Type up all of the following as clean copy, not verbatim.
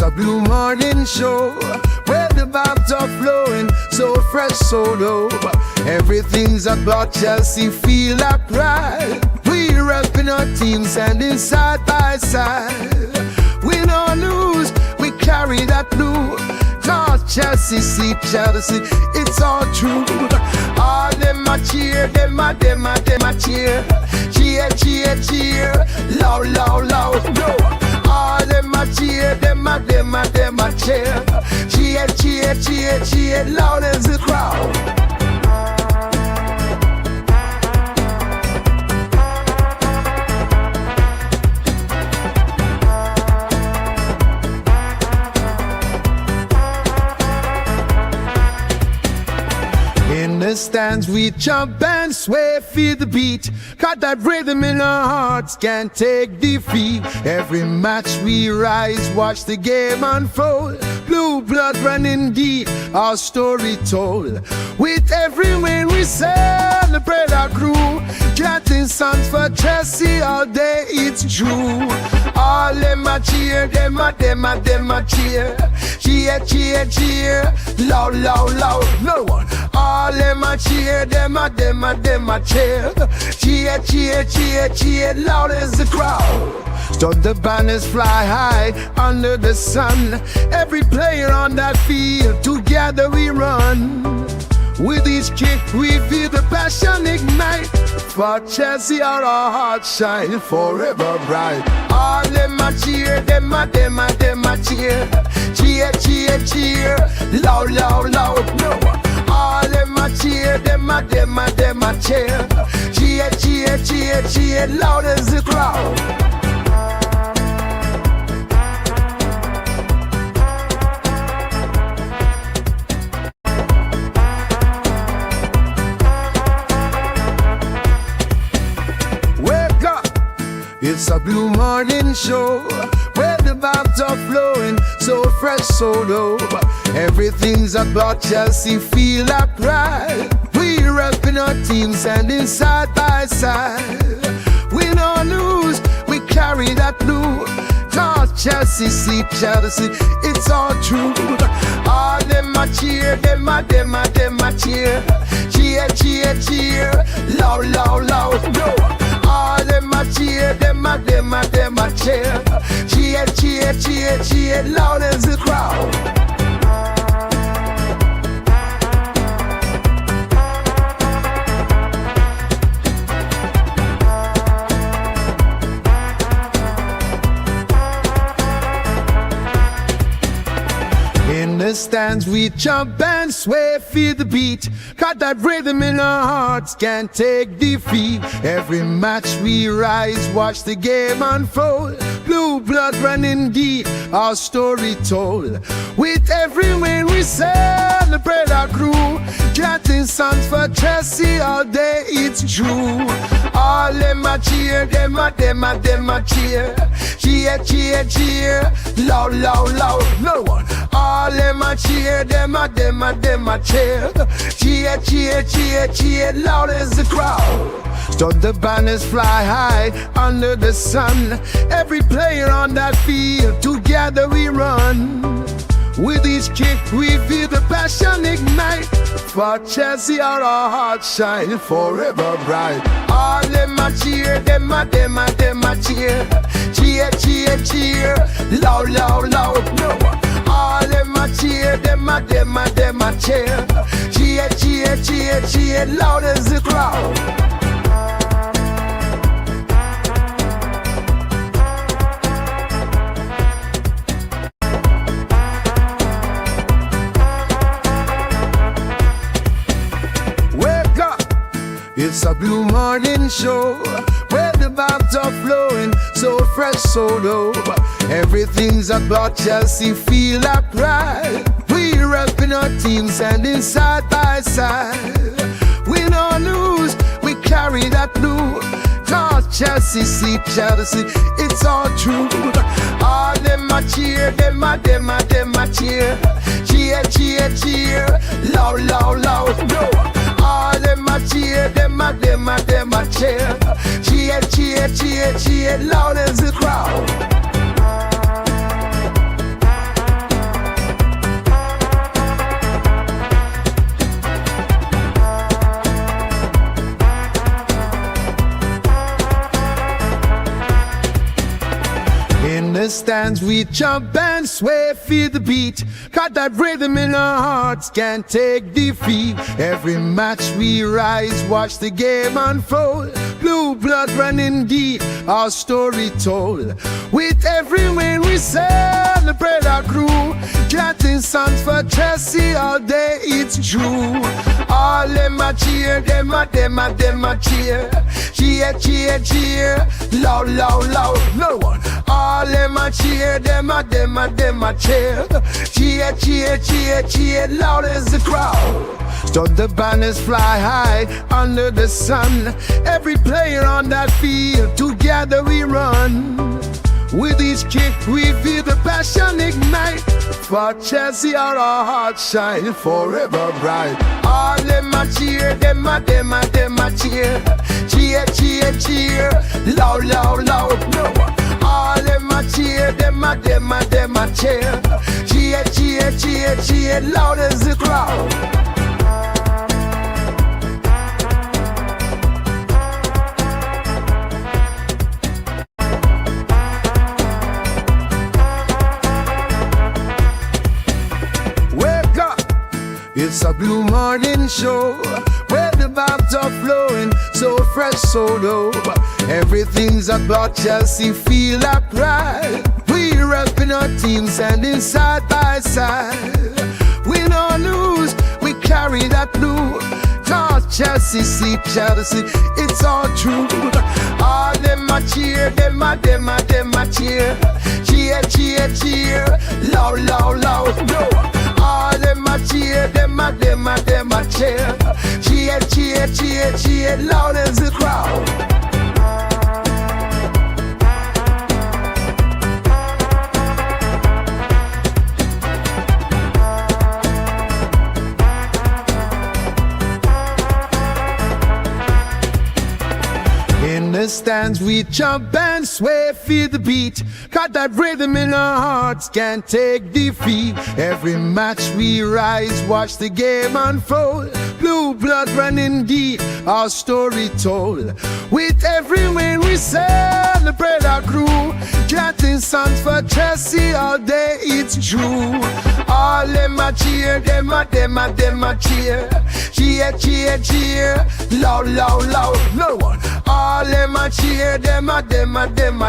It's a blue morning show where the vibes are flowing, so fresh, so low. Everything's about Chelsea, feel like pride. We repping our team, standing side by side. We don't lose, we carry that blue. Cause Chelsea, see Chelsea, it's all true. All them a cheer, them a cheer. Cheer, cheer, cheer, loud, loud, loud, no. All them a cheer, them a cheer. Cheer, cheer, cheer, cheer, loud as the crowd. In the stands we jump and sway, feel the beat. Got that rhythm in our hearts, can't take defeat. Every match we rise, watch the game unfold. Blue blood running deep, our story told. With every win we celebrate our crew. Chanting songs for Chelsea all day, it's true. All them a cheer, them a cheer. Cheer, cheer, cheer, loud, loud, loud, no one. All them a cheer, them a cheer. Cheer, cheer, cheer, cheer, loud as the crowd. So the banners fly high under the sun. Every player on that field, together we run. With each kick we feel the passion ignite. For Chelsea our hearts shine forever bright. All them a cheer, them a cheer. Cheer, cheer, cheer, loud, loud, loud, no one. All them a cheer, them a cheer. Cheer, cheer, cheer, cheer, loud as the crowd. It's a blue morning show where the vibes are flowing, so fresh, so low. Everything's about Chelsea, feel like pride. We repping our team, standing side by side. We don't lose, we carry that blue. Cause Chelsea, see Chelsea, it's all true. All them a cheer, them a cheer. Cheer, cheer, cheer, loud, loud, loud, no. All them a cheer, them a cheer. Cheer, cheer, cheer, cheer, loud as the crowd. In the stands we jump and sway, feel the beat. Got that rhythm in our hearts, can't take defeat. Every match we rise, watch the game unfold. Blue blood running deep, our story told. With every win we celebrate our crew. Chanting songs for Chelsea all day, it's true. All them a cheer, them a cheer. Cheer, cheer, cheer, loud, loud, loud, no one. All them a cheer, them a cheer. Cheer, cheer, cheer, cheer, loud as the crowd. So the banners fly high under the sun. Every player on that field, together we run. With each kick we feel the passion ignite. For Chelsea our hearts shine forever bright. All them a cheer, them a cheer. Cheer, cheer, cheer, loud, loud, loud, no one. All them a cheer, them a cheer. Cheer, cheer, cheer, cheer, loud as the crowd. It's a blue morning show where the vibes are flowing, so fresh, so low. Everything's about Chelsea, feel like pride. We repping our team, standing side by side. We don't lose, we carry that blue. Cause Chelsea, see Chelsea, it's all true. All them a cheer, them a cheer. Cheer, cheer, cheer, loud, loud, loud, no. All them a cheer, them a cheer. Cheer, cheer, cheer, cheer, loud as the crowd. In the stands we jump and sway, feel the beat. Got that rhythm in our hearts, can't take defeat. Every match we rise, watch the game unfold. Blue blood running deep, our story told. With every win we celebrate our crew. Chanting songs for Chelsea all day, it's true. All them a cheer, them a cheer. Cheer, cheer, cheer, loud, loud, loud, no one. All them a cheer, them a cheer. Cheer, cheer, cheer, cheer, loud as the crowd. So the banners fly high under the sun. Every player on that field, together we run. With each kick we feel the passion ignite. For Chelsea our hearts shine forever bright. All them a cheer, them a cheer. Cheer, cheer, cheer, loud, loud, loud, no one. All them a cheer, them a cheer. Cheer, cheer, cheer, cheer, loud as the crowd. It's a blue morning show where the vibes are flowing, so fresh, so low. Everything's about Chelsea, feel like pride. We're repping our team, standing side by side. Win or lose, we carry that blue. Cause Chelsea, see Chelsea, it's all true. All them a cheer, them a cheer. Cheer, cheer, cheer, loud, loud, loud, no. All them a cheer, them a cheer. Cheer, cheer, cheer, cheer, loud as the crowd. In the stands we jump and sway, feel the beat. Got that rhythm in our hearts, can't take defeat. Every match we rise, watch the game unfold. Blue blood running deep, our story told. With every win we celebrate our crew. Chanting songs for Chelsea all day, it's true. All them a cheer, them a cheer. Cheer, cheer, cheer, loud, loud, loud, no one. All them a cheer, them a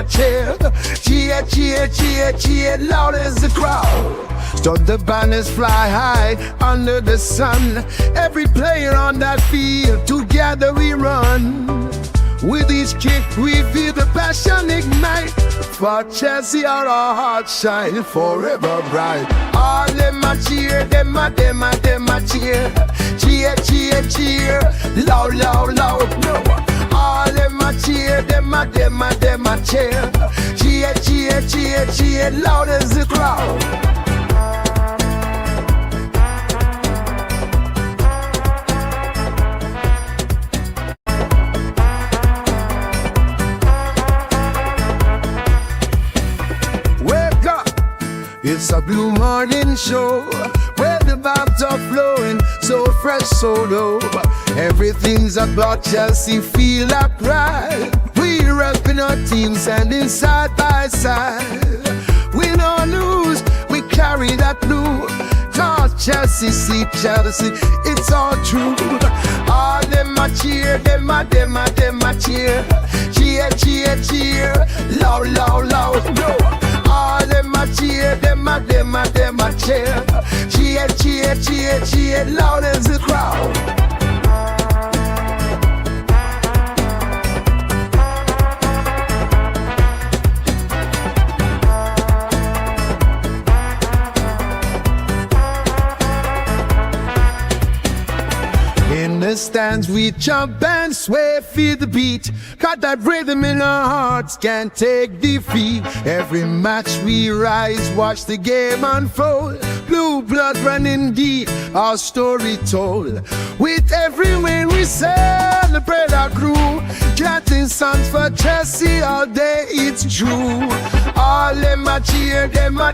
cheer. Cheer, cheer, cheer, cheer, loud as the crowd. So the banners fly high under the sun. Every player on that field, together we run. With each kick we feel the passion ignite. For Chelsea our hearts shine forever bright. All them a cheer, them a cheer. Cheer, cheer, cheer, loud, loud, loud, no one. All them a cheer, them a cheer. Cheer, cheer, cheer, cheer, loud as the crowd. It's a blue morning show where the vibes are flowing, so fresh, so low. Everything's about Chelsea, feel like pride. We're repping our team, standing side by side. Win or lose, we carry that blue. Cause Chelsea, see Chelsea, it's all true. All them a cheer, them a cheer. Cheer, cheer, cheer, loud, loud, loud, no. All them a cheer, them a cheer. Cheer, cheer, cheer, cheer, loud as the crowd. In the stands we jump and sway, feel the beat. Got that rhythm in our hearts, can't take defeat. Every match we rise, watch the game unfold. Blue blood running deep, our story told. With every win we celebrate our crew. Chanting songs for Chelsea all day, it's true. All them a cheer, them a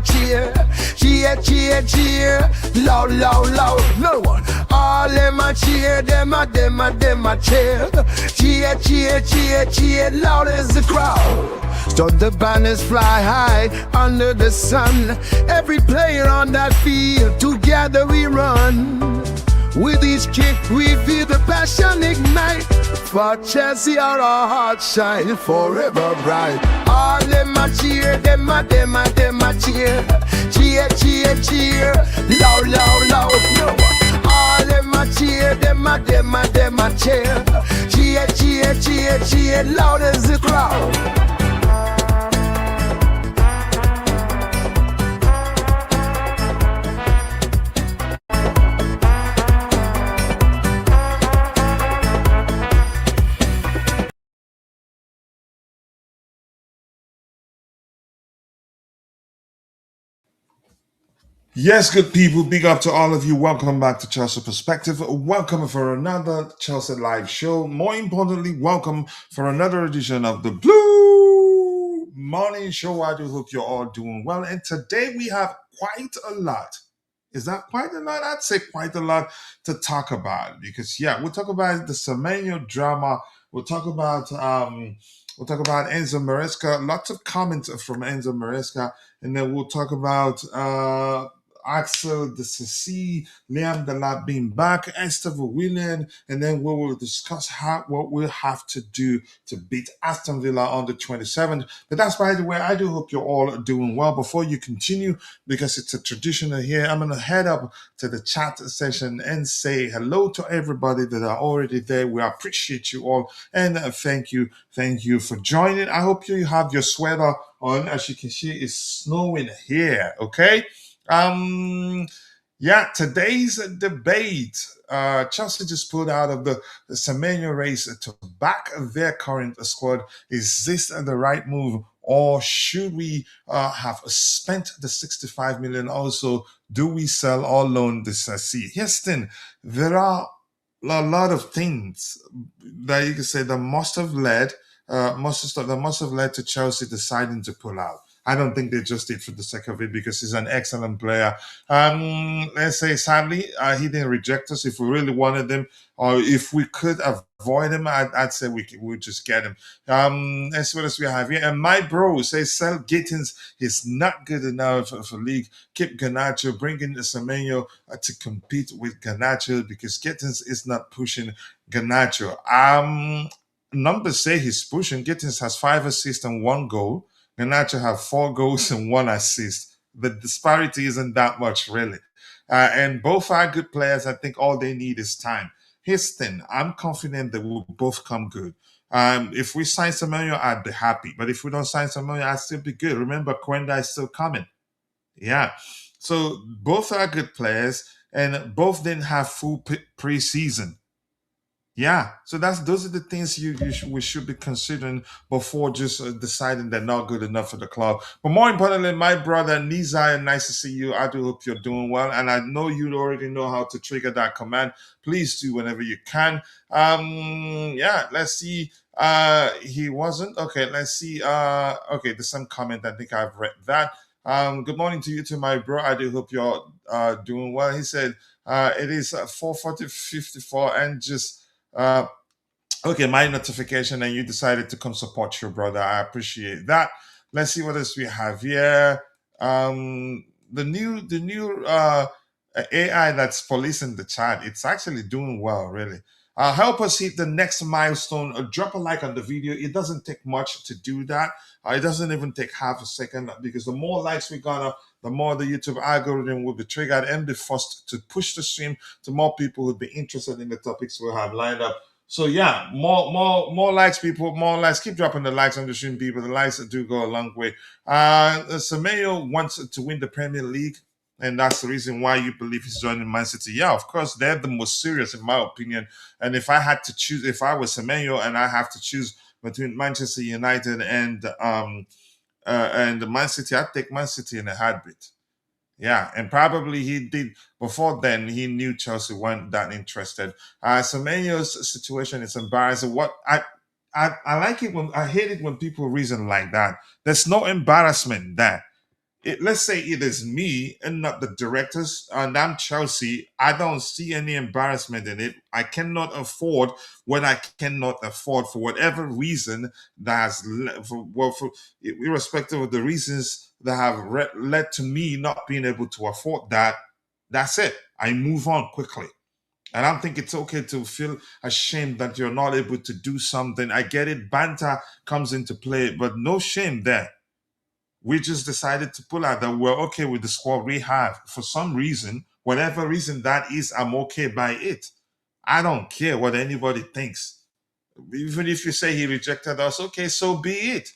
cheer. Cheer, cheer, cheer, loud, loud, loud. No one. All them a cheer, them a cheer. Cheer, cheer, cheer, cheer, loud as the crowd. So the banners fly high under the sun. Every player on that field, together we run. With each kick we feel the passion ignite. For Chelsea our hearts shine forever bright. All them a cheer, them a cheer. Cheer, cheer, cheer, loud, loud, loud. No one. All them a cheer, them a cheer. Cheer, cheer, cheer, cheer, loud as the crowd. Yes, good people, big up to all of you. Welcome back to Chelsea Perspective. Welcome for another Chelsea live show. More importantly, welcome for another edition of the Blue Morning Show. I do hope you're all doing well. And today we have quite a lot. Is that quite a lot? I'd say quite a lot to talk about because, we'll talk about the Semenyo drama. We'll talk about Enzo Maresca. Lots of comments from Enzo Maresca. And then we'll talk about Axel Disasi, Liam Delap being back, Estevao, and then we will discuss what we'll have to do to beat Aston Villa on the 27th. But that's, by the way, I do hope you're all doing well. Before you continue, because it's a tradition here, I'm going to head up to the chat session and say hello to everybody that are already there. We appreciate you all, and thank you for joining. I hope you have your sweater on. As you can see, it's snowing here, okay? Today's debate. Chelsea just pulled out of the Semenyo race to back their current squad. Is this the right move, or should we have spent the 65 million? Also, do we sell or loan Disasi? Yes, then there are a lot of things that you can say that must have led to Chelsea deciding to pull out. I don't think they just did for the sake of it because he's an excellent player. Let's say, sadly, he didn't reject us. If we really wanted him, or if we could avoid him, I'd say we'd just get him. Let's see what else we have here. And my bro says, sell Gittens. He's not good enough for league. Keep Garnacho. Bring in Semenyo to compete with Garnacho because Gittens is not pushing Garnacho. Numbers say he's pushing. Gittens has 5 assists and 1 goal. Garnacho have 4 goals and 1 assist. The disparity isn't that much, really. And both are good players. I think all they need is time. Here's the thing. I'm confident they will both come good. If we sign Semenyo, I'd be happy. But if we don't sign Semenyo, I'd still be good. Remember, Quenda is still coming. Yeah. So both are good players, and both didn't have full preseason. Yeah, so those are the things we should be considering before just deciding they're not good enough for the club. But more importantly, my brother Nizai, nice to see you. I do hope you're doing well, and I know you already know how to trigger that command. Please do whenever you can. Let's see. He wasn't okay. Let's see. Okay, there's some comment. I think I've read that. Good morning to you too, my bro. I do hope you're doing well. He said it is 4:54 and just. Okay, my notification, and you decided to come support your brother. I appreciate that. Let's see what else we have here. The new AI that's policing the chat. It's actually doing well, really. Help us hit the next milestone. Drop a like on the video. It doesn't take much to do that. It doesn't even take half a second because the more likes we got up, the more the YouTube algorithm will be triggered and be forced to push the stream to more people who'd be interested in the topics we'll have lined up. So yeah, more likes, people, more likes. Keep dropping the likes on the stream, people. The likes do go a long way. Semenyo wants to win the Premier League, and that's the reason why you believe he's joining Man City. Yeah, of course, they're the most serious, in my opinion. And if I had to choose, if I was Semenyo and I have to choose between Manchester United and Man City, I'd take Man City in a heartbeat. Yeah, and probably he did before then. He knew Chelsea weren't that interested. Semenyo's situation is embarrassing. I like it when I hate it when people reason like that. There's no embarrassment there. Let's say it is me and not the directors, and I'm Chelsea. I don't see any embarrassment in it. I cannot afford what I cannot afford for whatever reason that has, irrespective of the reasons that have led to me not being able to afford that. That's it. I move on quickly. And I think it's okay to feel ashamed that you're not able to do something. I get it. Banter comes into play, but no shame there. We just decided to pull out that we're okay with the squad we have. For some reason, whatever reason that is, I'm okay by it. I don't care what anybody thinks. Even if you say he rejected us, okay, so be it.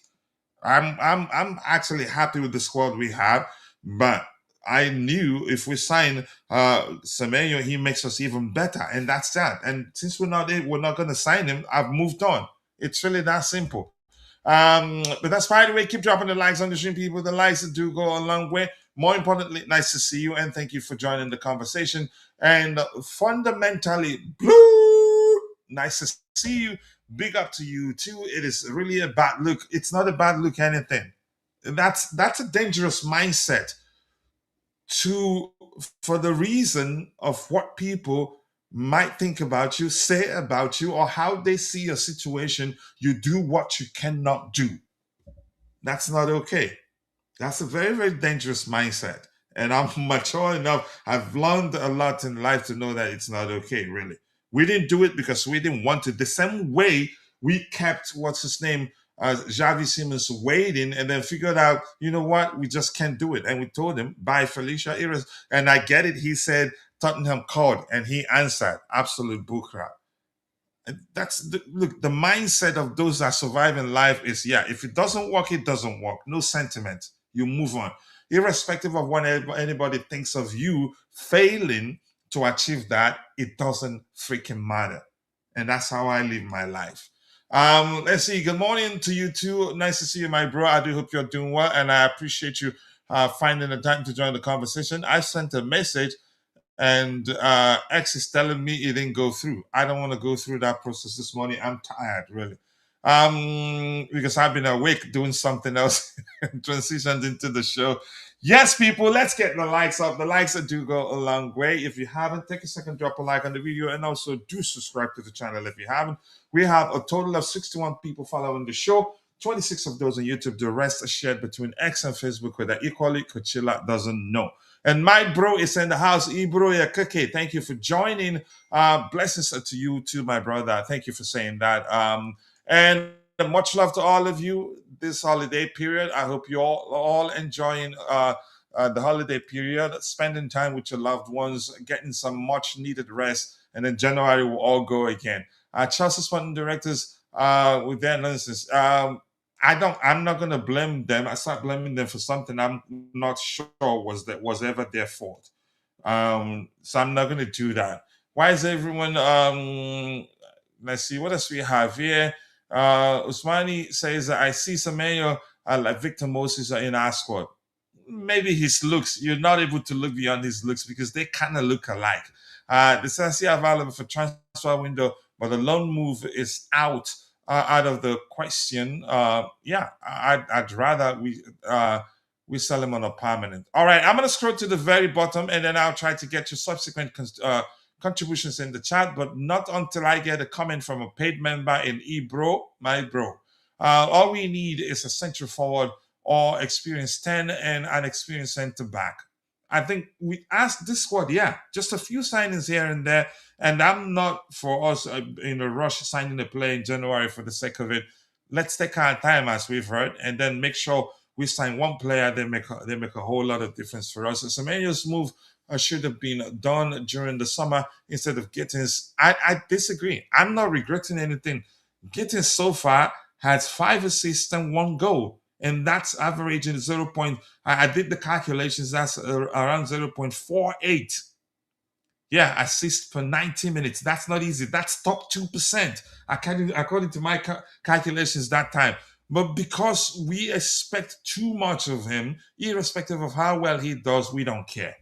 I'm actually happy with the squad we have, but I knew if we sign Semenyo, he makes us even better, and that's that. And since we're not going to sign him, I've moved on. It's really that simple. But that's by the way. Keep dropping the likes on the stream, people. The likes do go a long way. More importantly, nice to see you and thank you for joining the conversation. And fundamentally, blue, nice to see you. Big up to you too. It is really a bad look. It's not a bad look, anything. That's a dangerous mindset to for the reason of what people might think about you, say about you, or how they see a situation. You do what you cannot do. That's not okay. That's a very, very dangerous mindset. And I'm mature enough. I've learned a lot in life to know that it's not okay, really. We didn't do it because we didn't want to. The same way we kept, what's his name, Xavi Simons waiting and then figured out, you know what, we just can't do it. And we told him, bye, Felicia Iris. And I get it. He said, Tottenham called and he answered. Absolute bullcrap. Look, the mindset of those that survive in life is, yeah, if it doesn't work, it doesn't work. No sentiment. You move on, irrespective of what anybody thinks of you failing to achieve that. It doesn't freaking matter. And that's how I live my life. Let's see. Good morning to you too. Nice to see you, my bro. I do hope you're doing well, and I appreciate you finding the time to join the conversation. I sent a message and X is telling me it didn't go through. I don't want to go through that process this morning. I'm tired, really, because I've been awake doing something else and transitioned into the show. Yes, people, let's get the likes up. The likes do go a long way. If you haven't, take a second, drop a like on the video, and also do subscribe to the channel if you haven't. We have a total of 61 people following the show. 26 of those on YouTube. The rest are shared between X and Facebook, where they're equally Coachella doesn't know. And my bro is in the house. Ibro Yakake, thank you for joining. Blessings to you too, my brother. Thank you for saying that. And much love to all of you this holiday period. I hope you're all enjoying the holiday period, spending time with your loved ones, getting some much needed rest, and then January will all go again. Chelsea Sporting Directors with their analysis. I'm not gonna blame them. I start blaming them for something I'm not sure was ever their fault. So I'm not gonna do that. Why is everyone let's see what else we have here. Usmani says I see Semenyo like Victor Moses in our squad. Maybe his looks, you're not able to look beyond his looks because they kind of look alike. The Disasi available for transfer window, but the loan move is out of the question. Yeah, I'd rather we sell him on a permanent. All right, I'm gonna scroll to the very bottom, and then I'll try to get your subsequent contributions in the chat, but not until I get a comment from a paid member in Ebro, my bro. All we need is a central forward or experienced 10 and an experienced center back. I think we asked this squad, yeah, just a few signings here and there. And I'm not for us in a rush signing a player in January for the sake of it. Let's take our time, as we've heard, and then make sure we sign one player. They make a whole lot of difference for us. Semenyo's move should have been done during the summer instead of Gittens. I disagree. I'm not regretting anything. Gittens so far has 5 assists and 1 goal. And that's averaging 0. I did the calculations. That's around 0.48. Yeah, assist per 90 minutes. That's not easy. That's top 2%. According to my calculations that time. But because we expect too much of him, irrespective of how well he does, we don't care.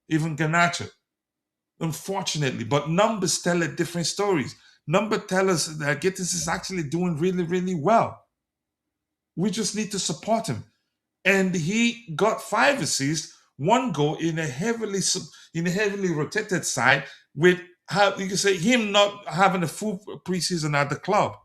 Even Garnacho, unfortunately. But numbers tell a different stories. Number tell us that Gittens is actually doing really, really well. We just need to support him. And he got 5 assists, 1 goal in a heavily rotated side with how you can say him not having a full preseason at the club.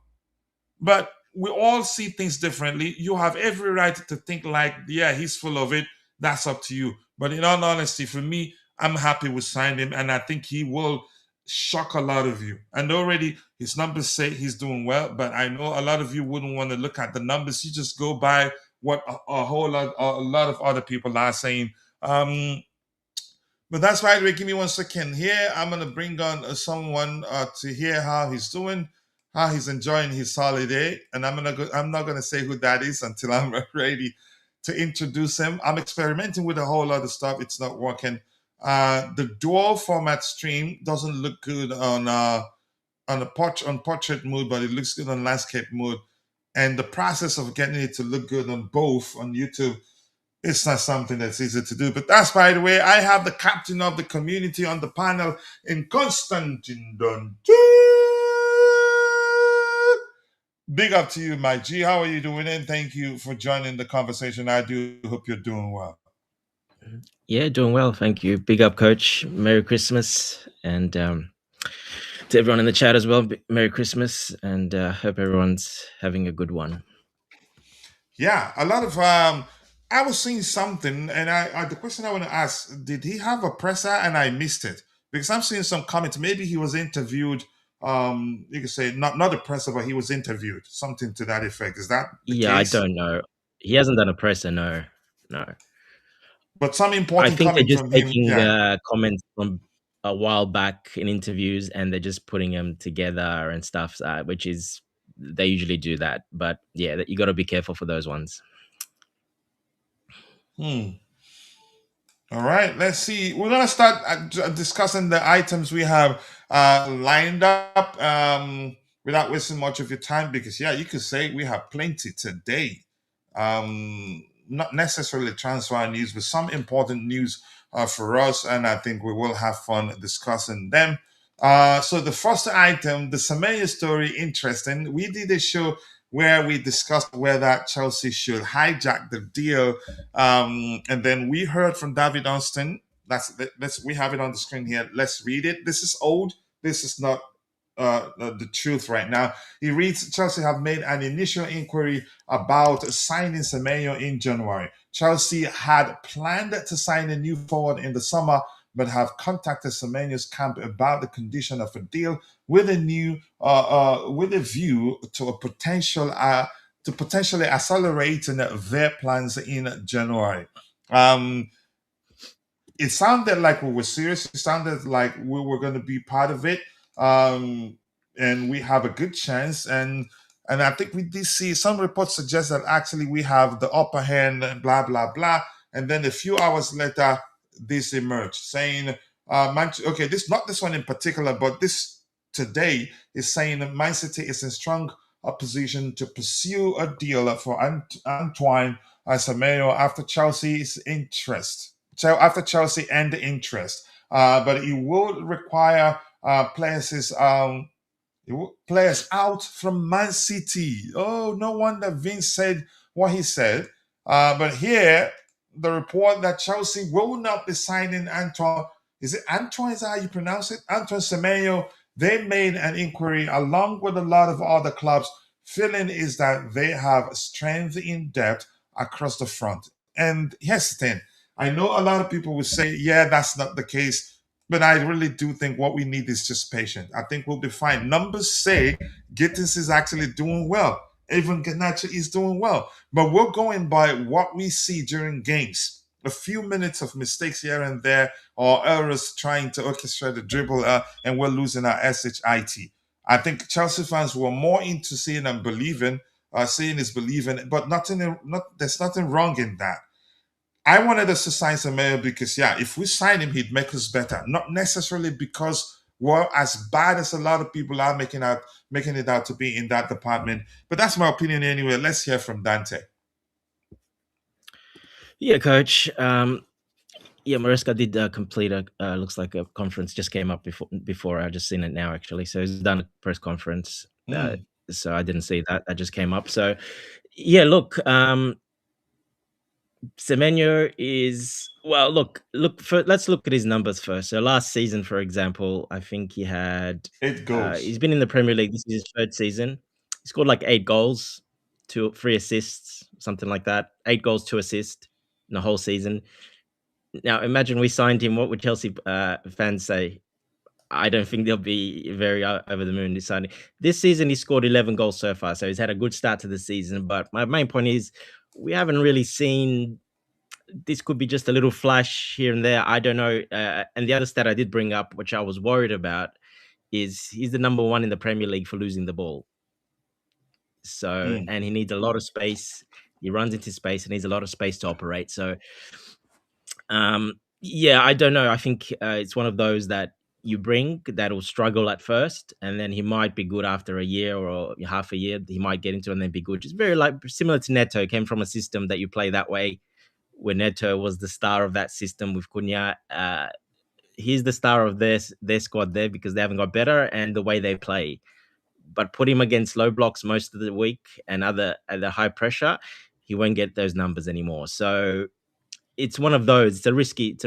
But we all see things differently. You have every right to think like, yeah, he's full of it. That's up to you. But in all honesty, for me, I'm happy with signing him, and I think he will shock a lot of you. And already his numbers say he's doing well, but I know a lot of you wouldn't want to look at the numbers. You just go by what a lot of other people are saying. But that's right. Wait, give me 1 second here. I'm gonna bring on someone to hear how he's doing, how he's enjoying his holiday, and I'm not gonna say who that is until I'm ready to introduce him. I'm experimenting with a whole lot of stuff. It's not working. The dual format stream doesn't look good on portrait mode, but it looks good on landscape mode. And the process of getting it to look good on both on YouTube, it's not something that's easy to do. But that's, by the way, I have the captain of the community on the panel in Constantine Dundee. Big up to you, my G. How are you doing? And thank you for joining the conversation. I do hope you're doing well. Yeah, doing well. Thank you. Big up, Coach. Merry Christmas. And to everyone in the chat as well, Merry Christmas. And hope everyone's having a good one. Yeah, a lot of I was seeing something, and the question I want to ask: did he have a presser and I missed it? Because I'm seeing some comments. Maybe he was interviewed. You could say not a presser, but he was interviewed. Something to that effect. Is that the case? I don't know. He hasn't done a presser. No. But some I important think they're comment just from him. taking Yeah. comments from a while back in interviews, and they're just putting them together and stuff, which is they usually do that. But yeah, you got to be careful for those ones. All right, let's see. We're gonna start discussing the items we have lined up without wasting much of your time, because yeah, you could say we have plenty today. Not necessarily transfer news, but some important news for us, and I think we will have fun discussing them. So the first item, the Semenyo story, interesting. We did a show where we discussed whether Chelsea should hijack the deal, and then we heard from David Austin. We have it on the screen here. Let's read it. This is old. This is not the truth right now. He reads: Chelsea have made an initial inquiry about signing Semenyo in January. Chelsea had planned to sign a new forward in the summer, but have contacted Semenyo's camp about the condition of a deal with a view to a potentially accelerating their plans in January. It sounded like we were serious. It sounded like we were going to be part of it, and we have a good chance. And I think we did see some reports suggest that actually we have the upper hand, and blah blah blah. And then a few hours later, this emerged saying, okay, this one in particular, but this today is saying that Man City is in strong opposition to pursue a deal for Antoine Semenyo after Chelsea's interest. After Chelsea end the interest, but it will require players out from Man City. Oh, no wonder Vince said what he said. But here, the report that Chelsea will not be signing Antoine. Is it Antoine? Is that how you pronounce it? Antoine Semenyo. They made an inquiry along with a lot of other clubs. Feeling is that they have strength in depth across the front. And here's the thing. I know a lot of people will say, yeah, that's not the case. But I really do think what we need is just patience. I think we'll be fine. Numbers say Gittens is actually doing well. Even Garnacho is doing well. But we're going by what we see during games. A few minutes of mistakes here and there, or errors trying to orchestrate the dribble, and we're losing our SHIT. I think Chelsea fans were more into seeing and believing. Seeing is believing, but there's nothing wrong in that. I wanted us to sign Semenyo because, yeah, if we sign him, he'd make us better. Not necessarily because were as bad as a lot of people are making it out to be in that department. But that's my opinion anyway. Let's hear from Dante. Yeah, coach. Yeah, Maresca did complete looks like a conference just came up before. I just seen it now actually. So he's done a press conference. Mm. So I didn't see that. That just came up. So yeah, look, Semenyo is well. Let's look at his numbers first. So last season, for example, I think he had 8 goals. he's been in the Premier League. This is his third season. He scored like 8 goals, 3 assists, something like that. 8 goals, 2 assists in the whole season. Now imagine we signed him. What would Chelsea fans say? I don't think they'll be very over the moon deciding. This season, he scored 11 goals so far, so he's had a good start to the season. But my main point is, we haven't really seen. This could be just a little flash here and there. I don't know. And the other stat I did bring up, which I was worried about, is he's the number one in the Premier League for losing the ball. So, Mm. and he needs a lot of space. He runs into space and needs a lot of space to operate. So, yeah, I don't know. I think it's one of those that you bring that'll struggle at first, and then he might be good after a year or half a year. He might get into it and then be good. It's very like similar to Neto. Came from a system that you play that way, where Neto was the star of that system with Cunha. He's the star of their squad there because they haven't got better and the way they play. But put him against low blocks most of the week and other high pressure, he won't get those numbers anymore. So it's one of those. It's a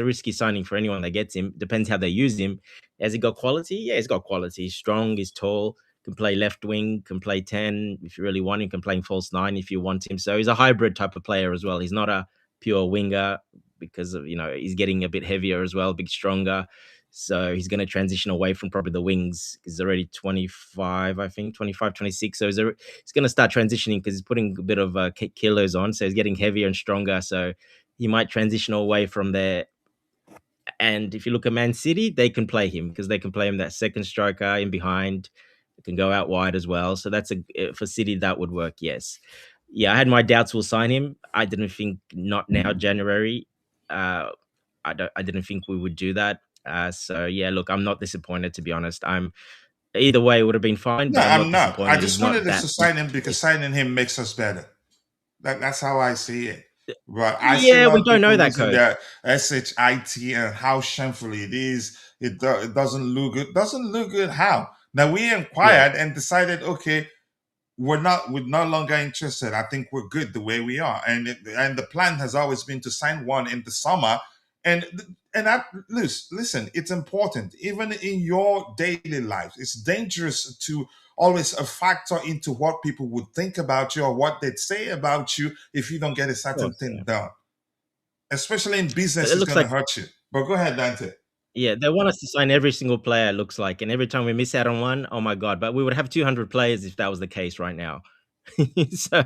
risky signing for anyone that gets him. Depends how they use him. Has he got quality? Yeah, he's got quality. He's strong. He's tall. Can play left wing. Can play 10 if you really want him. Can play false 9 if you want him. So he's a hybrid type of player as well. He's not a pure winger because of he's getting a bit heavier as well, a bit stronger. So he's going to transition away from probably the wings. He's already 25, I think, 25, 26. So he's going to start transitioning because he's putting a bit of kilos on. So he's getting heavier and stronger. So he might transition away from there. And if you look at Man City, they can play him because they can play him that second striker in behind. It can go out wide as well. So that's for City, that would work, yes. Yeah, I had my doubts we'll sign him. I didn't think not now, January. I didn't think we would do that. So yeah, look, I'm not disappointed to be honest. I'm either way it would have been fine, No, but I'm I'm not not. I disappointed. He's just not wanted us that. to sign him because signing him makes us better. That's how I see it. But I see a Yeah, lot we of don't people know that, losing coach. their SHIT and how shamefully it is. It doesn't look good. Doesn't look good how? Now we Yeah. inquired and decided, okay, we're no longer interested. I think we're good the way we are, and the plan has always been to sign one in the summer. And listen, it's important even in your daily life. It's dangerous to always a factor into what people would think about you or what they'd say about you if you don't get a Of certain course, thing yeah. done. Especially in But business, it it's looks going to like hurt you. But go ahead, Dante. yeah, they want us to sign every single player, it looks like. And every time we miss out on one, oh my God. But we would have 200 players if that was the case right now. So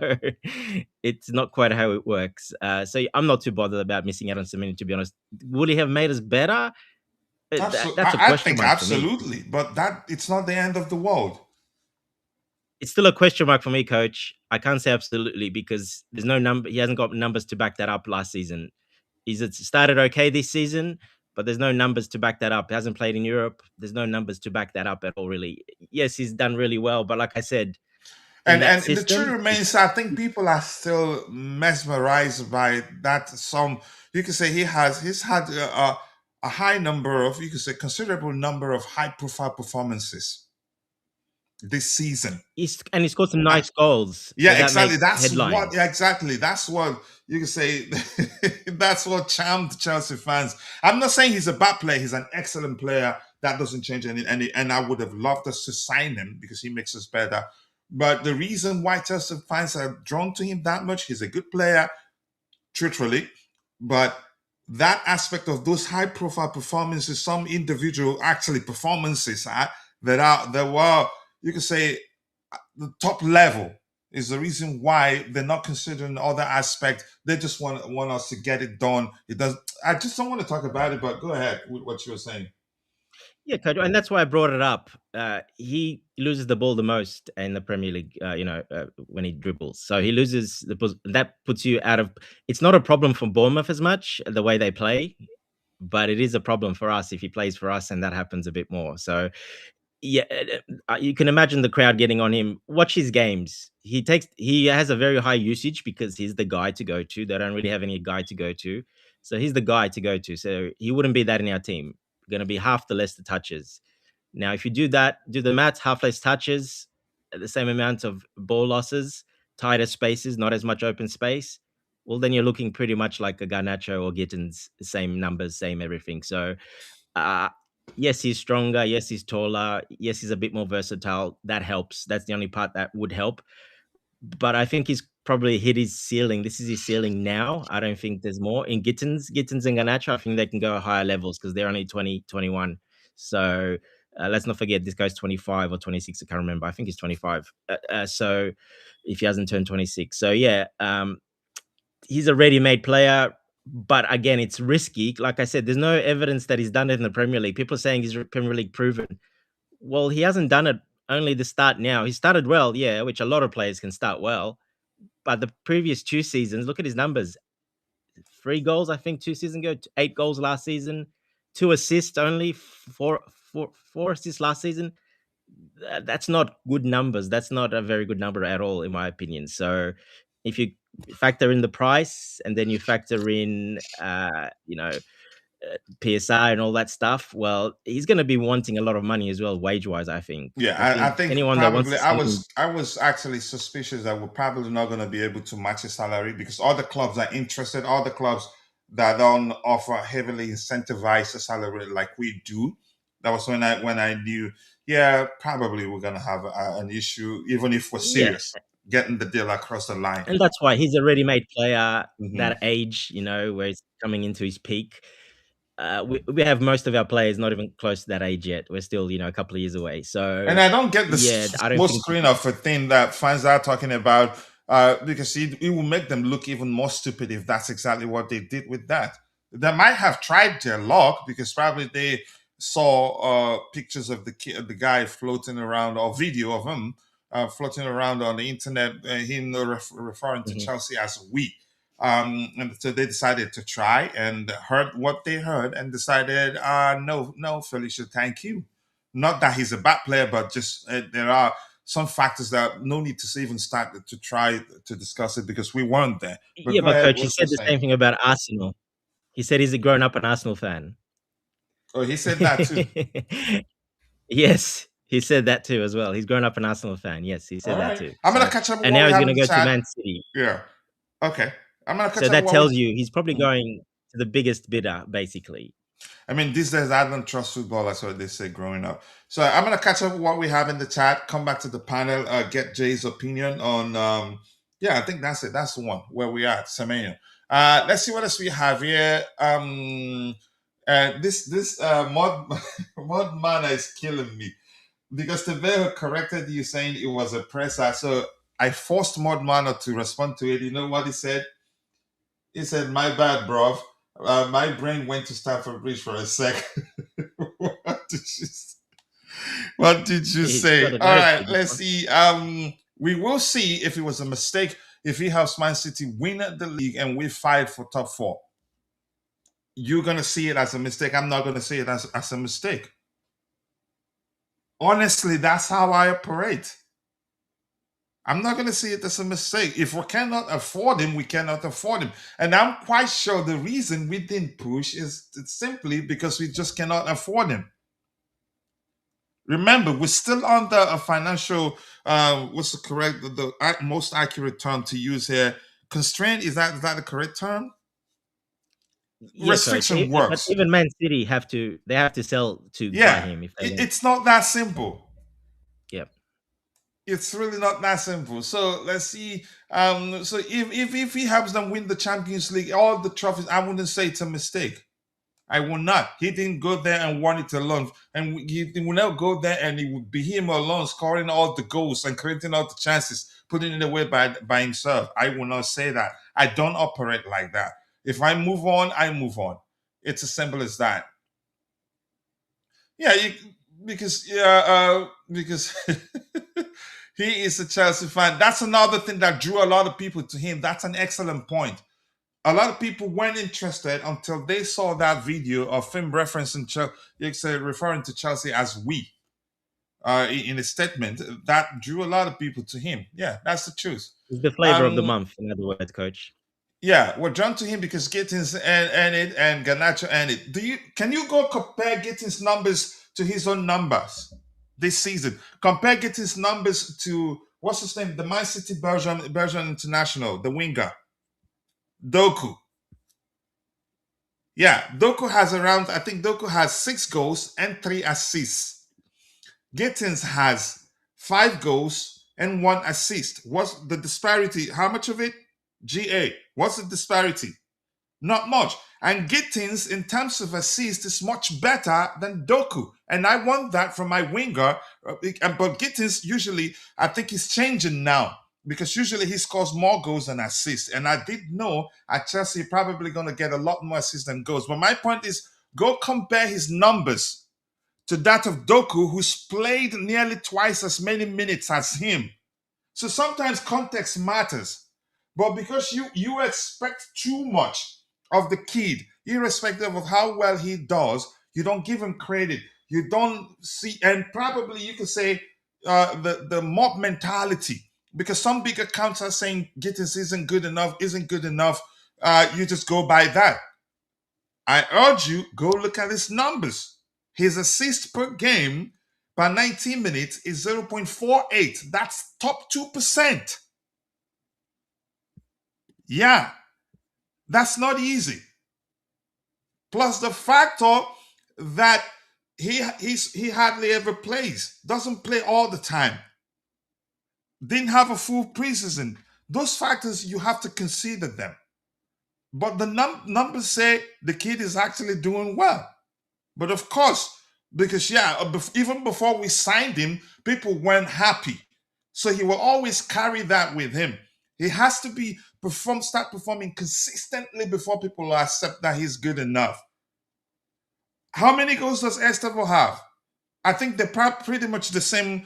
it's not quite how it works. So I'm not too bothered about missing out on Semenyo, to be honest. Would he have made us better? Absolutely, That's a I question think mark for me. absolutely, but that it's not the end of the world. It's still a question mark for me, coach. I can't say absolutely because there's no number. He hasn't got numbers to back that up last season. He's started okay this season, but there's no numbers to back that up. He hasn't played in Europe. There's no numbers to back that up at all, really. Yes, he's done really well, but like I said, in that And the truth system, remains, I think people are still mesmerized by that. You could say he's had a high number of, you could say considerable number of high profile performances this season. he's scored some nice goals, so Yeah, that exactly. makes That's what. Yeah, headlines. exactly. That's what you can say. That's what charmed Chelsea fans. I'm not saying he's a bad player. He's an excellent player. That doesn't change any. And I would have loved us to sign him because he makes us better. But the reason why Chelsea fans are drawn to him that much, he's a good player, truthfully. But that aspect of those high-profile performances, some individual actually performances that were, you could say, the top level is the reason why they're not considering other aspects. They just want us to get it done. It does. I just don't want to talk about it, but go ahead with what you were saying. Yeah, coach, and that's why I brought it up. He loses the ball the most in the Premier League. When he dribbles, so he loses the ball. That puts you out of. It's not a problem for Bournemouth as much the way they play. but it is a problem for us if he plays for us and that happens a bit more. So yeah, you can imagine the crowd getting on him. Watch his games. He has a very high usage because he's the guy to go to. They don't really have any guy to go to, so he's the guy to go to. So he wouldn't be that in our team. Going to be half the Leicester touches. Now, if you do that, do the math, half less touches, the same amount of ball losses, tighter spaces, not as much open space. Well, then you're looking pretty much like a Garnacho or Gittens, same numbers, same everything. So uh, yes, he's stronger. Yes, he's taller. Yes, he's a bit more versatile. That helps. That's the only part that would help. But I think he's probably hit his ceiling. This is his ceiling now. I don't think there's more. In Gittens and Garnacho, I think they can go higher levels because they're only 20, 21. So let's not forget this guy's 25 or 26. I can't remember. I think he's 25. So if he hasn't turned 26. So yeah, he's a ready-made player. But again, it's risky. Like I said, there's no evidence that he's done it in the Premier League. People are saying he's Premier League proven. Well, he hasn't done it only the start now. He started well, yeah, which a lot of players can start well. But the previous 2 seasons, look at his numbers. 3 goals, I think, 2 seasons ago. 8 goals last season. 2 assists only. Four assists last season. That's not good numbers. That's not a very good number at all, in my opinion. So if you factor in the price and then you factor in, PSI and all that stuff, well, he's going to be wanting a lot of money as well, wage-wise, I think. Yeah, I think anyone that wants probably to see him, I was actually suspicious that we're probably not going to be able to match his salary because all the clubs are interested, all the clubs that don't offer heavily incentivized a salary like we do. That was when I knew, yeah, probably we're going to have an issue, even if we're yeah, serious getting the deal across the line. and that's why he's a ready-made player, Mhm. that age, where he's coming into his peak. We have most of our players not even close to that age yet. We're still, a couple of years away. And So, I don't get the yeah, I don't small think screen of a thing that fans are talking about because it will make them look even more stupid if that's exactly what they did with that. They might have tried their luck because probably they saw pictures of the guy floating around or video of him floating around on the internet, him referring to mhm. Chelsea as we. And so they decided to try and heard what they heard and decided, no, no, Felicia, thank you. Not that he's a bad player, but just there are some factors that no need to even start to try to discuss it because we weren't there. But Yeah, go but ahead, coach, he what you're said the saying. same thing about Arsenal. He said he's a grown-up and Arsenal fan. Oh, he said that too. Yes, he said that too as well. He's grown up an Arsenal fan. Yes, he All said that right. too. I'm going to So, catch up with and what now we he's have going in to the go to chat. Man City. Yeah. Okay. I'm going to So catch up with that what we. tells you he's probably Mhm. going to the biggest bidder, basically. I mean, these days I don't trust football. That's what they say growing up. So I'm gonna catch up with what we have in the chat. Come back to the panel. Get Jay's opinion on. Yeah, I think that's it. That's the one where we are at Semenyo. Let's see what else we have here. This mod mod manner is killing me because the Teveo corrected you saying it was a presser. So I forced mod manner to respond to it. You know what he said? He said, "My bad, bro. My brain went to Stamford Bridge for a sec." what did you What did you He's got say? an All right, attitude. This let's one. see. We will see if it was a mistake. If he helps Man City win the league and we fight for top 4, you're gonna see it as a mistake. I'm not gonna see it as a mistake. Honestly, that's how I operate. I'm not going to see it as a mistake. If we cannot afford him, we cannot afford him. And I'm quite sure the reason we didn't push is simply because we just cannot afford him. Remember, we're still under a financial, what's the correct, the most accurate term to use here? Constraint, is that the correct term? Yeah, coach. Restriction But works. even Man City have to sell to buy Yeah, him if they want. it's not that simple. Yep. It's really not that simple. So let's see. So if he helps them win the Champions League, all the trophies, I wouldn't say it's a mistake. I will not. He didn't go there and won it alone. And he will not go there and it would be him alone scoring all the goals and creating all the chances, putting it away by himself. I will not say that. I don't operate like that. If I move on, I move on. It's as simple as that. Yeah, because he is a Chelsea fan. That's another thing that drew a lot of people to him. That's an excellent point. A lot of people weren't interested until they saw that video of him referencing referring to Chelsea as we in a statement that drew a lot of people to him. Yeah, that's the truth. It's the flavor of the Um, month, in other words, coach. yeah, we're drawn to him because Gittens and it and Garnacho and it. Can you go compare Gittens' numbers to his own numbers this season? Compare Gittens' numbers to what's his name, the Man City Belgian international, the winger, Doku. Yeah, Doku has around. I think Doku has 6 goals and 3 assists. Gittens has 5 goals and 1 assist. What's the disparity? How much of it? GA. What's the disparity? Not much. And Gittins, in terms of assist, is much better than Doku. And I want that from my winger. But Gittins, usually, I think he's changing now because usually he scores more goals than assists. And I did know at Chelsea, probably going to get a lot more assists than goals. But my point is, go compare his numbers to that of Doku, who's played nearly twice as many minutes as him. So sometimes context matters. But because you expect too much of the kid, irrespective of how well he does, you don't give him credit. You don't see, and probably you could say the mob mentality. Because some big accounts are saying Gittins isn't good enough. You just go by that. I urge you, go look at his numbers. His assists per game per 19 minutes is 0.48. That's top 2%. Yeah, that's not easy. Plus the factor that he hardly ever plays, doesn't play all the time, didn't have a full preseason. Those factors, you have to consider them. But the numbers say the kid is actually doing well. But of course, because even before we signed him, people weren't happy. So he will always carry that with him. He has to start performing consistently before people will accept that he's good enough. How many goals does Estevao have? I think they're pretty much the same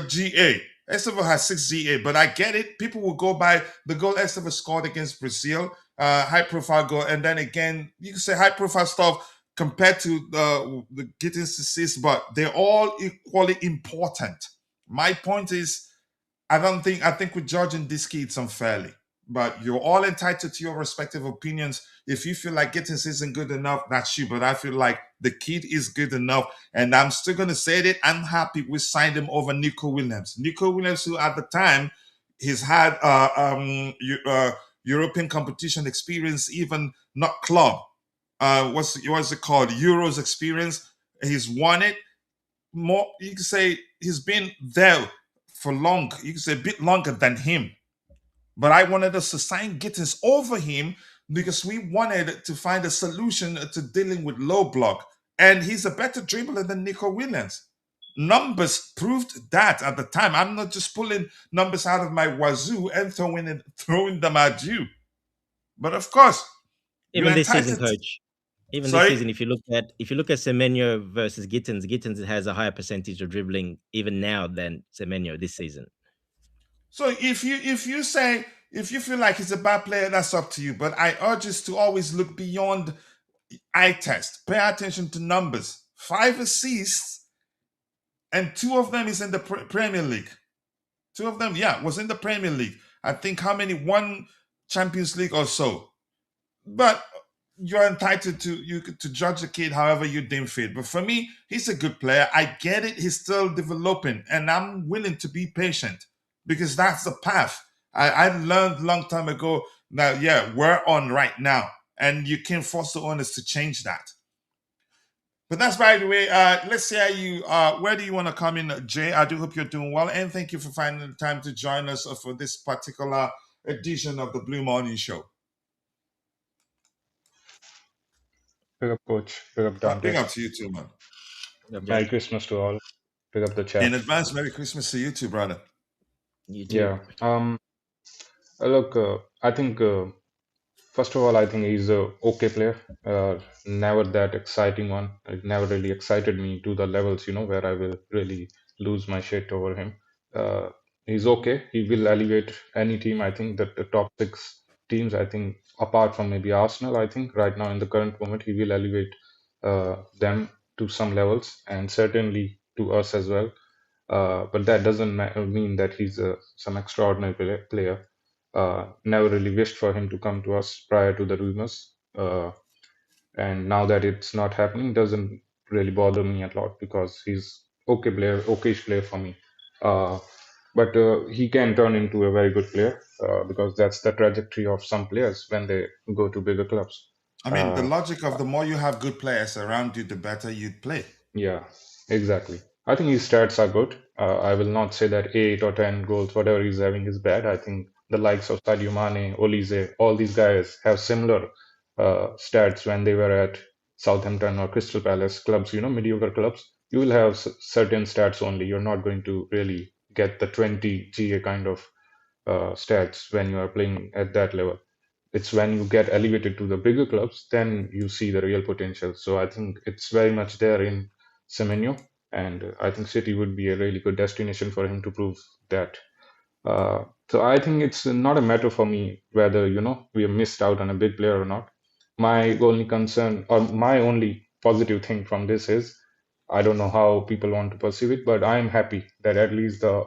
GA. Estevao has 6 GA, but I get it. People will go by the goal Estevao scored against Brazil, high-profile goal, and then again, you can say high-profile stuff compared to the Gittins assist, but they're all equally important. My point is, I think we're judging this kid unfairly. But you're all entitled to your respective opinions. If you feel like Gittins isn't good enough, that's you. But I feel like the kid is good enough. And I'm still going to say that I'm happy we signed him over Nico Williams. Nico Williams, who at the time, he's had European competition experience, even not club. What's it called? Euros experience. He's won it. More, you can say he's been there for long. You can say a bit longer than him. But I wanted us to sign Gittins over him because we wanted to find a solution to dealing with low block. And he's a better dribbler than Nico Williams. Numbers proved that at the time. I'm not just pulling numbers out of my wazoo and throwing them at you. But of course, Even this season, coach. Even Sorry? this season, if you look at Semenyo versus Gittens has a higher percentage of dribbling even now than Semenyo this season. So if you feel like he's a bad player, that's up to you. But I urge us to always look beyond eye test. Pay attention to numbers. 5 assists, and 2 of them is in the Premier League. 2 of them, was in the Premier League. I think how many? 1 Champions League or so. But you're entitled to judge the kid however you deem fit. But for me, he's a good player. I get it. He's still developing, and I'm willing to be patient because that's the path. I learned a long time ago that, we're on right now, and you can't force the owners to change that. But that's by the way. Let's see you. Where do you want to come in, Jay? I do hope you're doing well, and thank you for finding the time to join us for this particular edition of the Blue Morning Show. Pick up, coach. Pick up, Dante. Big up to you too, man. Merry Christmas to all. Pick up the chat. In advance, Merry Christmas to you too, brother. You too. Yeah. Look, I think first of all, I think he's a okay player. Never that exciting one. It never really excited me to the levels, where I will really lose my shit over him. He's okay. He will elevate any team. I think that the top 6 teams, I think apart from maybe Arsenal, I think right now in the current moment he will elevate them to some levels and certainly to us as well. But that doesn't mean that he's some extraordinary player. Never really wished for him to come to us prior to the rumors. And now that it's not happening, doesn't really bother me a lot because he's okayish player for me. But he can turn into a very good player because that's the trajectory of some players when they go to bigger clubs. I mean, the logic of the more you have good players around you, the better you'd play. Yeah, exactly. I think his stats are good. I will not say that 8 or 10 goals, whatever he's having, is bad. I think the likes of Sadio Mane, Olise, all these guys have similar stats when they were at Southampton or Crystal Palace clubs, mediocre clubs. You will have certain stats only. You're not going to really get the 20 GA kind of stats when you are playing at that level. It's when you get elevated to the bigger clubs, then you see the real potential. So I think it's very much there in Semenyo, and I think City would be a really good destination for him to prove that. So I think it's not a matter for me whether we have missed out on a big player or not. My only concern or my only positive thing from this is I don't know how people want to perceive it, but I'm happy that at least the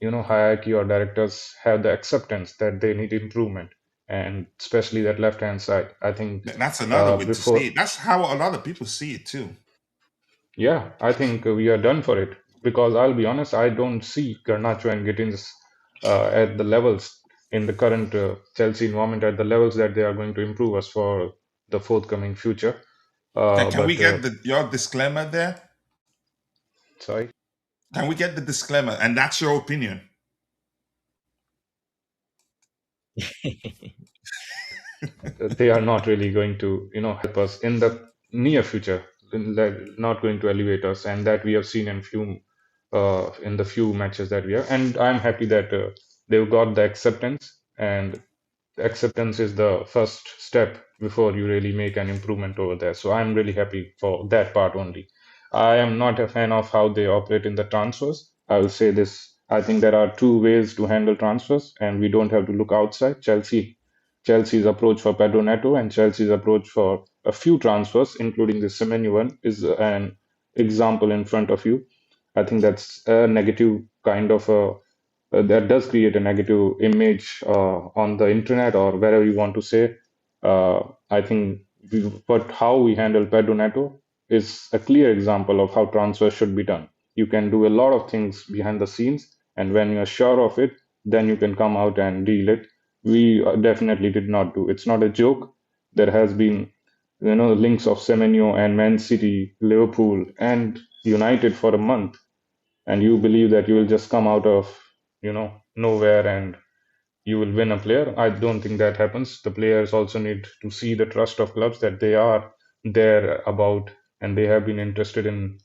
hierarchy or directors have the acceptance that they need improvement, and especially that left hand side. I think That's another way to before see it. That's how a lot of people see it too. yeah, I think we are done for it because I'll be honest, I don't see Garnacho and Gittens at the levels in the current Chelsea environment at the levels that they are going to improve us for the forthcoming future. Can we But get your disclaimer there? sorry, Can we get the disclaimer? And that's your opinion. they are not really going to help us in the near future. They're not going to elevate us, and that we have seen in the few matches that we have. And I'm happy that they've got the acceptance, and acceptance is the first step before you really make an improvement over there. So I'm really happy for that part only. I am not a fan of how they operate in the transfers. I will say this. I think there are two ways to handle transfers, and we don't have to look outside. Chelsea's approach for Pedro Neto and Chelsea's approach for a few transfers, including the Semenyo one, is an example in front of you. I think that's a negative kind of that does create a negative image on the internet or wherever you want to say. I think, but how we handle Pedro Neto is a clear example of how transfers should be done. You can do a lot of things behind the scenes, and when you're sure of it, then you can come out and deal it. We definitely did not do. It's not a joke. There has been, links of Semenyo and Man City, Liverpool, and United for a month, and you believe that you will just come out of nowhere and you will win a player. I don't think that happens. The players also need to see the trust of clubs that they are there about, and they have been interested in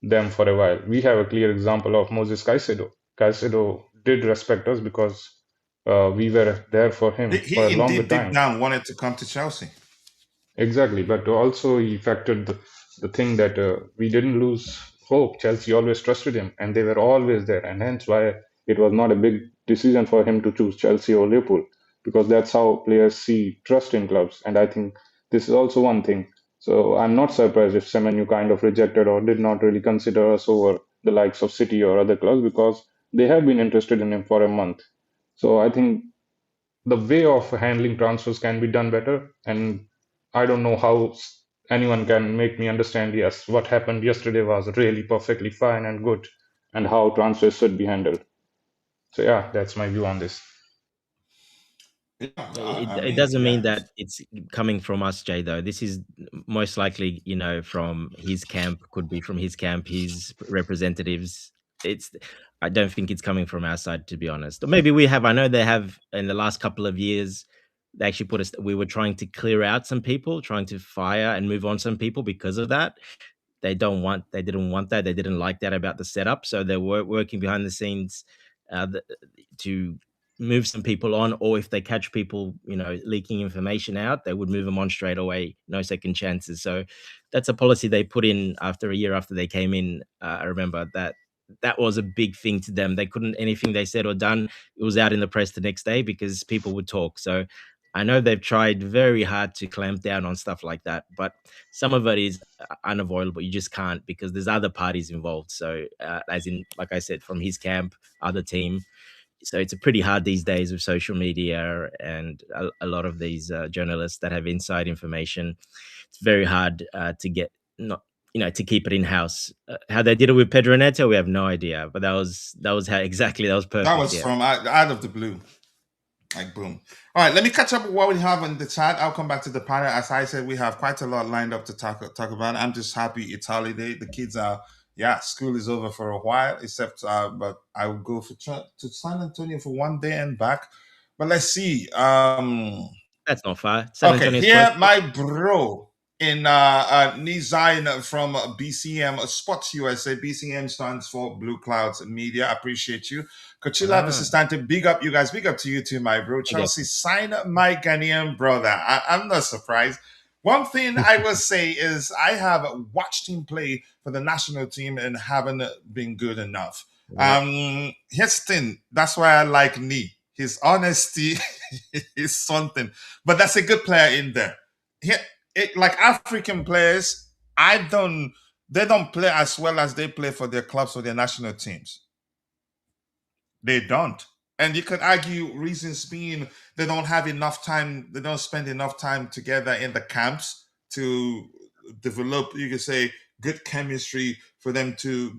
them for a while. We have a clear example of Moses Caicedo. Caicedo did respect us because we were there for him for a He longer indeed deep time. down wanted to come to Chelsea. Exactly, but also he factored the thing that we didn't lose hope. Chelsea always trusted him, and they were always there, and hence why it was not a big decision for him to choose Chelsea or Liverpool, because that's how players see trust in clubs. And I think this is also one thing. So I'm not surprised if Semenyo kind of rejected or did not really consider us over the likes of City or other clubs because they have been interested in him for a month. So I think the way of handling transfers can be done better, and I don't know how anyone can make me understand, yes, what happened yesterday was really perfectly fine and good, and how transfers should be handled. So yeah, that's my view on this. Yeah, It, I it mean, doesn't mean yeah. that it's coming from us, Jay, though. This is most likely, from his camp, could be from his camp, his representatives. I don't think it's coming from our side, to be honest. Or maybe we have. I know they have in the last couple of years. They actually put us. We were trying to clear out some people, trying to fire and move on some people because of that. They didn't want that. They didn't like that about the setup. So they were working behind the scenes to move some people on, or if they catch people, leaking information out, they would move them on straight away, no second chances. So that's a policy they put in after a year after they came in. I remember that was a big thing to them. They couldn't, anything they said or done, it was out in the press the next day because people would talk. So I know they've tried very hard to clamp down on stuff like that, but some of it is unavoidable. You just can't because there's other parties involved. So, as in, like I said, from his camp, other team. So it's pretty hard these days with social media and a lot of these journalists that have inside information. It's very hard to get not to keep it in house. How they did it with Pedro Neto, we have no idea. But that was how exactly that was perfect. That was from out of the blue. Like boom. All right, let me catch up with what we have in the chat. I'll come back to the panel. As I said, we have quite a lot lined up to talk about. I'm just happy it's holiday. The kids are, school is over for a while, except, but I will go to San Antonio for one day and back. But let's see. That's not far. San Okay, Antonio's here close. my bro in Nizain from BCM Sports USA. BCM stands for Blue Clouds Media. Appreciate you. Coachella Assistant, big up you guys. Big up to you too, my bro. Chelsea, sign my Ghanaian brother. I'm not surprised. One thing I will say is I have watched him play for the national team and haven't been good enough. Here's the thing. That's why I like Nee. His honesty is something. But that's a good player in there. Like African players, they don't play as well as they play for their clubs or their national teams. They don't. And you could argue reasons being they don't have enough time, they don't spend enough time together in the camps to develop, you could say, good chemistry for them to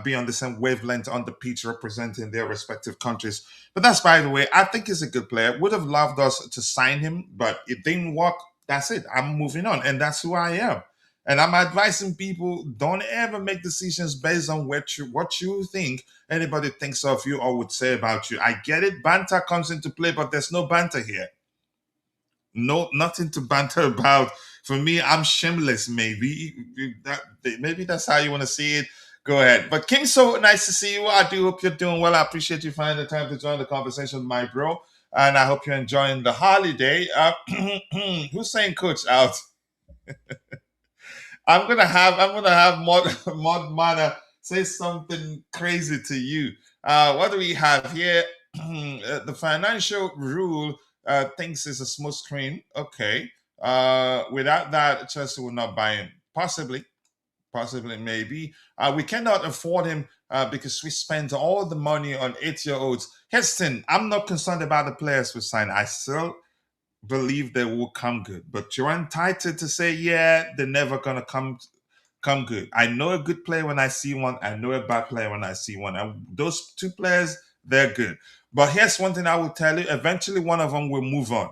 be on the same wavelength on the pitch representing their respective countries. But that's, by the way, I think he's a good player. Would have loved us to sign him, but it didn't work. That's it. I'm moving on. And that's who I am. And I'm advising people, don't ever make decisions based on what you think anybody thinks of you or would say about you. I get it. Banter comes into play, but there's no banter here. No, nothing to banter about. For me, I'm shameless. Maybe that's how you want to see it. Go ahead. But Kim, so nice to see you. I do hope you're doing well. I appreciate you finding the time to join the conversation, my bro. And I hope you're enjoying the holiday. Who's saying coach out? I'm gonna have Mod Mana say something crazy to you. What do we have here? The financial rule thinks it's a smooth screen. Okay. Without that, Chelsea will not buy him. Possibly, maybe. We cannot afford him because we spent all the money on 8-year-olds. Heston, I'm not concerned about the players we sign. I still believe they will come good, but you're entitled to say, they're never gonna come good. I know a good player when I see one. I know a bad player when I see one. And those two players, they're good. But here's one thing I will tell you: eventually, one of them will move on.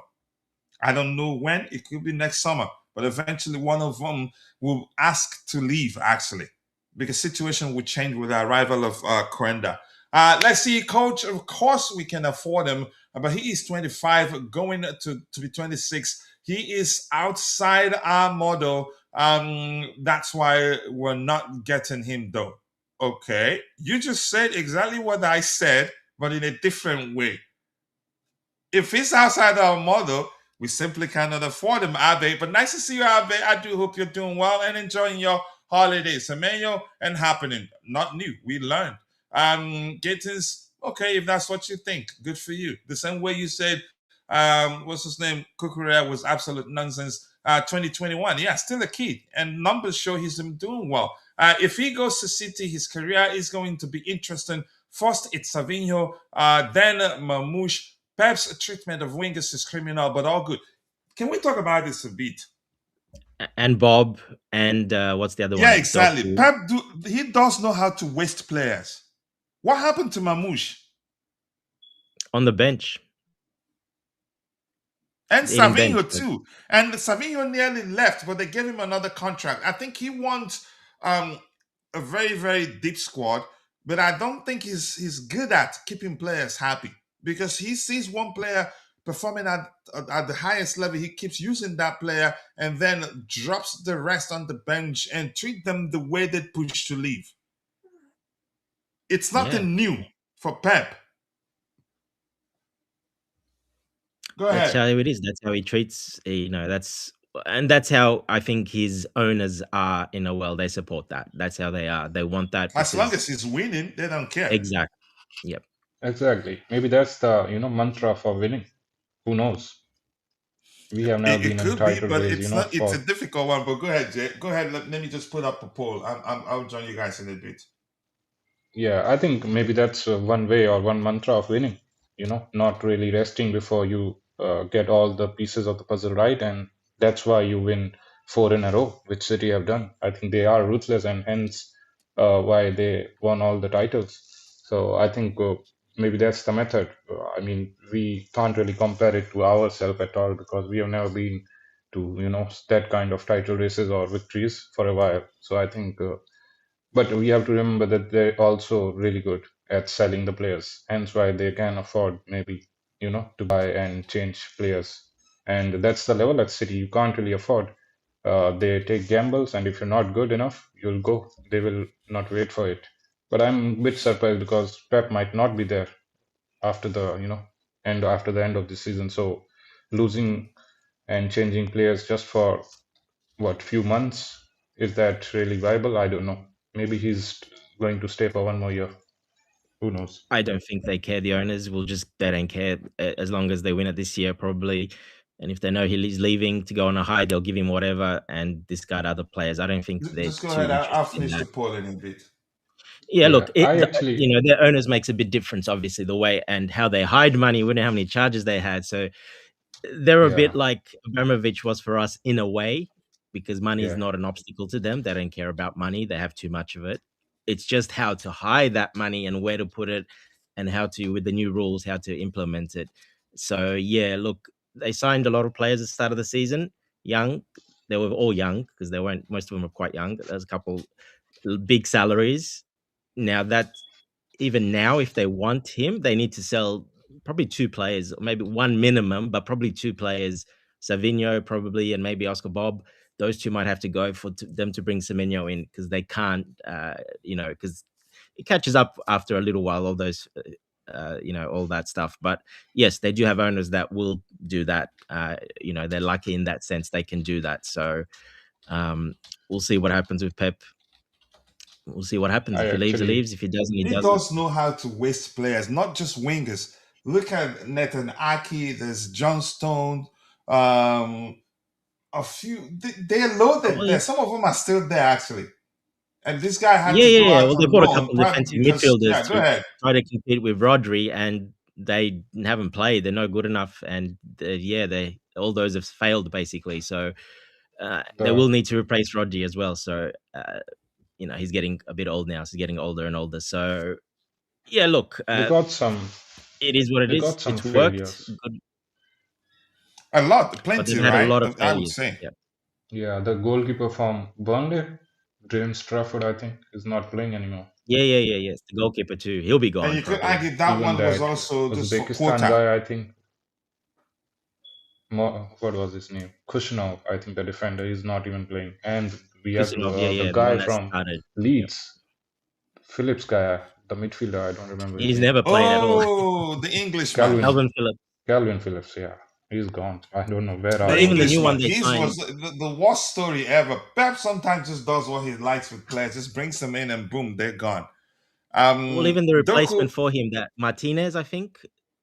I don't know when. It could be next summer, but eventually, one of them will ask to leave. Actually, because situation will change with the arrival of Koenda. Let's see, coach. Of course, we can afford him, but he is 25, going to be 26. He is outside our model. That's why we're not getting him, though. Okay, you just said exactly what I said, but in a different way. If he's outside our model, we simply cannot afford him, Abe. But nice to see you, Abe. I do hope you're doing well and enjoying your holiday. Semenyo and happening. Not new. We learned. Gittens, okay, if that's what you think, good for you. The same way you said, what's his name? Kukurea was absolute nonsense. 2021, still a kid, and numbers show he's doing well. If he goes to City, his career is going to be interesting. First, it's Savinho, then Mamouche. Pep's treatment of wingers is criminal, but all good. Can we talk about this a bit? And Bob, and what's the other one? Yeah, exactly. Pep, he does know how to waste players. What happened to Mamouche? On the bench. And Savinho too. And Savinho nearly left, but they gave him another contract. I think he wants a very, very deep squad, but I don't think he's good at keeping players happy, because he sees one player performing at the highest level. He keeps using that player and then drops the rest on the bench and treat them the way they push to leave. It's nothing new for Pep. Go ahead. That's how it is. That's how he treats. That's how I think his owners are. They support that. That's how they are. They want that. As long as he's winning, they don't care. Exactly. Yep. Exactly. Maybe that's the mantra for winning. Who knows? We have never It been in could be, title but race, it's not. It's a for difficult one. But go ahead, Jay. Go ahead. Let me just put up a poll. I'll join you guys in a bit. yeah. I think maybe that's one way or one mantra of winning. Not really resting before you get all the pieces of the puzzle right, and that's why you win four in a row, which City have done. I think they are ruthless, and hence why they won all the titles. So I think maybe that's the method. I mean, we can't really compare it to ourselves at all because we have never been to that kind of title races or victories for a while. So I think. But we have to remember that they're also really good at selling the players, hence why they can afford maybe, to buy and change players. And that's the level at City. You can't really afford. They take gambles, and if you're not good enough, you'll go. They will not wait for it. But I'm a bit surprised because Pep might not be there after the end of the season. So losing and changing players just for what, few months, is that really viable? I don't know. Maybe he's going to stay for one more year. Who knows? I don't think they care. The owners will just they don't care as long as they win it this year, probably. And if they know he's leaving to go on a high, they'll give him whatever and discard other players. I don't think they're Just go too ahead. I'll interested in finish the that. poll in a bit. Yeah, Yeah, look, I actually, their owners makes a big difference, obviously, the way and how they hide money. We know how many charges they had, so they're a yeah, bit like Abramovich was for us in a way, because money is yeah, not an obstacle to them. They don't care about money. They have too much of it. It's just how to hide that money and where to put it and how to, with the new rules, how to implement it. So yeah, look, they signed a lot of players at the start of the season, young. They were all young because they weren't, most of them were quite young. There's a couple big salaries. Now that even now, if they want him, they need to sell probably 2 players, or maybe 1 minimum, but probably 2 players. Savinho probably, and maybe Oscar Bob. Those 2 might have to go for them to bring Semenyo in because they can't, because it catches up after a little while, all those, all that stuff. But yes, they do have owners that will do that. They're lucky in that sense they can do that. So um, we'll see what happens with Pep. We'll see what happens. I If he leaves, he actually, leaves. If he doesn't, he He doesn't. does know how to waste players, not just wingers. Look at Nathan Aki. There's John Stone. Um, a few. They're Oh, loaded yeah. there. Some of them are still there actually. And this guy had Yeah, to yeah, go yeah. out Well, they on bought a loan, couple of probably defensive because midfielders yeah. Go to ahead. try to compete with Rodri, and they haven't played. They're not good enough, and they all those have failed basically. So they the will need to replace Rodri as well. So he's getting a bit old now. So he's getting older and older. So yeah, look, they got some it is what it they is. got some It's worked, failures. good, A lot, but they've plenty, had a right? lot of I would failures. say. Yeah, Yeah, the goalkeeper from Burnley, James Trafford, I think, is not playing anymore. yeah, yeah, yeah. Yes, the goalkeeper too. He'll be And gone you could probably. argue that Even one was that also just for Uzbekistan quota. guy, I think, what was his name? Kushnov, I think the defender is not even playing. And we have to Kusanov, yeah, the yeah, the one guy that from started. Yeah, Leeds, Phillips guy, the midfielder, I don't remember his he's name. never played at all. Oh, the Englishman. Calvin Calvin Phillips. Calvin Phillips, yeah, he's gone. I don't know where But are The all even the these new one Englishman. they players. His was signed, the worst story ever. Pep sometimes just does what he likes with players, just brings them in and boom, they're gone. well, even the replacement Doku, for him, that Martinez, I think,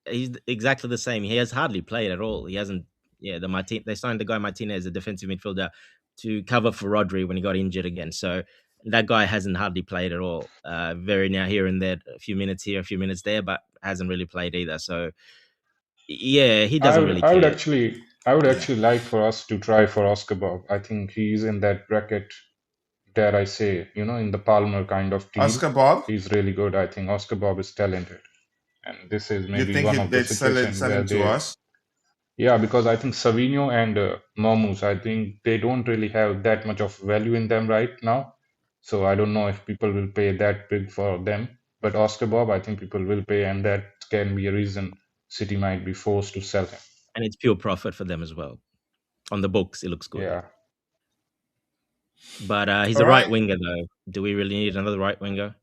he's exactly the same. He has hardly played at all. He hasn't. Yeah, they signed the guy Martinez, a defensive midfielder, to cover for Rodri when he got injured again. So that guy hasn't hardly played at all. Very now here and there, a few minutes here, a few minutes there, but hasn't really played either. So yeah, he I doesn't would really I would care. actually I would yeah. actually like for us to try for Oscar Bob. I think he's in that bracket, dare I say, in the Palmer kind of deal. Oscar Bob, He's really good. I think Oscar Bob is talented. And this is you maybe think one of the they'd situations sell where him to they, us? yeah, because I think Savino and Momus, I think they don't really have that much of value in them right now. So I don't know if people will pay that big for them. But Oscar Bob, I think people will pay, and that can be a reason City might be forced to sell him. And it's pure profit for them as well. On the books, it looks good. Yeah. But he's All a right right. winger, though. Do we really need another right winger?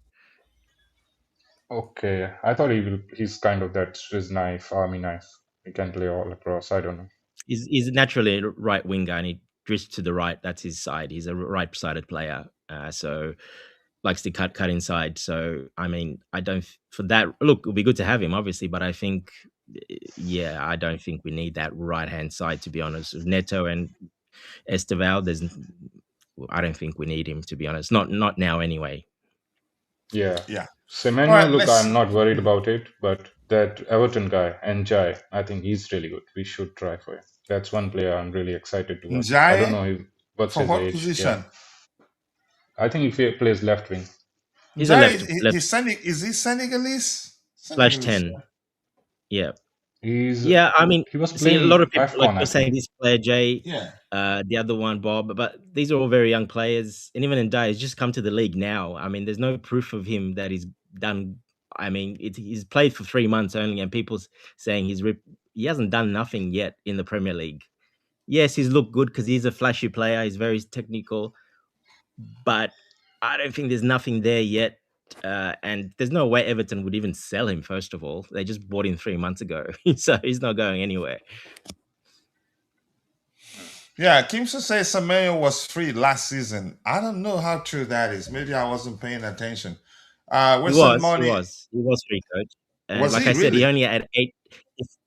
Okay. I thought he's kind of that Swiss knife, army knife. He can play all across. I don't know. He's naturally a right winger, and he drifts to the right. That's his side. He's a right-sided player, so likes to cut inside. So I mean, I don't for that. Look, it'll be good to have him, obviously, but I think yeah, I don't think we need that right-hand side, to be honest. With Neto and Estevao, I don't think we need him, to be honest. Not now anyway. Yeah. Yeah. All Semenyo, right, look, let's I'm see. not worried about it, but that Everton guy, Njai, I think he's really good. We should try for him. That's one player I'm really excited to watch. I don't Njaye, know what's for his what age. Yeah. position? I think he plays left wing. He's a Njaye, left left is he Senegalese? slash Senegalese. 10. Yeah. He's Yeah, I mean, he was see, a lot playing of people, like AFCON, I you're think. saying, this player Jay, Yeah. the other one Bob, but these are all very young players, and even in Day, he's just come to the league now. I mean, there's no proof of him that he's done. I mean, he's played for 3 months only, and people's saying he hasn't done nothing yet in the Premier League. Yes, he's looked good because he's a flashy player. He's very technical, but I don't think there's nothing there yet. And there's no way Everton would even sell him. First of all, they just bought him 3 months ago, so he's not going anywhere. Yeah, Kimson says Semenyo was free last season. I don't know how true that is. Maybe I wasn't paying attention. He Wilson was, Money, he was free, coach. And was like he I said, he really? only had 8.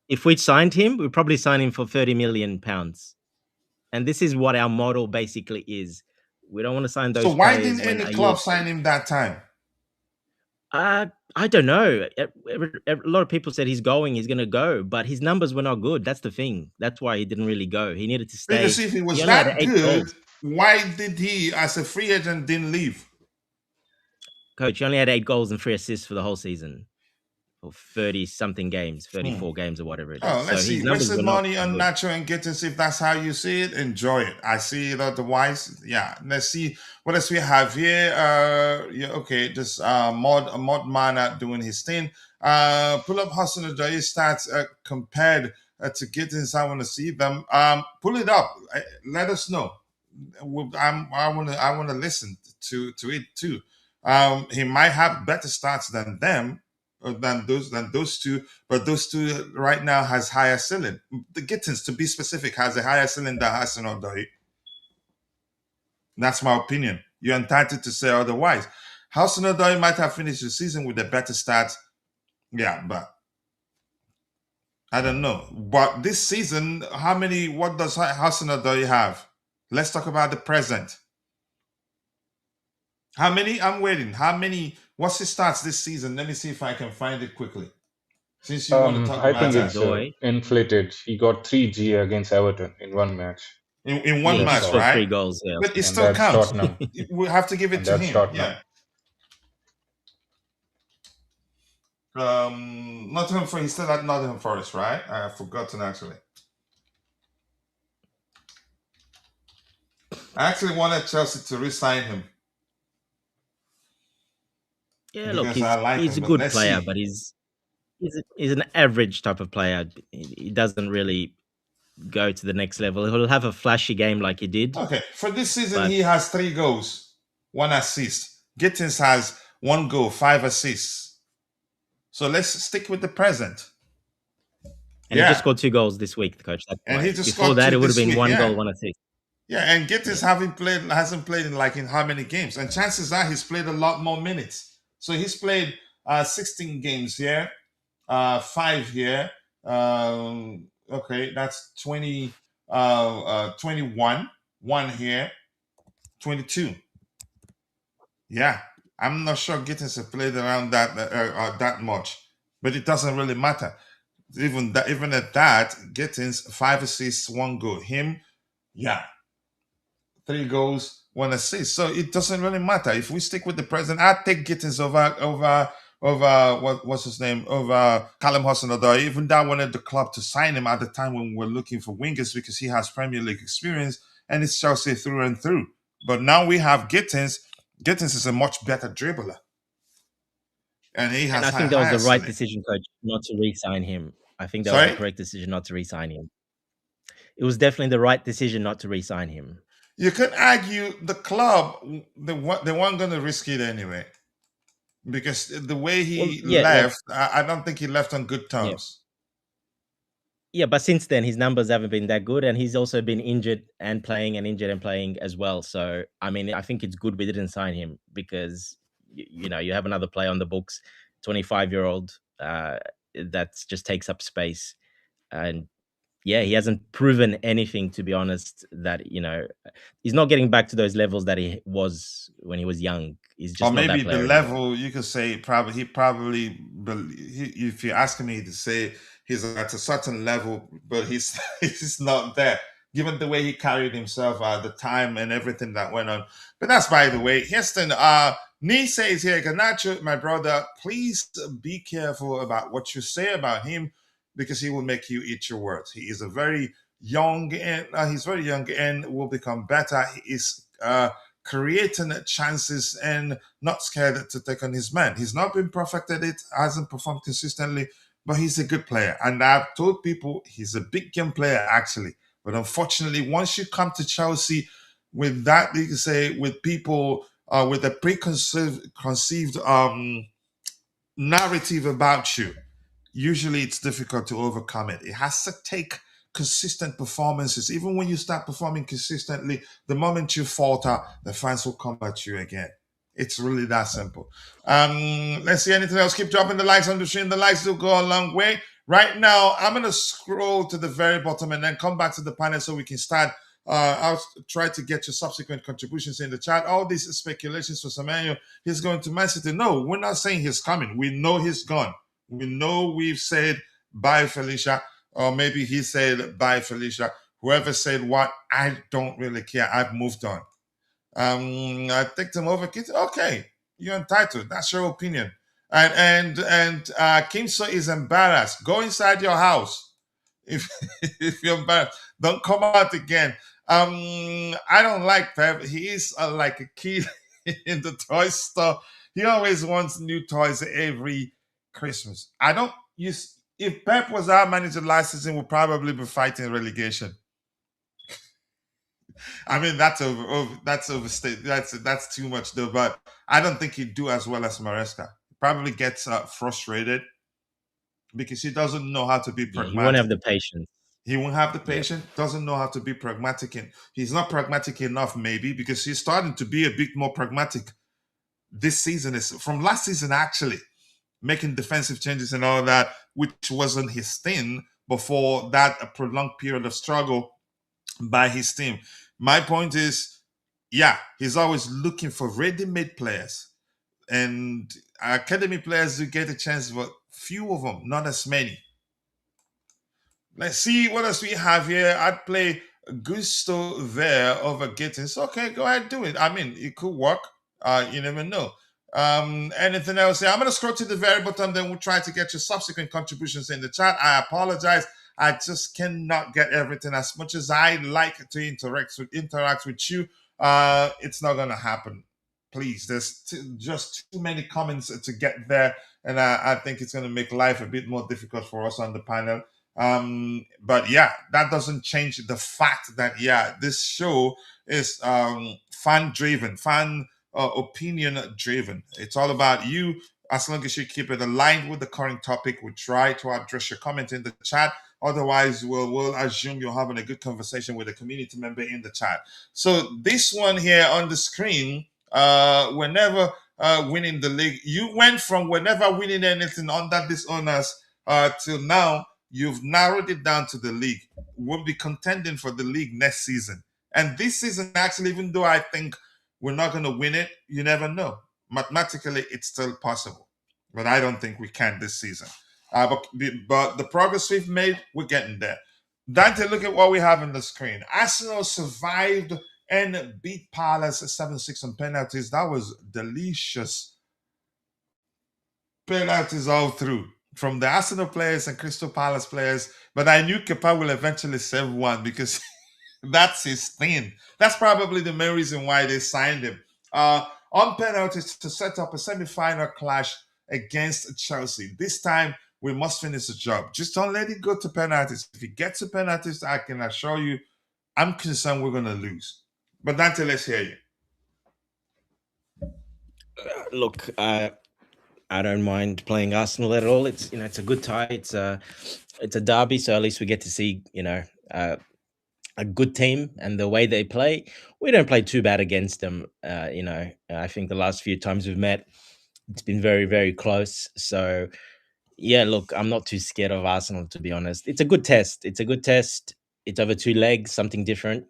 If we'd signed him, we'd probably sign him for 30 million pounds. And this is what our model basically is. We don't want to sign So those why players didn't when any a year. club sign him that time? I don't know. A lot of people said he's going to go, but his numbers were not good. That's the thing. That's why he didn't really go. He needed to stay. Because if he was He only had that 8 good, goals. why did he, as a free agent, didn't leave? Coach, he only had 8 goals and 3 assists for the whole season. Or 30-something games, 34 games or whatever it is. Oh, So let's his see. numbers were Wasted not money on good. Garnacho and Gittens. If that's how you see it, enjoy it. I see it otherwise. Yeah. Let's see what else we have here. Yeah. Okay. Just mod man doing his thing. Pull up Hassan Adoye stats compared to Gittens. I want to see them. Pull it up. Let us know. I want to listen to it too. He might have better stats than them, than those two, but those two right now has higher ceiling. The Gittens, to be specific, has a higher ceiling than Hassan Odoi. That's my opinion. You're entitled to say otherwise. Hassan Odoi might have finished the season with a better stats. Yeah, but I don't know. But this season, what does Hassan Odoi have? Let's talk about the present. How many? I'm waiting. How many? What's his stats this season? Let me see if I can find it quickly. Since you want to talk I about think Hassan that it's Doy. inflated. He got 3 GA against Everton in one match. in Yeah, one he That's match, scored all. 3 right? goals. Yeah. But it And still that's counts. Tottenham. We have to give it And to that's him. Tottenham. Yeah. Nottingham Forest. He's still at Nottingham Forest, right? I have forgotten actually. I actually wanted Chelsea to re-sign him. Yeah, look, Because I like he's him, a but good let's player, see. but he's an average type of player. He doesn't really go to the next level. He'll have a flashy game like he did. Okay, for this season, But he has 3 goals, 1 assist. Gittins has 1 goal, 5 assists. So let's stick with the present. and he just scored 2 goals this week, coach. That's And why. he just Before scored that, 2 it would have this been week. 1 goal, 1 assist. Yeah, and Gittins hasn't played in how many games? And chances are he's played a lot more minutes. So he's played 16 games here, 5 here. Okay, that's 21. 1 here, 22. Yeah, I'm not sure Gittins have played around that much, but it doesn't really matter. Even at that, Gittins 5 assists, 1 goal. Him, yeah, 3 goals, 1 assist. So it doesn't really matter. If we stick with the present, I'd take Gittins over what's his name, over Callum Hudson-Odoi. Even though I wanted the club to sign him at the time when we were looking for wingers because he has Premier League experience and it's Chelsea through and through. But now we have Gittins. Gittins is a much better dribbler. And he has And I think that was higher the right ceiling. decision, coach, not to re-sign him. I think that was Sorry? the correct decision not to re-sign him. It was definitely the right decision not to re-sign him. You could argue the club, they weren't going to risk it anyway. Because the way he left, I don't think he left on good terms. Yeah, but since then, his numbers haven't been that good. And he's also been injured and playing as well. So, I mean, I think it's good we didn't sign him because, you have another player on the books, 25-year-old. that just takes up space. And yeah, he hasn't proven anything, to be honest, that, he's not getting back to those levels that he was when he was young. He's Or just not that maybe the player anymore. level you could say if you're asking me to say he's at a certain level, but he's he's not there, given the way he carried himself at the time and everything that went on. But that's by the way. Houston, Nee says here, Garnacho, my brother, please be careful about what you say about him because he will make you eat your words. He is a very young and he's very young and will become better. He is creating chances and not scared to take on his man. He's not been perfect at it, hasn't performed consistently, but he's a good player. And I've told people he's a big game player, actually. But unfortunately, once you come to Chelsea with that, you can say, with people with a preconceived narrative about you, usually it's difficult to overcome it. It has to take consistent performances. Even when you start performing consistently, the moment you falter, the fans will come at you again. It's really that simple. Let's see anything else. Keep dropping the likes on the stream. The likes do go a long way. Right now, I'm going to scroll to the very bottom and then come back to the panel so we can start. I'll try to get your subsequent contributions in the chat. All these speculations for Semenyo, he's going to Man City. No, we're not saying he's coming. We know he's gone. We know we've said bye, Felicia, or maybe he said bye, Felicia. Whoever said what, I don't really care. I've moved on. I picked him over. Okay, you're entitled. That's your opinion. And Kimso is embarrassed. Go inside your house. If if you're embarrassed, don't come out again. I don't like Pep. He is like a kid in the toy store. He always wants new toys every Christmas. I don't use. If Pep was our manager last season, we'll probably be fighting relegation. I mean, that's overstated. That's too much though. But I don't think he'd do as well as Maresca. He probably gets frustrated because he doesn't know how to be Yeah, he won't have pragmatic. the patience. He won't have the Yeah. patience, doesn't know how to be pragmatic. And he's not pragmatic enough, maybe, because he's starting to be a bit more pragmatic this season. Is from last season, actually, making defensive changes and all that, which wasn't his thing before that, a prolonged period of struggle by his team. My point is, yeah, he's always looking for ready-made players. And academy players do get a chance, but few of them, not as many. Let's see what else we have here. I'd play Gusto there over Gittens. Okay, go ahead, do it. I mean, it could work. You never know. Anything else here? I'm going to scroll to the very bottom, then we'll try to get your subsequent contributions in the chat. I apologize. I just cannot get everything as much as I like to interact with you. It's not going to happen. Please, there's just too many comments to get there, and I think it's going to make life a bit more difficult for us on the panel. But yeah, that doesn't change the fact that this show is fan driven, fan opinion driven. It's all about you. As long as you keep it aligned with the current topic, we try to address your comment in the chat. Otherwise, we'll assume you're having a good conversation with a community member in the chat. So this one here on the screen, whenever winning the league, you went from whenever winning anything under this owners till now. You've narrowed it down to the league. We'll be contending for the league next season. And this season, actually, even though I think we're not going to win it, you never know. Mathematically, it's still possible. But I don't think we can this season. But the progress we've made, we're getting there. Dante, look at what we have on the screen. Arsenal survived and beat Palace 7-6 on penalties. That was delicious. Penalties all through from the Arsenal players and Crystal Palace players, but I knew Kepa will eventually save one because that's his thing. That's probably the main reason why they signed him. On penalties to set up a semi-final clash against Chelsea. This time, we must finish the job. Just don't let it go to penalties. If it gets to penalties, I can assure you, I'm concerned we're going to lose. But Dante, let's hear you. Look, I don't mind playing Arsenal at all. It's it's a good tie. It's a derby, so at least we get to see a good team and the way they play. We don't play too bad against them. I think the last few times we've met, it's been very, very close. So Yeah, look, I'm not too scared of Arsenal, to be honest. It's a good test. It's a good test. It's over 2 legs, something different.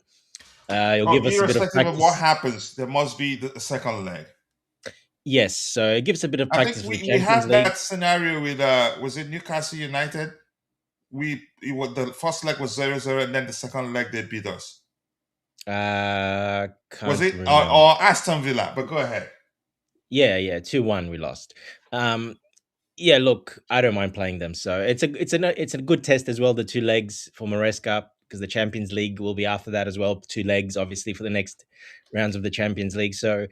It'll Well, give us a bit of irrespective of what practice. happens, there must be the second leg. Yes, so it gives a bit of I think practice for the we Champions had League. that scenario with was it Newcastle United? It was the first leg was 0-0, and then the second leg they beat us. Was Can't it remember. or Aston Villa? But go ahead. Yeah, 2-1 we lost. Yeah, look, I don't mind playing them. So it's a good test as well, the 2 legs for Maresca, because the Champions League will be after that as well. 2 legs, obviously, for the next rounds of the Champions League. So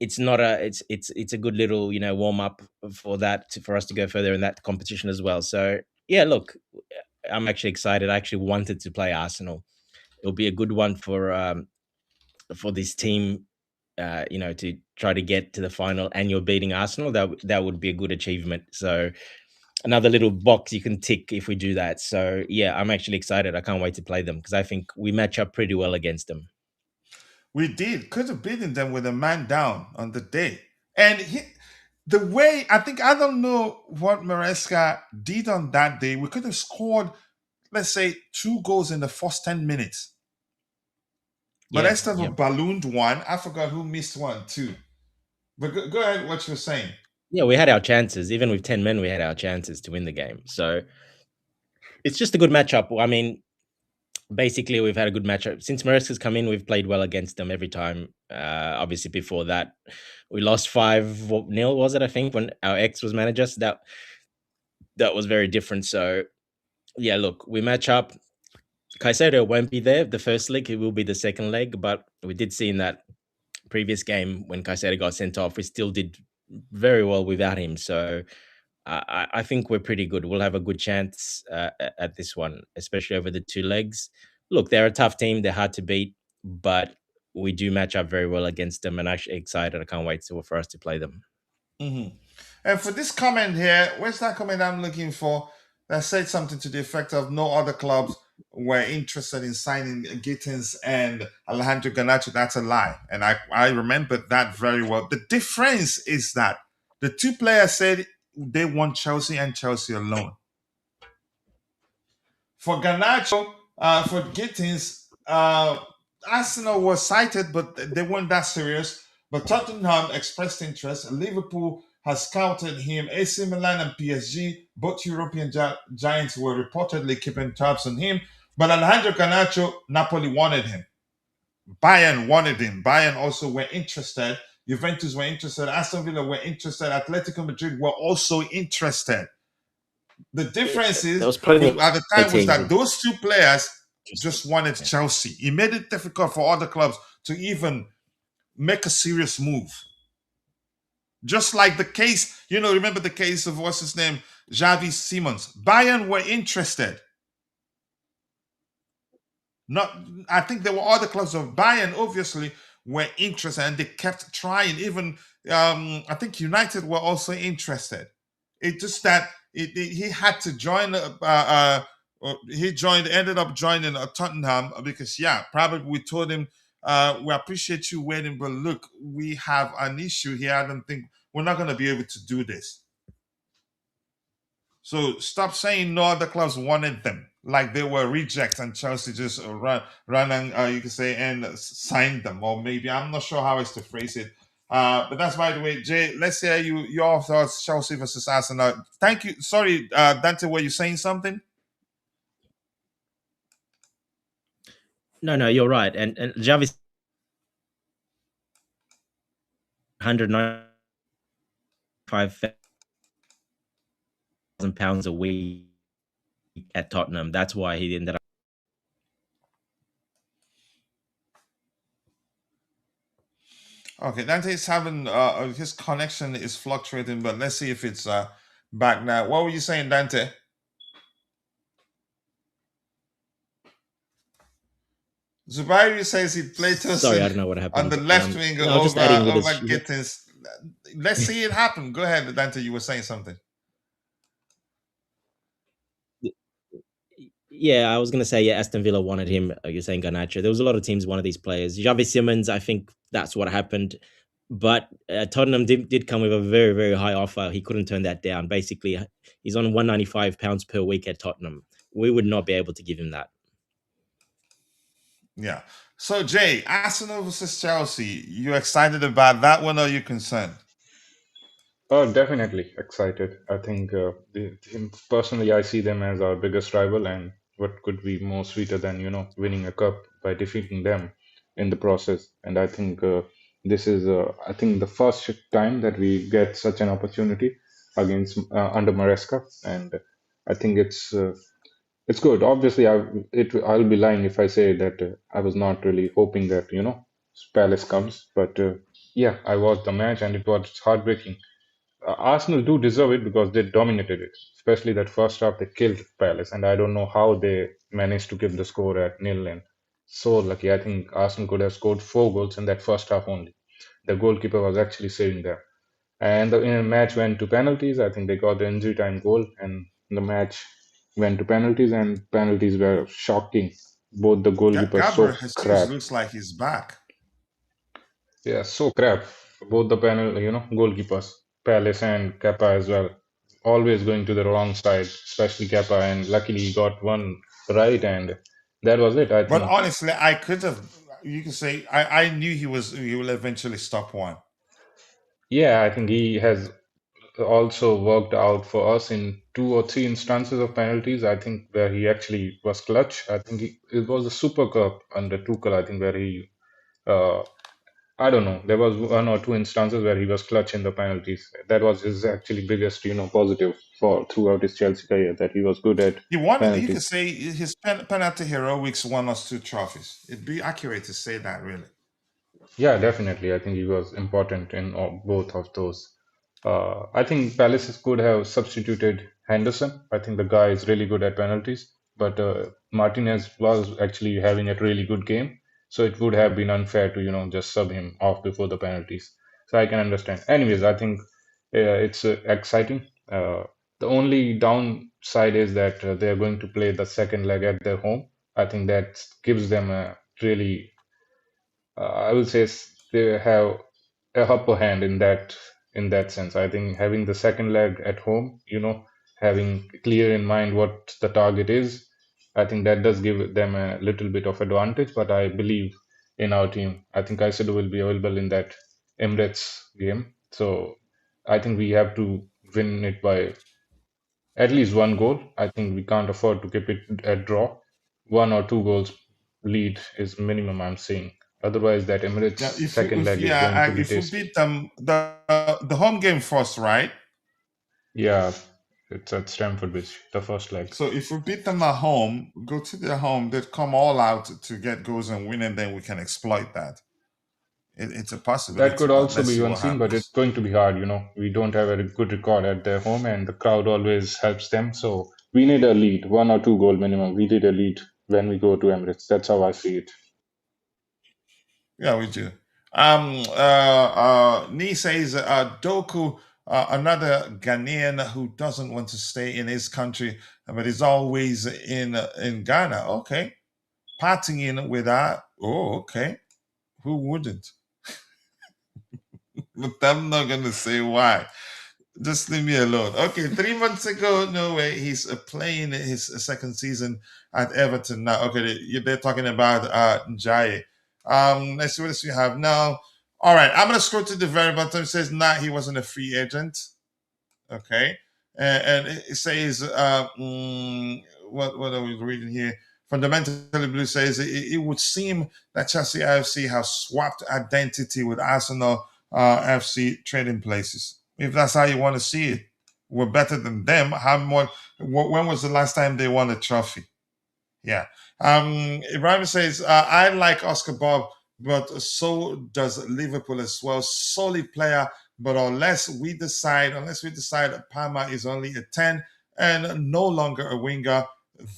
it's not a it's a good little, warm up for that for us to go further in that competition as well. So yeah, look, I'm actually excited. I actually wanted to play Arsenal. It'll be a good one for this team, to try to get to the final, and you're beating Arsenal. That would be a good achievement. So another little box you can tick if we do that. So yeah, I'm actually excited. I can't wait to play them because I think we match up pretty well against them. We could have beaten them with a man down on the day, and the way I don't know what Maresca did on that day. We could have scored, let's say, 2 goals in the first 10 minutes. But Yeah, Estevao ballooned one. I forgot who missed one too. But go ahead, what you were saying. yeah, we had our chances. Even with 10 men, we had our chances to win the game. So it's just a good matchup. I mean, basically, we've had a good matchup since Maresca's come in. We've played well against them every time. Obviously, before that, we lost 5-0. Was it? I think when our ex was manager, so that was very different. So yeah, look, we match up. Caicedo won't be there the first leg. He will be the second leg. But we did see in that previous game when Caicedo got sent off, we still did very well without him. So I think we're pretty good. We'll have a good chance at this one, especially over the 2 legs. Look, they're a tough team. They're hard to beat, but we do match up very well against them. And actually excited. I can't wait for us to play them. Mm-hmm. And for this comment here, where's that comment I'm looking for? That said something to the effect of no other clubs were interested in signing Gittens and Alejandro Garnacho. That's a lie. And I remember that very well. The difference is that the 2 players said they want Chelsea and Chelsea alone. For Garnacho, for Gittens, Arsenal was cited, but they weren't that serious. But Tottenham expressed interest. Liverpool has scouted him. AC Milan and PSG, both European giants, were reportedly keeping tabs on him. But Alejandro Garnacho, Napoli wanted him. Bayern wanted him. Bayern also were interested. Juventus were interested. Aston Villa were interested. Atletico Madrid were also interested. The difference is, There was plenty at the time, was teams that those 2 players interested. just wanted Chelsea. It made it difficult for other clubs to even make a serious move. Just like the case, remember the case of what's his name, Xavi Simons. Bayern were interested. I think there were other clubs of Bayern, obviously, were interested, and they kept trying. Even I think United were also interested. It's just that he had to join. Ended up joining Tottenham because, probably we told him, we appreciate you waiting, but look, we have an issue here. I don't think we're not going to be able to do this. So stop saying no other clubs wanted them, like they were rejects and Chelsea just ran and you can say and signed them, or maybe I'm not sure how else to phrase it. But that's, by the way, Jay. Let's hear your thoughts. Chelsea versus Arsenal. Thank you. Sorry, Dante, were you saying something? No, you're right. And Xavi, £195,000 a week at Tottenham. That's why he ended up. Okay, Dante is having his connection is fluctuating, but let's see if it's back now. What were you saying, Dante? Zubairu says he played Sorry, I don't know what happened. on the left wing no, just adding with over Gittens. Let's see it happen. Go ahead, Dante. You were saying something. Yeah, I was going to say, Aston Villa wanted him. You're saying Garnacho. There was a lot of teams wanted these players. Xavi Simons, I think that's what happened. But Tottenham did come with a very, very high offer. He couldn't turn that down. Basically, he's on £195 per week at Tottenham. We would not be able to give him that. Yeah. So Jay, Arsenal versus Chelsea, you excited about that one or you concerned? Oh, definitely excited. I think personally, I see them as our biggest rival, and what could be more sweeter than winning a cup by defeating them in the process. And I think this is, I think, the first time that we get such an opportunity against under Maresca, and I think it's good. Obviously, I'll be lying if I say that I was not really hoping that Palace comes, but yeah, I watched the match and it was heartbreaking. Arsenal do deserve it because they dominated it, especially that first half. They killed Palace, and I don't know how they managed to keep the score at nil. And so lucky. I think Arsenal could have scored 4 goals in that first half only. The goalkeeper was actually saving them. And the match went to penalties. I think they got the injury time goal, and the match went to penalties, and penalties were shocking. Both the goalkeepers Gabriel so Jesus crap. looks like he's back. Yeah, so crap. Both the goalkeepers, Palace and Kappa as well, always going to the wrong side, especially Kappa, and luckily he got one right, and that was it. I But think, honestly, I could have. You can say I knew he will eventually stop one. yeah, I think he has also worked out for us in 2 or 3 instances of penalties. I think where he actually was clutch. I think it was a Super Cup under Tuchel. I think where he uh, I don't know. There was 1 or 2 instances where he was clutch in the penalties. That was his actually biggest, positive for throughout his Chelsea career, that he was good at He won. You could penalties. say his penalty heroics won us 2 trophies. It'd be accurate to say that, really. Yeah, definitely. I think he was important in both of those. I think Palace could have substituted Henderson. I think the guy is really good at penalties, but Martinez was actually having a really good game, so it would have been unfair to just sub him off before the penalties. So I can understand. Anyways, I think it's exciting. The only downside is that they are going to play the second leg at their home. I think that gives them a really I will say they have a upper hand in that sense. I think having the second leg at home, having clear in mind what the target is, I think that does give them a little bit of advantage. But I believe in our team. I think Caicedo will be available in that Emirates game, so I think we have to win it by at least 1 goal. I think we can't afford to keep it at draw. 1 or 2 goals lead is minimum, I'm saying. Otherwise, that Emirates Yeah, second leg is going to be if we tasty. beat them the home game first, right? Yeah, it's at Stamford Bridge, the first leg. So if we beat them at home, go to their home, they'd come all out to get goals and win, and then we can exploit that. It's a That possibility, could but also let's be see one what scene, but it's happens. going to be hard. We don't have a good record at their home, and the crowd always helps them. So we need a lead, 1 or 2 goal minimum. We need a lead when we go to Emirates. That's how I see it. Yeah, we do. Nee says Doku, another Ghanaian who doesn't want to stay in his country, but is always in Ghana. Okay, partying with that. Oh, okay. Who wouldn't? But I'm not gonna say why. Just leave me alone. Okay, 3 months ago, no way. He's playing his second season at Everton now. Okay, they're talking about Njaye. Let's see what else we have now. All right, I'm gonna scroll to the very bottom. It says, "Nah, he wasn't a free agent." Okay, and it says, what are we reading here? Fundamentally Blue says it would seem that Chelsea AFC have swapped identity with Arsenal FC trading places. If that's how you want to see it, we're better than them. How more? When was the last time they won a trophy? Yeah. Ibrahim says, I like Oscar Bob, but so does Liverpool as well. Solid player, but unless we decide Palmer is only a 10 and no longer a winger,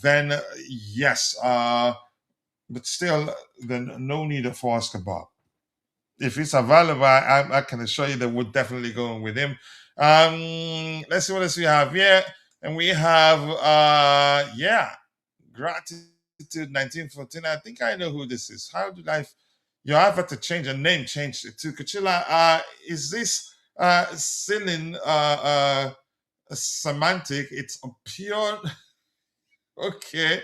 then yes. But still, then no need for Oscar Bob. If it's available, I can assure you that we're definitely going with him. Let's see what else we have here. And we have gratitude 1914. I think I know who this is. How did I You have to change a name change to Kuchila. Is this ceiling semantic? It's a pure okay.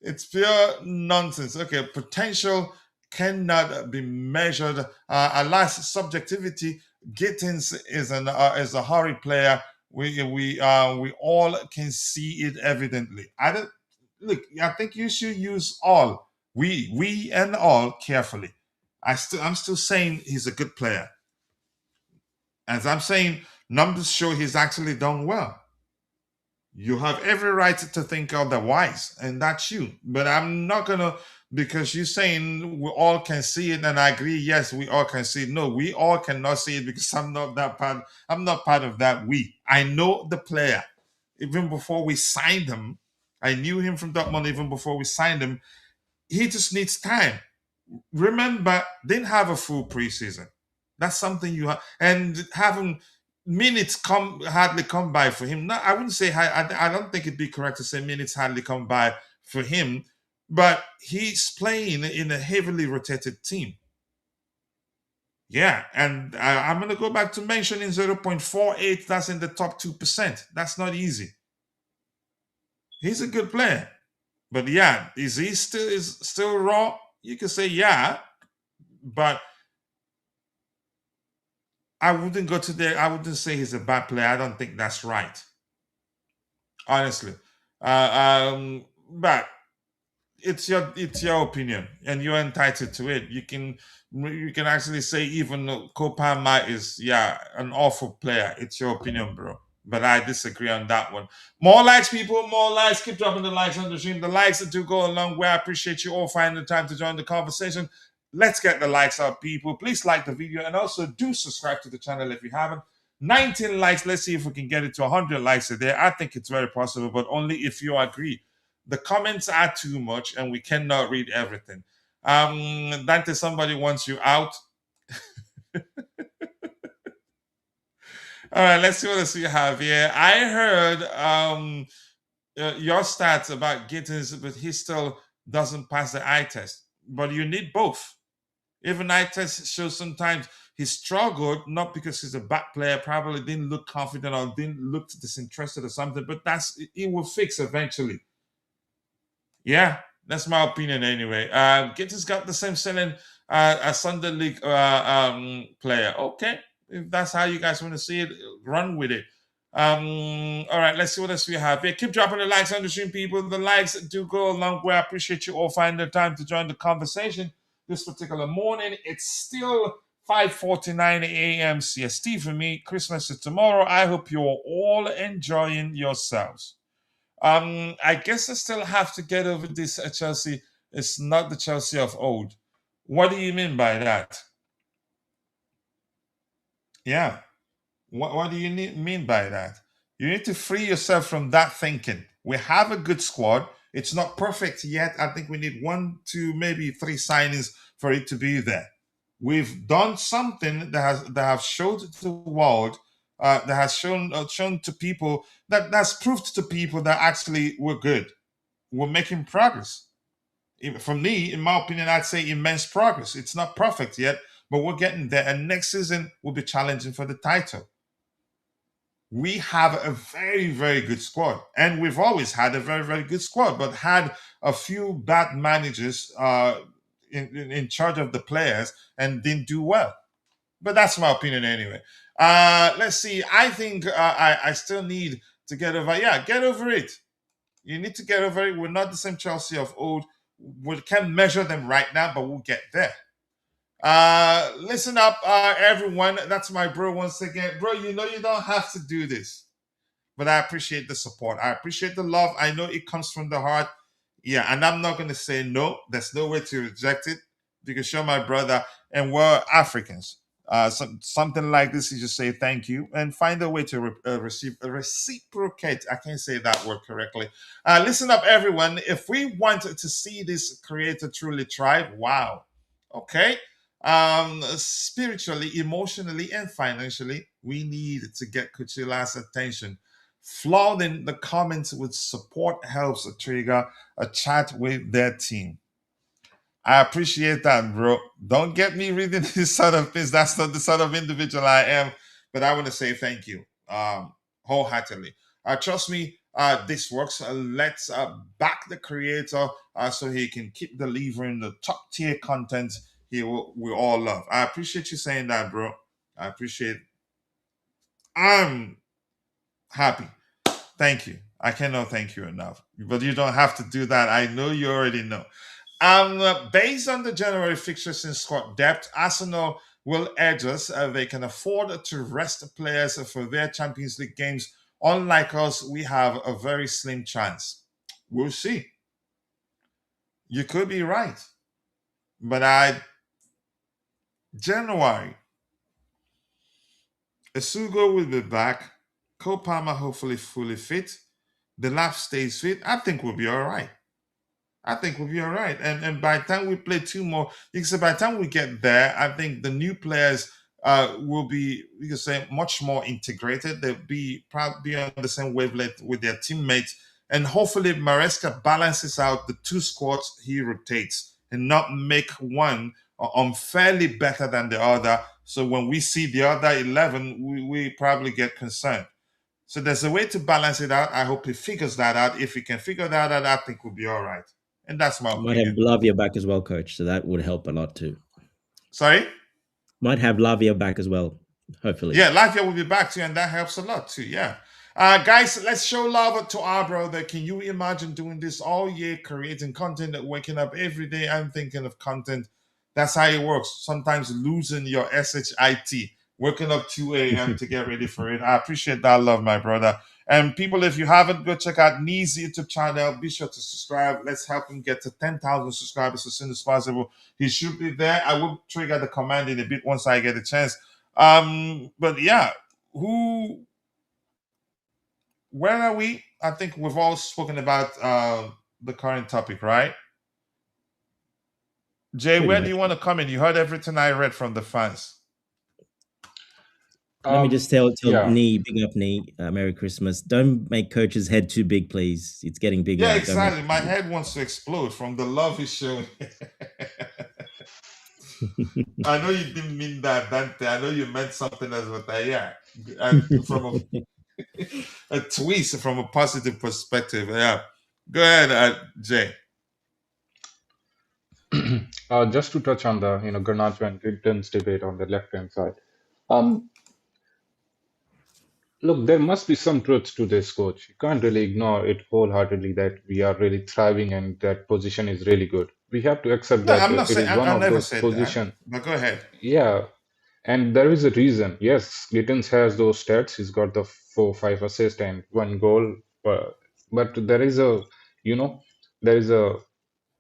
It's pure nonsense. Okay, potential cannot be measured. Alas, subjectivity. Gittens is a hurry player. We all can see it evidently. I don't look. I think you should use all. We and all carefully. I'm still saying he's a good player. As I'm saying, numbers show he's actually done well. You have every right to think otherwise, and that's you. But I'm not gonna because you're saying we all can see it, and I agree. Yes, we all can see it. No, we all cannot see it because I'm not that part. I'm not part of that. I know the player even before we signed him. I knew him from Dortmund even before we signed him. He just needs time. Remember, didn't have a full preseason. That's something you have, and having minutes hardly come by for him. No, I wouldn't say I don't think it'd be correct to say minutes hardly come by for him, but he's playing in a heavily rotated team. Yeah, and I'm going to go back to mentioning 0.48. That's in the top 2%. That's not easy. He's a good player, but yeah, is he still raw? You could say yeah, but I wouldn't go to there. I wouldn't say he's a bad player. I don't think that's right, honestly. But it's your opinion, and you're entitled to it. You can actually say even Kopama is an awful player. It's your opinion, bro. But I disagree on that one. More likes, people. More likes. Keep dropping the likes on the stream. The likes do go a long way. I appreciate you all finding the time to join the conversation. Let's get the likes up, people. Please like the video and also do subscribe to the channel if you haven't. 19 likes. Let's see if we can get it to 100 likes a day. I think it's very possible, but only if you agree. The comments are too much and we cannot read everything. Dante, somebody wants you out. All right, let's see what else you have here. I heard your stats about Gittens, but he still doesn't pass the eye test. But you need both. Even eye test shows sometimes he struggled, not because he's a bad player, probably didn't look confident or didn't look disinterested or something, but it will fix eventually. Yeah, that's my opinion anyway. Gittens got the same ceiling as Sunday League player. Okay, if that's how you guys want to see it, run with it. All right, let's see what else we have here. Keep dropping the likes on the stream, people. The likes do go a long way. I appreciate you all finding the time to join the conversation this particular morning. It's still 5:49 a.m. CST for me. Christmas is tomorrow. I hope you're all enjoying yourselves. I guess I still have to get over this Chelsea. It's not the Chelsea of old. What do you mean by that? Yeah. What do you mean by that? You need to free yourself from that thinking. We have a good squad. It's not perfect yet. I think we need 1, 2, maybe 3 signings for it to be there. We've done something that have showed to the world, that has shown to people that's proved to people that actually we're good. We're making progress. For me, in my opinion, I'd say immense progress. It's not perfect yet, but we're getting there. And next season will be challenging for the title. We have a very, very good squad. And we've always had a very, very good squad, but had a few bad managers in charge of the players and didn't do well. But that's my opinion anyway. Let's see. I think I still need to get over. Yeah, get over it. You need to get over it. We're not the same Chelsea of old. We can't measure them right now, but we'll get there. Listen up, everyone. That's my bro once again. Bro, you know you don't have to do this. But I appreciate the support. I appreciate the love. I know it comes from the heart. Yeah, and I'm not going to say no. There's no way to reject it because you're my brother and we're Africans. Something like this, you just say thank you and find a way to reciprocate. I can't say that word correctly. Listen up, everyone. If we want to see this creator truly thrive, wow. Okay. Spiritually, emotionally, and financially, we need to get Kuchila's attention. Flooding the comments with support helps trigger a chat with their team. I appreciate that, bro. Don't get me reading these sort of things. That's not the sort of individual I am. But I want to say thank you, wholeheartedly. Trust me, this works. Let's back the creator so he can keep delivering the top tier content we all love. I appreciate you saying that, bro. I appreciate. I'm happy. Thank you. I cannot thank you enough. But you don't have to do that. I know you already know. Based on the January fixtures in squad depth, Arsenal will edge us. They can afford to rest players for their Champions League games. Unlike us, we have a very slim chance. We'll see. You could be right. But January, Asugo will be back. Cole Palmer hopefully fully fit. Delap stays fit. I think we'll be all right. I think we'll be all right. And by the time we play two more, you can say by the time we get there, I think the new players will be, you can say, much more integrated. They'll be probably on the same wavelength with their teammates. And hopefully Maresca balances out the two squads he rotates and not make one unfairly better than the other. So when we see the other 11, we probably get concerned. So there's a way to balance it out. I hope he figures that out. If he can figure that out, I think we'll be all right. And that's my Might have opinion. Lavia back as well, coach. So that would help a lot too. Sorry? Might have Lavia back as well, hopefully. Yeah, Latvia will be back too, and that helps a lot too. Yeah. Guys, let's show love to our brother. Can you imagine doing this all year, creating content, waking up every day and thinking of content? That's how it works. Sometimes losing your SHIT, waking up 2 a.m. to get ready for it. I appreciate that love, my brother. And people, if you haven't, go check out Nee's YouTube channel. Be sure to subscribe. Let's help him get to 10,000 subscribers as soon as possible. He should be there. I will trigger the command in a bit once I get a chance. But yeah, where are we? I think we've all spoken about the current topic, right? Jay, Pretty where do much. you want to come in? You heard everything I read from the fans. Let me just tell Yeah. Nee, big up Nee, Merry Christmas. Don't make coach's head too big, please. It's getting bigger. Yeah, Don't make exactly. it My big. head wants to explode from the love he's showing. I know you didn't mean that, Dante. I know you meant something else, but yeah, and from a twist from a positive perspective. Yeah, go ahead, Jay. Just to touch on the Garnacho and Gittens debate on the left hand side. Um, Look, there must be some truth to this, coach. You can't really ignore it wholeheartedly that we are really thriving and that position is really good. We have to accept No, that I'm not it saying is one I of never those said that, positions. but go ahead. Yeah, and there is a reason. Yes, Gittens has those stats. He's got the 4, 5 assists and 1 goal. But there is you know, there is a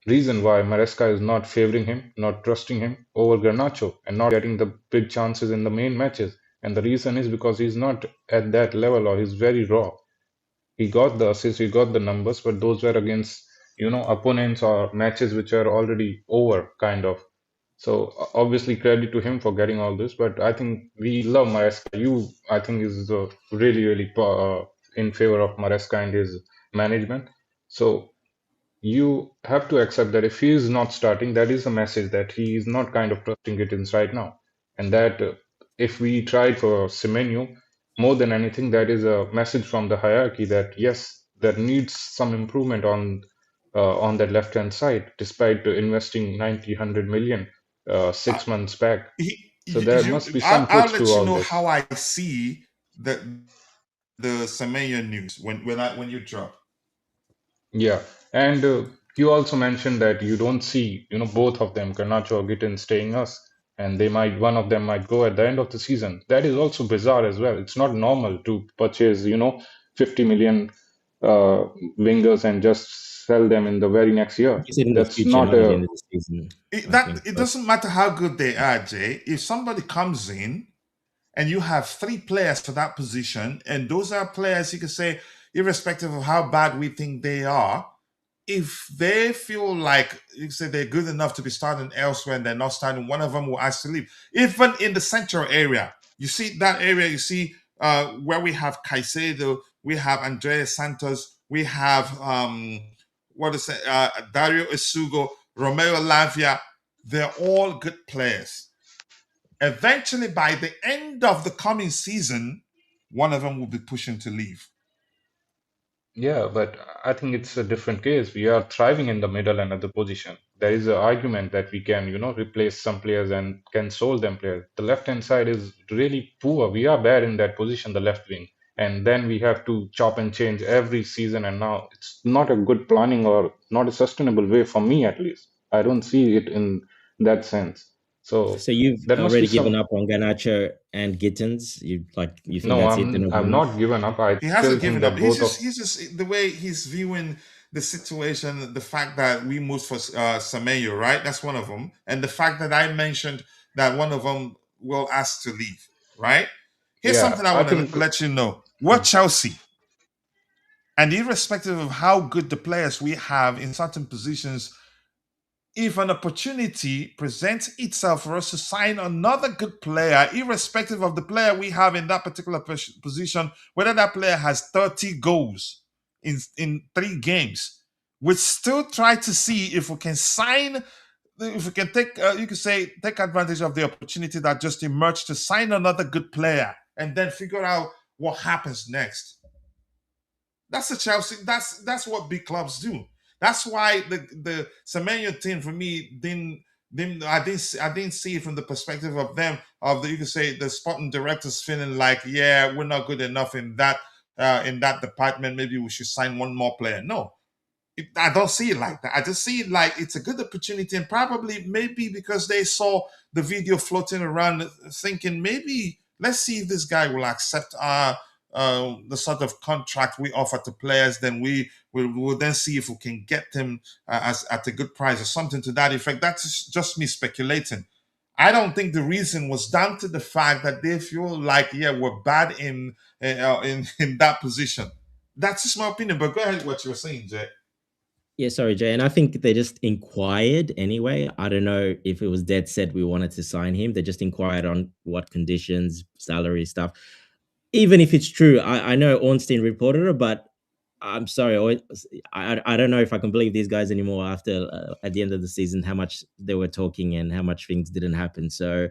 reason why Maresca is not favoring him, not trusting him over Garnacho, and not getting the big chances in the main matches. And the reason is because he's not at that level or he's very raw. He got the assists, he got the numbers, but those were against, opponents or matches which are already over, kind of. So obviously credit to him for getting all this, but I think we love Maresca. I think, is really, really in favor of Maresca and his management. So you have to accept that if he is not starting, that is a message that he is not kind of trusting Gittins right now. And that if we tried for Semenyo, more than anything, that is a message from the hierarchy that yes, there needs some improvement on that left hand side, despite investing 90, 100 million Uh, 6 months back. So there must be some I'll truth let to you all know this. how I see the Semenyo news when you drop. Yeah, and you also mentioned that you don't see, both of them, Garnacho or Gitten, staying us, and one of them might go at the end of the season. That is also bizarre as well. It's not normal to purchase, 50 million uh, wingers and just sell them in the very next year. You said in the That's future, not not at the a end of the season. It, I that think. it But doesn't matter how good they are, Jay. If somebody comes in and you have 3 players for that position, and those are players you can say, irrespective of how bad we think they are, if they feel like you say they're good enough to be starting elsewhere and they're not starting, one of them will actually leave. Even in the central area, you see that area, you see where we have Caicedo, we have Andrea Santos, we have what is it, Dario Isugo. Romeo Lavia, they're all good players. Eventually, by the end of the coming season, one of them will be pushing to leave. Yeah, but I think it's a different case. We are thriving in the middle and other position. There is an argument that we can, replace some players and can sold them players. The left hand side is really poor. We are bad in that position, the left wing. And then we have to chop and change every season. And now it's not a good planning or not a sustainable way for me, at least. I don't see it in that sense. So So you've there must be already given some. up on Garnacho and Gittens. You think No, that's it? They're not good I'm enough? not given up. I He still hasn't think given up. that both of. He's just the way he's viewing the situation, the fact that we moved for Semenyo, right? That's one of them, and the fact that I mentioned that one of them will ask to leave, right? Here's Yeah, something I I want to think. let you know: we're Chelsea, and irrespective of how good the players we have in certain positions, if an opportunity presents itself for us to sign another good player, irrespective of the player we have in that particular position, whether that player has 30 goals in 3 games, we still try to see if we can sign, if we can take, you could say, take advantage of the opportunity that just emerged to sign another good player and then figure out what happens next. That's the Chelsea. That's what big clubs do. That's why the Semenyo team for me didn't I didn't see it from the perspective of them, of the, you could say, the sporting directors feeling like, yeah, we're not good enough in that department. Maybe we should sign one more player. No, I don't see it like that. I just see it like it's a good opportunity, and probably maybe because they saw the video floating around, thinking maybe let's see if this guy will accept the sort of contract we offer to players. Then we'll then see if we can get him as at a good price or something to that effect. That's just me speculating. I don't think the reason was down to the fact that they feel like, yeah, we're bad in that position. That's just my opinion. But go ahead, what you were saying, Jay. Yeah, sorry, Jay. And I think they just inquired anyway. I don't know if it was dead set we wanted to sign him. They just inquired on what conditions, salary stuff. Even if it's true, I know Ornstein reported it, but I'm sorry, I don't know if I can believe these guys anymore after at the end of the season how much they were talking and how much things didn't happen. So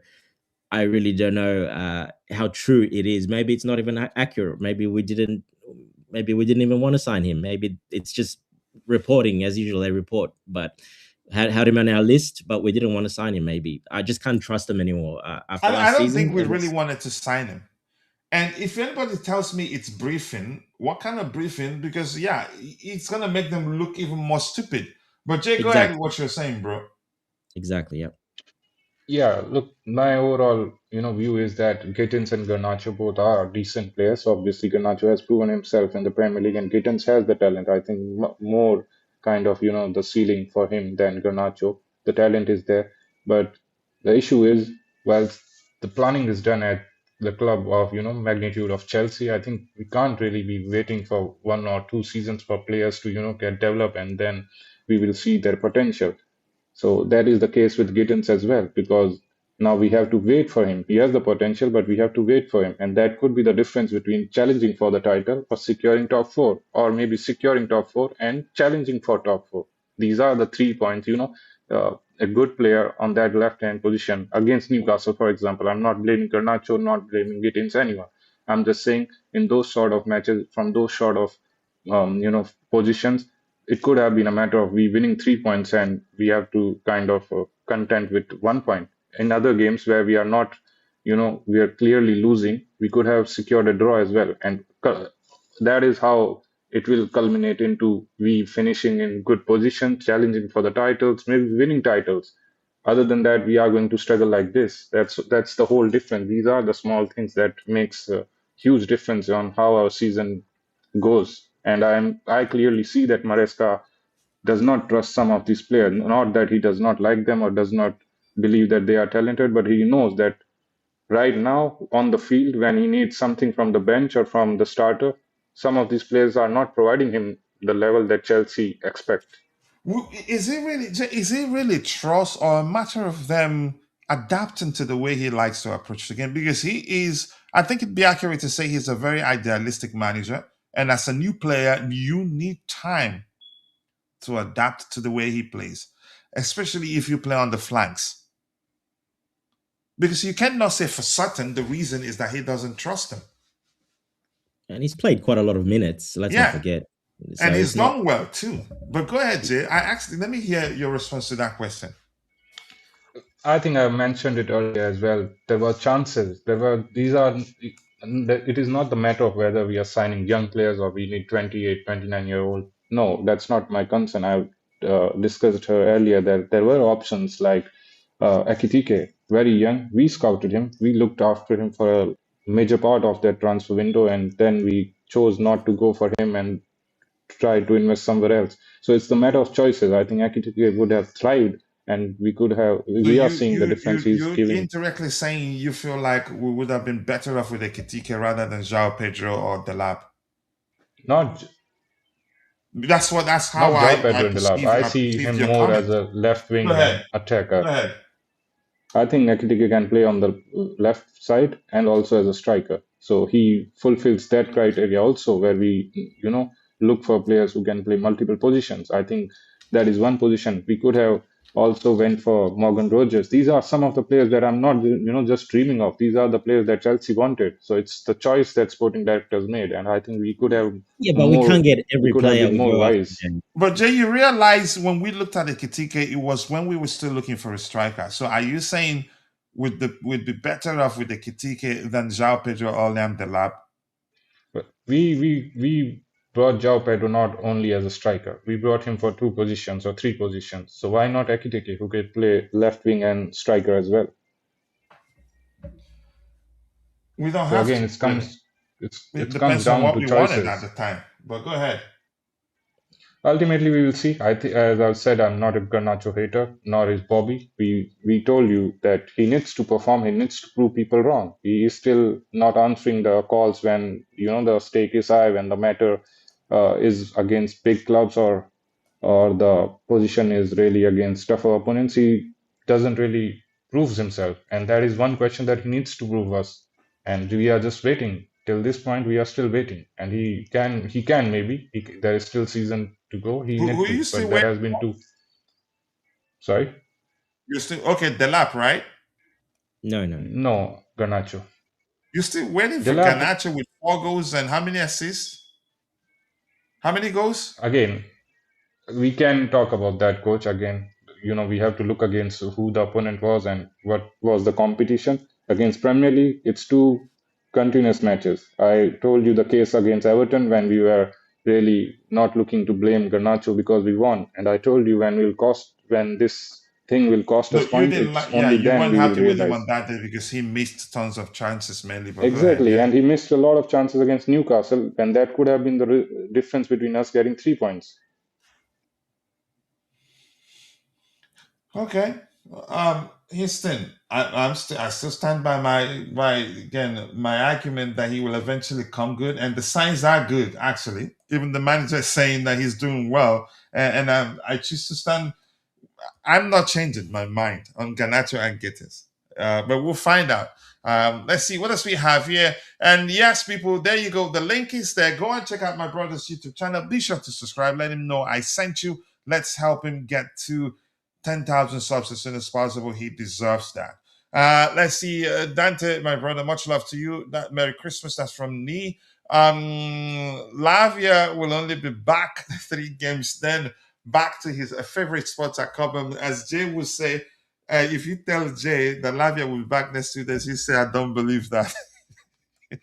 I really don't know how true it is. Maybe it's not even accurate. Maybe we didn't even want to sign him. Maybe it's just reporting as usual. They report, but had him on our list, but we didn't want to sign him. Maybe I just can't trust him anymore after I last don't think season. we really wanted to sign him. And if anybody tells me it's briefing, what kind of briefing? Because yeah, it's gonna make them look even more stupid. But Jay, go ahead with Exactly, what you're saying, bro. exactly. Yeah. Yeah, look, my overall, view is that Gittins and Garnacho both are decent players. Obviously, Garnacho has proven himself in the Premier League, and Gittins has the talent. I think more kind of, the ceiling for him than Garnacho. The talent is there, but the issue is, well, the planning is done at the club of, magnitude of Chelsea. I think we can't really be waiting for 1 or 2 seasons for players to, get developed, and then we will see their potential. So that is the case with Gittins as well, because now we have to wait for him. He has the potential, but we have to wait for him. And that could be the difference between challenging for the title or securing top four, or maybe securing top four and challenging for top four. These are the 3 points, a good player on that left hand position against Newcastle, for example. I'm not blaming Garnacho, not blaming Gittins, anyone. I'm just saying in those sort of matches, from those sort of positions, it could have been a matter of we winning 3 points and we have to kind of content with 1 point. In other games where we are not, we are clearly losing, we could have secured a draw as well. And that is how it will culminate into we finishing in good position, challenging for the titles, maybe winning titles. Other than that, we are going to struggle like this. That's the whole difference. These are the small things that makes a huge difference on how our season goes. And I clearly see that Maresca does not trust some of these players. Not that he does not like them or does not believe that they are talented, but he knows that right now on the field, when he needs something from the bench or from the starter, some of these players are not providing him the level that Chelsea expect. Is it really trust or a matter of them adapting to the way he likes to approach the game? Because he is, I think it'd be accurate to say he's a very idealistic manager. And as a new player, you need time to adapt to the way he plays. especially if you play on the flanks. Because you cannot say for certain the reason is that he doesn't trust him. And he's played quite a lot of minutes. Let's not Yeah. forget. And So he's it's not. done well too. But go ahead, Jay. Let me hear your response to that question. I think I mentioned it earlier as well. There were chances. It is not the matter of whether we are signing young players or we need 28, 29-year-old. No, that's not my concern. I discussed her earlier that there were options like Ekitike, very young. We scouted him. We looked after him for a major part of that transfer window, and then we chose not to go for him and try to invest somewhere else. So it's the matter of choices. I think Ekitike would have thrived, and So we are seeing the difference he's you're giving. indirectly saying you feel like we would have been better off with Ekitike rather than João Pedro or Delap. Not That's how Not Joao Pedro and Delap. I I see perceived him your more comment. as a left Go wing ahead. attacker. Go ahead. I think Ekitike can play on the left side and also as a striker. So he fulfills that criteria also, where we, look for players who can play multiple positions. I think that is one position. We could have also went for Morgan Rogers. These are some of the players that I'm not, just dreaming of. These are the players that Chelsea wanted. So it's the choice that sporting directors made, and I think we could have Yeah, but we can't get we every could have player been we more go after. wise. Then. But Jay, you realize when we looked at Ekitike, it was when we were still looking for a striker. So are you saying would be better off with Ekitike than João Pedro or Liam Delap? But we brought João Pedro not only as a striker. We brought him for 2 positions or 3 positions. So why not Ekitike, who could play left wing and striker as well? We don't So have again, to. it comes Depends on down what to we wanted choices. at the time. But go ahead. Ultimately, we will see. As I've said, I'm not a Garnacho hater, nor is Bobby. We told you that he needs to perform. He needs to prove people wrong. He is still not answering the calls when the stake is high, when the matter is against big clubs, or the position is really against tougher opponents. He doesn't really proves himself, and that is one question that he needs to prove us. And we are just waiting. Till this point, we are still waiting, and he can maybe. There is still season to go. He Who need you to, still but that waiting? has been too. Sorry, You're still okay, Delap, right? No. Garnacho. You're still waiting for Delap Garnacho with 4 goals and how many assists? How many goals? again. We can talk about that, coach. Again, we have to look against who the opponent was and what was the competition. Against Premier League, it's 2 continuous matches. I told you the case against Everton when we were really not looking to blame Garnacho because we won, and I told you when this thing will cost No, us you points, didn't it's like. Yeah, only you then weren't we will happy with him realize. on that day because he missed tons of chances, mainly. But go ahead, Exactly, yeah. and he missed a lot of chances against Newcastle, and that could have been the difference between us getting 3 points. Okay. Houston, I still stand by my argument that he will eventually come good, and the signs are good actually. Even the manager is saying that he's doing well, and I choose to stand. I'm not changing my mind on Garnacho and Gittens, but we'll find out. Let's see what else we have here. And yes, people, there you go. The link is there. Go and check out my brother's YouTube channel. Be sure to subscribe. Let him know I sent you. Let's help him get to 10,000 subs as soon as possible. He deserves that. Let's see, Dante, my brother. Much love to you. Merry Christmas. That's from me. Lavia will only be back 3 games then. Back to his favorite spots at Cobham. As Jay would say, if you tell Jay that Lavia will be back next 2 days, he say, I don't believe that.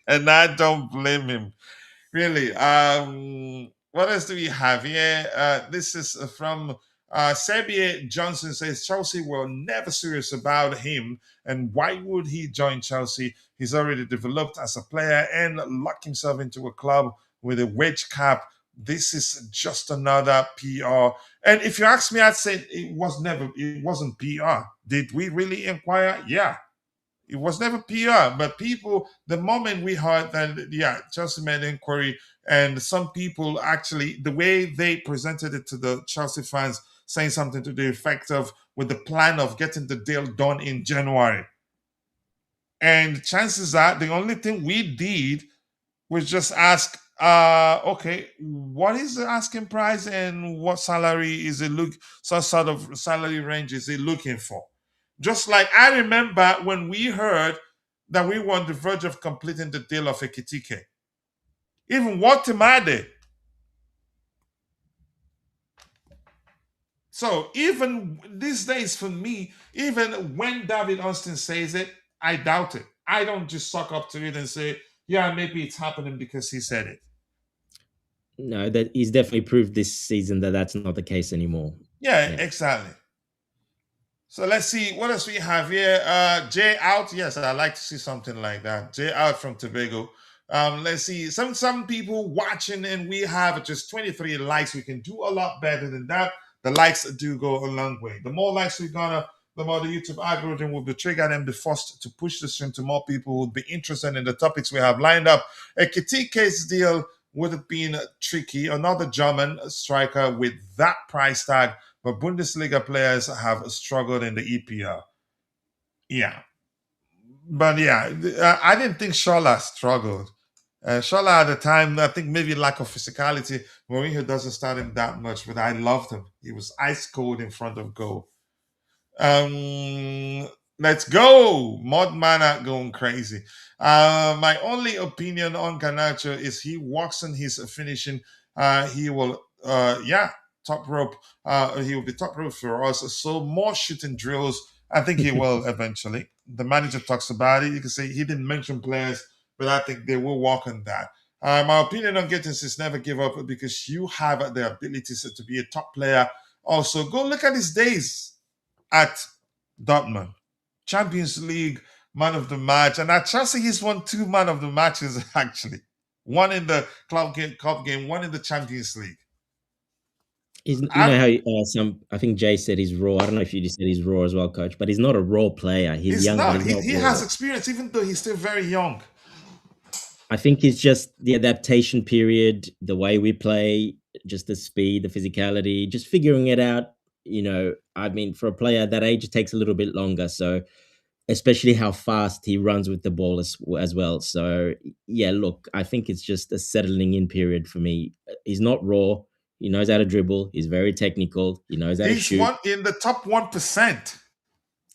And I don't blame him. Really. What else do we have here? This is from Sebie Johnson says Chelsea were never serious about him. And why would he join Chelsea? He's already developed as a player and locked himself into a club with a wage cap. This is just another PR. And if you ask me, I'd say it wasn't PR. Did we really inquire? Yeah. It was never PR, but people, the moment we heard that, yeah, Chelsea made inquiry, and some people actually, the way they presented it to the Chelsea fans, saying something to the effect of, with the plan of getting the deal done in January. And chances are, the only thing we did was just ask Okay. What is the asking price and what salary is it look? So sort of salary range is it looking for? Just like I remember when we heard that we were on the verge of completing the deal of Ekitike. Even Watemade. So even these days, for me, even when David Austin says it, I doubt it. I don't just suck up to it and say, yeah, maybe it's happening because he said it. No, that he's definitely proved this season that that's not the case anymore. Yeah, Yeah. exactly. So let's see what else we have here. Jay out. Yes, I like to see something like that. Jay out from Tobago. Let's see. Some people watching, and we have just 23 likes. We can do a lot better than that. The likes do go a long way. The more likes we gonna, the more the YouTube algorithm will be triggered and be forced to push the stream to more people who would be interested in the topics we have lined up. A Kitike's deal would have been tricky. Another German striker with that price tag, but Bundesliga players have struggled in the EPL. Yeah. But yeah, I didn't think Shola struggled. Shola at the time, I think maybe lack of physicality. Mourinho doesn't start him that much, but I loved him. He was ice cold in front of goal. Um, let's go. Mod Mana going crazy. My only opinion on Garnacho is he walks in his finishing. He will, yeah, top rope. He will be top rope for us. So more shooting drills. I think he will eventually. The manager talks about it. You can say he didn't mention players, but I think they will walk on that. My opinion on Gittens is never give up because you have the abilities to be a top player. Also, go look at his days at Dortmund. Champions League man of the match. And at Chelsea, he's won two man of the matches, actually. One in the cup game, one in the Champions League. You know how I think Jay said he's raw. I don't know if you just said he's raw as well, coach, but he's not a raw player. He's young, not. but he's not He raw. has experience, even though he's still very young. I think it's just the adaptation period, the way we play, just the speed, the physicality, just figuring it out. You know, I mean, for a player that age, it takes a little bit longer. So, especially how fast he runs with the ball as well. So, yeah, look, I think it's just a settling in period for me. He's not raw. He knows how to dribble. He's very technical. He knows how to He's shoot. one in the top 1%.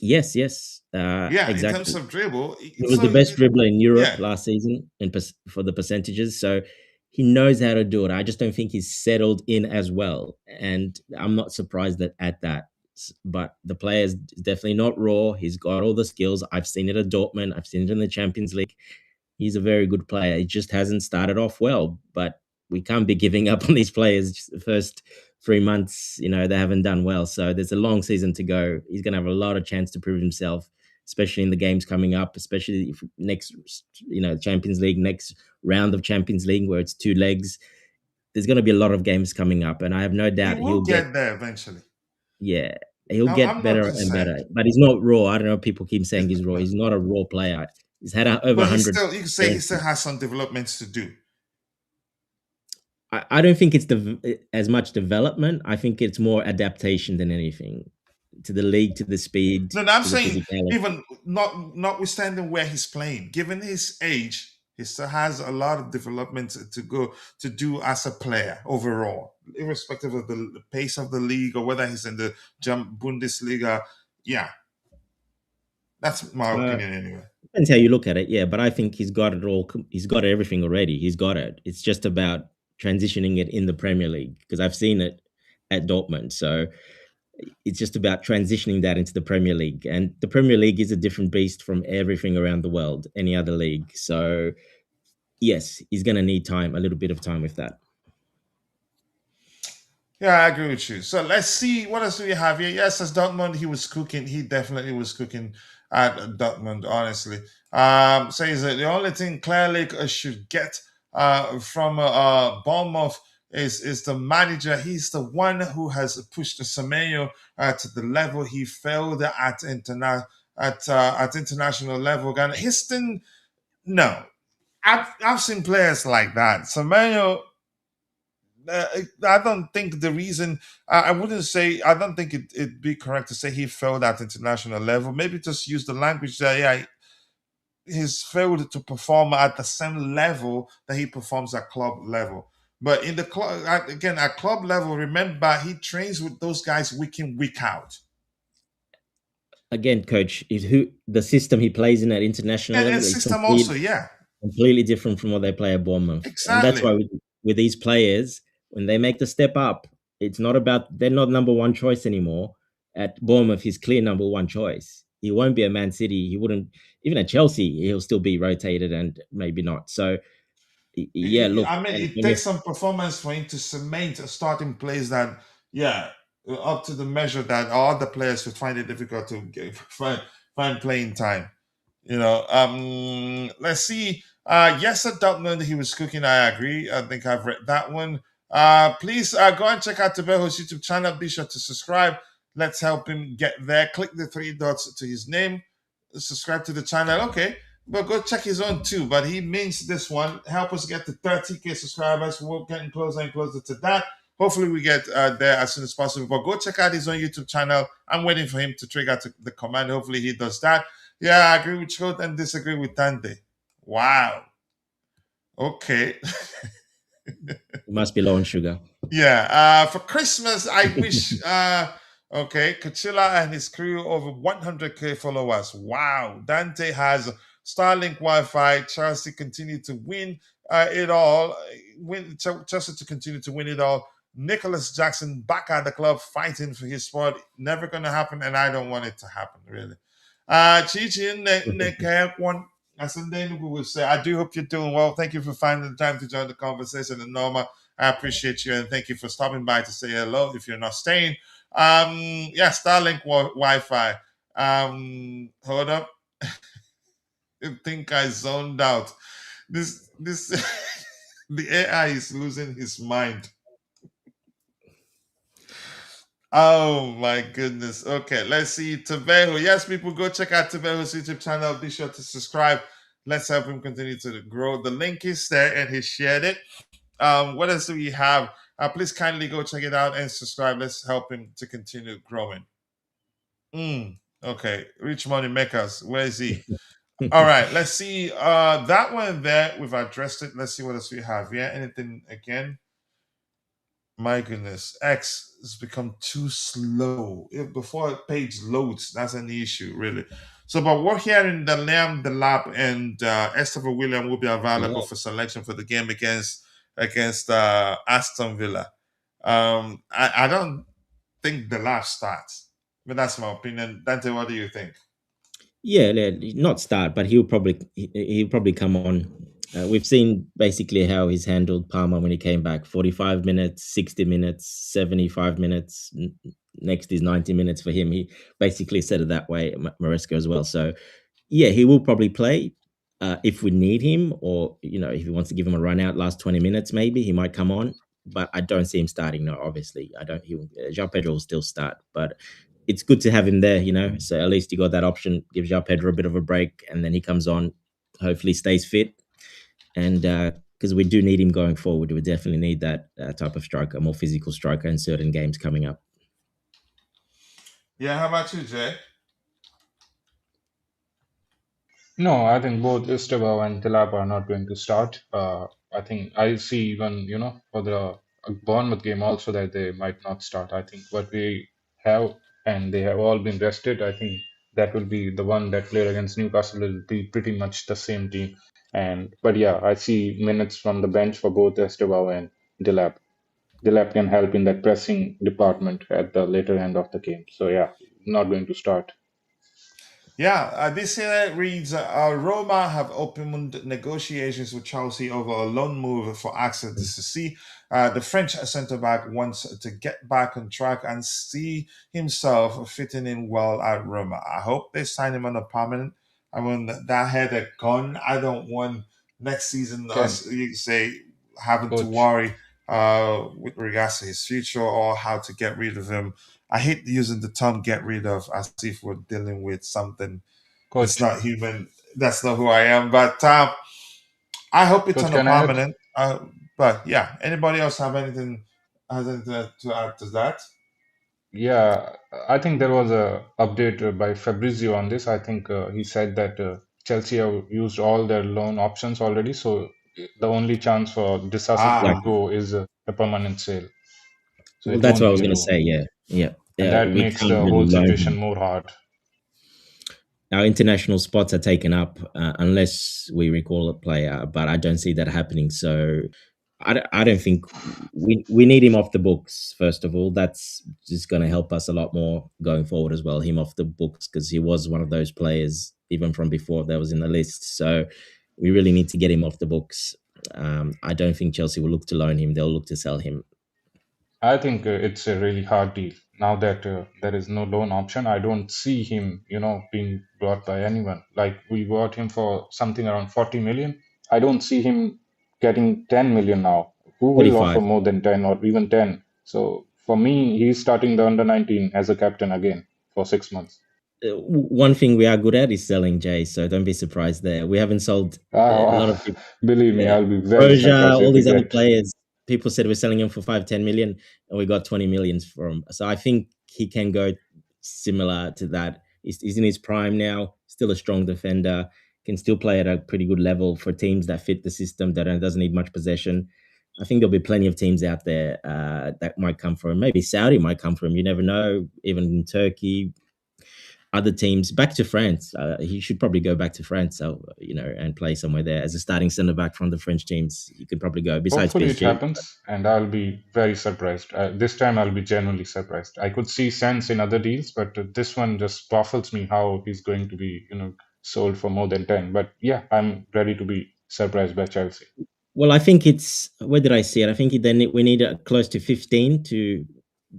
Yes. Yeah, Exactly. in terms of dribble. He was the best dribbler in Europe last season for the percentages. So he knows how to do it. I just don't think he's settled in as well. And I'm not surprised at that. But the player is definitely not raw. He's got all the skills. I've seen it at Dortmund. I've seen it in the Champions League. He's a very good player. He just hasn't started off well. But we can't be giving up on these players. Just the first 3 months, you know, they haven't done well. So there's a long season to go. He's going to have a lot of chance to prove himself, especially in the games coming up, especially if next, you know, Champions League, next round of Champions League where it's 2 legs. There's going to be a lot of games coming up, and I have no doubt he'll get there eventually. Yeah, he'll get I'm better and better. But he's not raw. I don't know. People keep saying he's raw. He's not a raw player. He's had over 100. You can say he still has some developments to do. I don't think it's as much development. I think it's more adaptation than anything to the league, to the speed. No, I'm saying even notwithstanding where he's playing, given his age, he still has a lot of development to do as a player overall, irrespective of the pace of the league or whether he's in the Bundesliga. Yeah, that's my opinion anyway. Depends how you look at it, yeah. But I think he's got it all. He's got everything already. He's got it. It's just about transitioning it in the Premier League because I've seen it at Dortmund. So it's just about transitioning that into the Premier League. And the Premier League is a different beast from everything around the world, any other league. So yes, he's going to need time, a little bit of time with that. Yeah, I agree with you. So let's see, what else do we have here? Yes, as Dortmund, he was cooking. He definitely was cooking at Dortmund, honestly. Says that the only thing Claire Lake should get from Bournemouth is the manager. He's the one who has pushed Semenyo to the level he failed at international level. And Histon, no. I've seen players like that. Semenyo, I don't think the reason I wouldn't say I don't think it'd be correct to say he failed at international level. Maybe just use the language that he's failed to perform at the same level that he performs at club level. But in the club, again, at club level, remember he trains with those guys week in, week out. Again, coach, is who the system he plays in at international And level is system also, yeah, completely different from what they play at Bournemouth. And that's exactly. why with these players, when they make the step up, it's not about they're not number one choice anymore. At Bournemouth, he's clear number one choice. He won't be a Man City. He wouldn't even at Chelsea. He'll still be rotated and maybe not. So yeah, look, I mean, it and if takes some performance for him to cement a starting place that, yeah, up to the measure that all the players would find it difficult to find playing time. Let's see. Yes, at Dortmund he was cooking. I agree. I think I've read that one. Please go and check out Tabejo's YouTube channel. Be sure to subscribe. Let's help him get there. Click the three dots to his name. Subscribe to the channel. Okay, but go check his own too. But he means this one. Help us get to 30K subscribers. We're getting closer and closer to that. Hopefully we get there as soon as possible. But go check out his own YouTube channel. I'm waiting for him to trigger the command. Hopefully he does that. Yeah, I agree with Chot and disagree with Tande. Wow. Okay. it must be low on sugar. Yeah. For Christmas, I wish. Okay, Kachila and his crew over 100K followers. Wow. Dante has Starlink Wi-Fi. Chelsea continue to win it all. Chelsea to continue to win it all. Nicholas Jackson back at the club fighting for his spot. Never going to happen, and I don't want it to happen, really. Chichi, as we will say, I do hope you're doing well. Thank you for finding the time to join the conversation. And Norma, I appreciate you and thank you for stopping by to say hello if you're not staying. Yeah, Starlink Wi-Fi. Hold up. I think I zoned out. This the AI is losing his mind. Oh my goodness. Okay, let's see. Tabejo. Yes, people, go check out Tabejo's YouTube channel. Be sure to subscribe. Let's help him continue to grow. The link is there and he shared it. What else do we have? Please kindly go check it out and subscribe. Let's help him to continue growing. Okay, Rich Money Makers. Where is he? All right, let's see. That one there, we've addressed it. Let's see what else we have. Yeah, anything again? My goodness, X has become too slow. Before a page loads, that's an issue, really. So, but we're hearing that Liam Delap and Estevao William will be available for selection for the game against Aston Villa. I don't think Delap starts, but that's my opinion. Dante, what do you think? Yeah, not start, but he'll probably come on. We've seen basically how he's handled Palmer when he came back: 45 minutes, 60 minutes, 75 minutes. Next is 90 minutes for him. He basically said it that way, Maresca as well. So yeah, he will probably play if we need him, or if he wants to give him a run out last 20 minutes, maybe he might come on. But I don't see him starting. No, obviously, I don't. João Pedro will still start, but it's good to have him there, so at least you got that option. Gives João Pedro a bit of a break, and then he comes on, hopefully stays fit, and because we do need him going forward. We definitely need that type of striker, a more physical striker in certain games coming up. Yeah, how about you, Jay? No, I think both Estevao and Delap are not going to start. I think I see even, for the Bournemouth game also that they might not start. I think what we have, and they have all been rested, I think that will be the one that played against Newcastle will be pretty much the same team. But yeah, I see minutes from the bench for both Estevao and Delap. Delap can help in that pressing department at the later end of the game. So yeah, not going to start. Yeah, this here reads Roma have opened negotiations with Chelsea over a loan move for Axel Disasi. The French centre back wants to get back on track and see himself fitting in well at Roma. I hope they sign him on a permanent. I mean, that had a gun. I don't want next season Ken, us, you say, having to coach, worry with regards to his future or how to get rid of him. I hate using the term "get rid of" as if we're dealing with something that's coach, not human. That's not who I am. But I hope it's coach, on a can I add? permanent. But yeah, anybody else have anything has anything to add to that? Yeah, I think there was a update by Fabrizio on this. I think he said that Chelsea have used all their loan options already, so the only chance for Disasi to Ah, Exactly. go is a permanent sale. So Well, it that's what won't I be was a going to loan, say. Yeah, yeah, and yeah. that We makes can't the really whole loan situation him. more hard. Our international spots are taken up unless we recall a player, but I don't see that happening. So I don't think we need him off the books. First of all, that's just going to help us a lot more going forward as well. Him off the books because he was one of those players even from before that was in the list. So we really need to get him off the books. I don't think Chelsea will look to loan him; they'll look to sell him. I think it's a really hard deal. Now that there is no loan option, I don't see him, being bought by anyone. Like we bought him for something around 40 million. I don't see him getting 10 million now. Who will offer 45. more than 10 or even 10? So for me, he's starting the under 19 as a captain again for 6 months. One thing we are good at is selling, Jay. So don't be surprised there. We haven't sold a lot of Ah, people. believe me, Yeah, I'll be very Roja, surprised all if we these other get. players. People said we're selling him for 5, 10 million, and we got 20 millions for him. So I think he can go similar to that. He's in his prime now. Still a strong defender. Can still play at a pretty good level for teams that fit the system that doesn't need much possession. I think there'll be plenty of teams out there that might come for him. Maybe Saudi might come for him. You never know. Even in Turkey, other teams back to France. He should probably go back to France, and play somewhere there as a starting centre back from the French teams. You could probably go besides Hopefully it PSG. happens, and I'll be very surprised. This time I'll be genuinely surprised. I could see sense in other deals, but this one just baffles me how he's going to be, sold for more than 10. But yeah, I'm ready to be surprised by Chelsea. Well, I think it's where did I see it? I think we need close to 15 to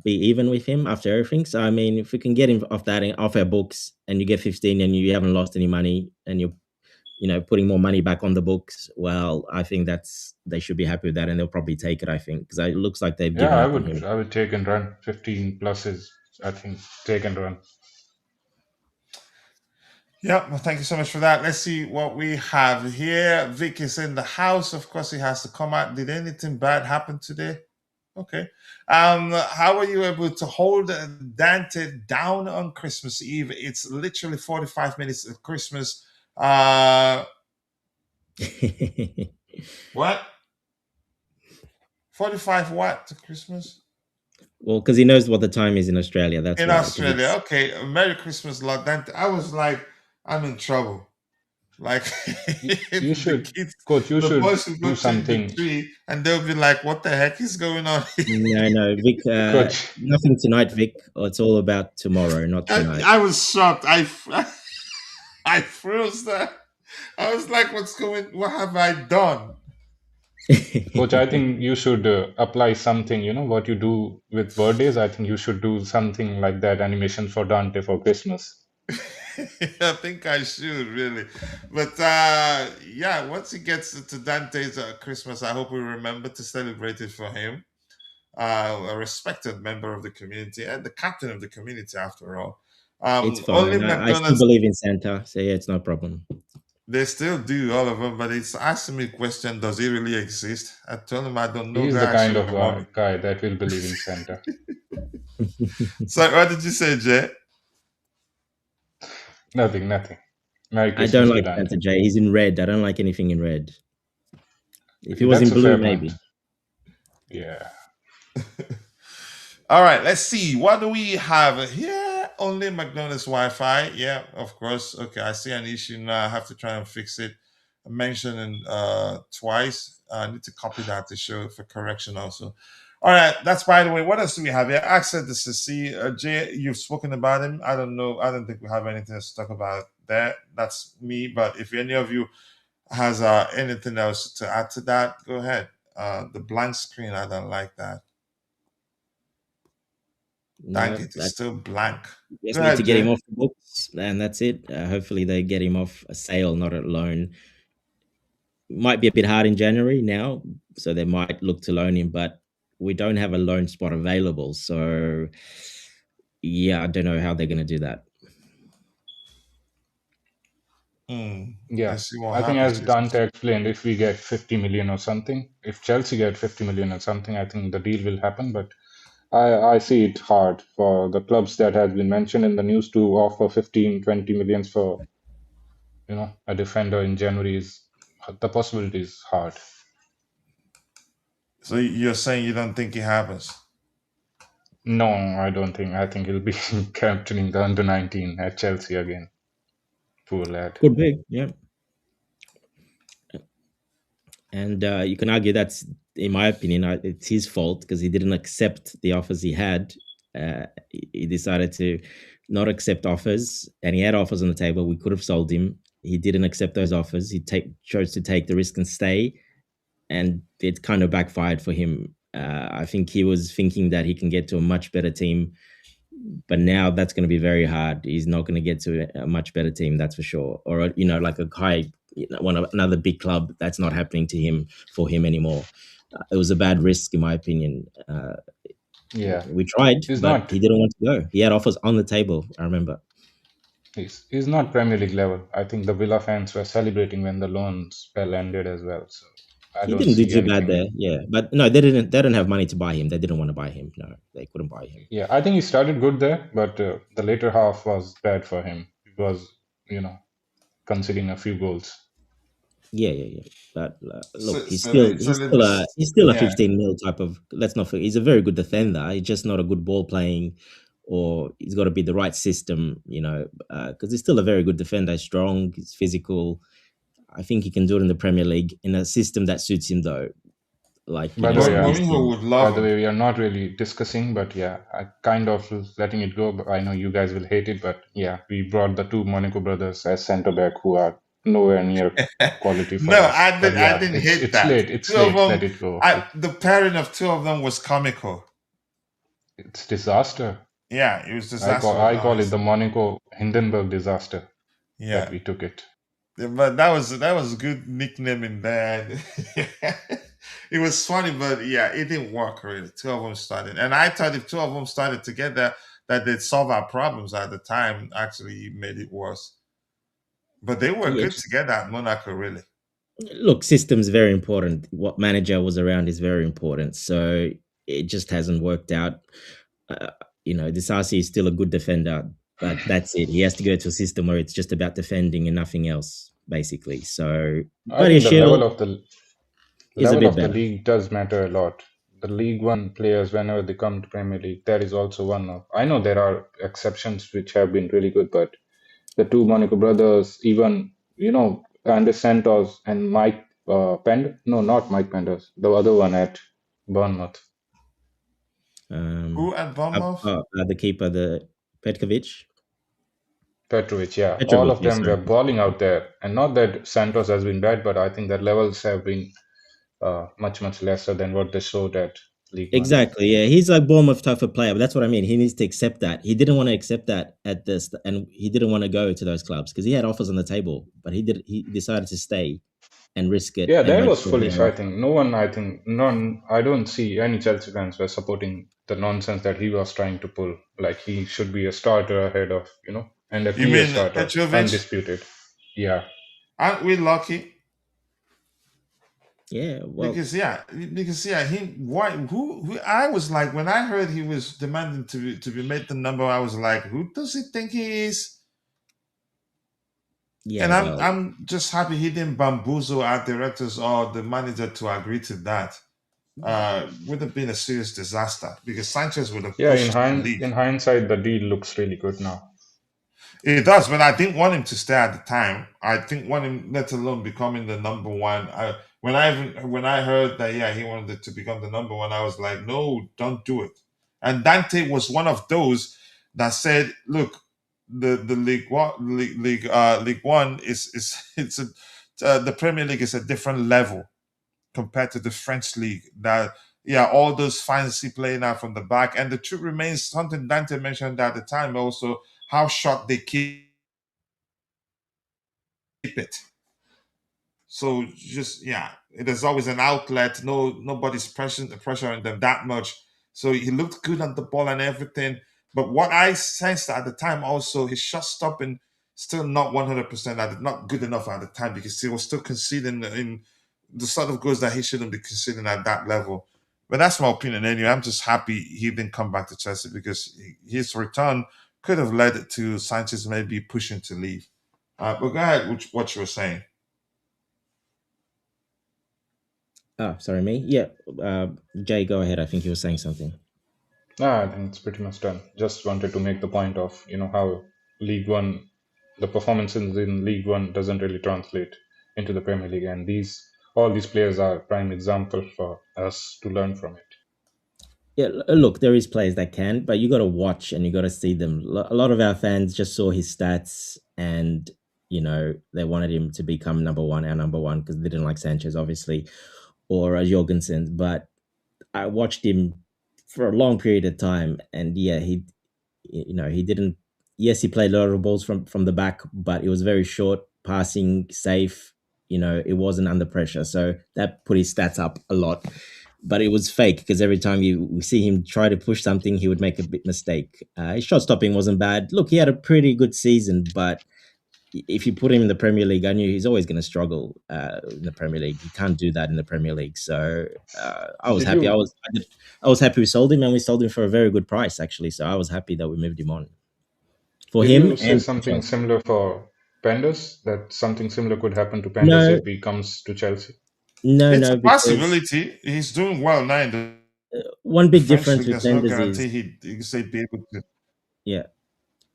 be even with him after everything. So I mean, if we can get him off our books, and you get 15, and you haven't lost any money, and you're putting more money back on the books, well, I think they should be happy with that, and they'll probably take it. I think because it looks like they've Yeah, given I up on would him. I would take and run. 15 plus is, I think, take and run. yeah. Well, thank you so much for that. Let's see what we have here. Vic is in the house. Of course, he has to come out. Did anything bad happen today? Okay. How were you able to hold Dante down on Christmas Eve? It's literally 45 minutes of Christmas. What? 45 what to Christmas? Well, because he knows what the time is in Australia. That's In why. Because Australia. it's Okay. Merry Christmas, Lord Dante. I was like, I'm in trouble. Like You the should, kids, coach, you the should boys will go do change the something. tree and they'll be like, what the heck is going on here? no, Vic. Coach, Nothing tonight, Vic. It's all about tomorrow, not I, tonight. I was shocked. I froze there. I was like, what have I done? Coach, I think you should apply something, what you do with birthdays. I think you should do something like that animation for Dante for Christmas. I think I should really, but yeah. Once he gets to Dante's Christmas, I hope we remember to celebrate it for him. A respected member of the community and the captain of the community, after all. It's Only fine. I still McDonald's. believe in Santa, so yeah, it's no problem. They still do all of them, but it's asking me question: does he really exist? I told him I don't know. He is Go the ask kind your of mommy. guy that will believe in Santa. So what did you say, Jay? Nothing, nothing. Merry I don't Christmas to like Dante. Santa Jay. He's in red. I don't like anything in red. If he was That's in a blue, fair point. maybe. Yeah. All right, let's see. What do we have here? Only McDonald's Wi-Fi. Yeah, of course. Okay, I see an issue now. I have to try and fix it. I mentioned twice. I need to copy that to show for correction also. All right, that's by the way. What else do we have here? Axel Disasi. Jay, you've spoken about him. I don't know. I don't think we have anything else to talk about there. That's me. But if any of you has anything else to add to that, go ahead. The blank screen, I don't like that. Thank No, it. It's that still blank. Go just need to ahead, get him Jay. off the books, and that's it. Hopefully, they get him off a sale, not a loan. Might be a bit hard in January now, so they might look to loan him, but we don't have a loan spot available. So, yeah, I don't know how they're going to do that. I Yeah. see what I think happens. as Dante explained, if we get 50 million or something, if Chelsea get 50 million or something, I think the deal will happen. But I see it hard for the clubs that has been mentioned in the news to offer 15, 20 millions for a defender in January is the possibility is hard. So you're saying you don't think it happens? No, I don't think. I think he'll be captaining the under 19 at Chelsea again. Poor lad. Could be, yeah. And you can argue that's, in my opinion, it's his fault because he didn't accept the offers he had. He decided to not accept offers, and he had offers on the table. We could have sold him. He didn't accept those offers. He chose to take the risk and stay, and it kind of backfired for him. I think he was thinking that he can get to a much better team, but now that's going to be very hard. He's not going to get to a much better team, that's for sure. Or like a high, another big club. That's not happening to him for him anymore. It was a bad risk, in my opinion. Yeah, We tried, he's but not. he didn't want to go. He had offers on the table, I remember. He's not Premier League level. I think the Villa fans were celebrating when the loan spell ended as well. So I He don't didn't do see too bad anything. there, yeah. But no, they didn't have money to buy him. They didn't want to buy him. No, they couldn't buy him. Yeah, I think he started good there, but the later half was bad for him. He was, conceding a few goals. Yeah. But look, So, he's so, still the, so he's the, still a this, he's still a yeah. 15 mil type of. Let's not forget, he's a very good defender. He's just not a good ball playing, or he's got to be the right system, because he's still a very good defender. He's strong, he's physical. I think he can do it in the Premier League in a system that suits him, though. Like By the way, City's Mourinho team. would love him. we are not really discussing, but yeah, I kind of letting it go. But I know you guys will hate it, but yeah, we brought the two Monaco brothers as centre back who are nowhere near quality for No, us. But I yeah, didn't hate it's that. late. It's Two of late. them, Let it go. the pairing of two of them was comical. It's disaster. Yeah, it was I disaster. call it the Monaco Hindenburg disaster that Yeah, we took it. but that was a good nickname in there. It was funny, but yeah, it didn't work really. Two of them started, and I thought if two of them started together, that they'd solve our problems at the time. Actually, it made it worse. But they were Yeah, good together at Monaco, really. look, system's very important. What manager was around is very important. So it just hasn't worked out. Disasi is still a good defender, but that's it. He has to go to a system where it's just about defending and nothing else, basically. So, I but think the Shield is a level bit of the better. league does matter a lot. The League One players, whenever they come to Premier League, that is also one of. I know there are exceptions which have been really good, but the two Monaco brothers, even Andy Santos and Mike no, not Mike Penders, the other one at Bournemouth, Who at Bournemouth? The keeper, the Petkovic. Petrovic. Yeah, all Petrovic, of yes, them sorry. were balling out there, and not that Santos has been bad, but I think their levels have been much lesser than what they showed at League One. Exactly. Yeah, he's like Bournemouth type of player, but that's what I mean. He needs to accept that. He didn't want to accept that at this, and he didn't want to go to those clubs because he had offers on the table, but he decided to stay and risk it Yeah, and that went was for a foolish. better I offer. think no one. I think none. I don't see any Chelsea fans were supporting the nonsense that he was trying to pull. Like he should be a starter ahead of and a You clear mean starter, Petrovic? undisputed. Yeah, Aren't we lucky? Yeah, well, Because he why who I was like when I heard he was demanding to be made the number, I was like, who does he think he is? yeah, And well, I'm just happy he didn't bamboozle our directors or the manager to agree to that. Would have been a serious disaster because Sanchez would have yeah. pushed to leave. In hindsight, the deal looks really good now. It does, but I didn't want him to stay at the time. I didn't want him, let alone becoming the number one. When I heard that, yeah, he wanted to become the number one, I was like, no, don't do it. And Dante was one of those that said, look, the League One is it's the Premier League is a different level compared to the French league. That yeah, all those fancy playing out from the back, and the truth remains something Dante mentioned at the time also how short they keep it. So just yeah, there's always an outlet. Nobody's pressuring them that much. So he looked good on the ball and everything. But what I sensed at the time also, his shot stopping still not 100%, not good enough at the time because he was still conceding in the sort of goals that he shouldn't be conceding at that level. But that's my opinion anyway. I'm just happy he didn't come back to Chelsea because his return could have led to Sanchez maybe pushing to leave. But go ahead, what you were saying. Oh, sorry, me. Yeah, Jay, go ahead. I think you were saying something. No, I think it's pretty much done. Just wanted to make the point of how League One, the performances in League One doesn't really translate into the Premier League, and all these players are prime example for us to learn from it. Yeah, look, there is players that can, but you got to watch and you got to see them. A lot of our fans just saw his stats and they wanted him to become number one, our number one, because they didn't like Sanchez, obviously, or Jorgensen. But I watched him for a long period of time, and yeah, he didn't. Yes, he played a lot of balls from the back, but it was very short, passing, safe. It wasn't under pressure, so that put his stats up a lot. But it was fake because every time you see him try to push something, he would make a big mistake. His shot stopping wasn't bad. Look, he had a pretty good season, but if you put him in the Premier League, I knew he's always going to struggle in the Premier League. He can't do that in the Premier League. So I was Did happy. you I was happy we sold him, and we sold him for a very good price, actually. So I was happy that we moved him on for did him you say and for something Chelsea. similar for Pendas? That something similar could happen to Pendas No, if he comes to Chelsea? no, It's a no, because possibility. He's doing well now in the one big French difference league. with There's no Pendas is, guarantee he'd say be able to. yeah,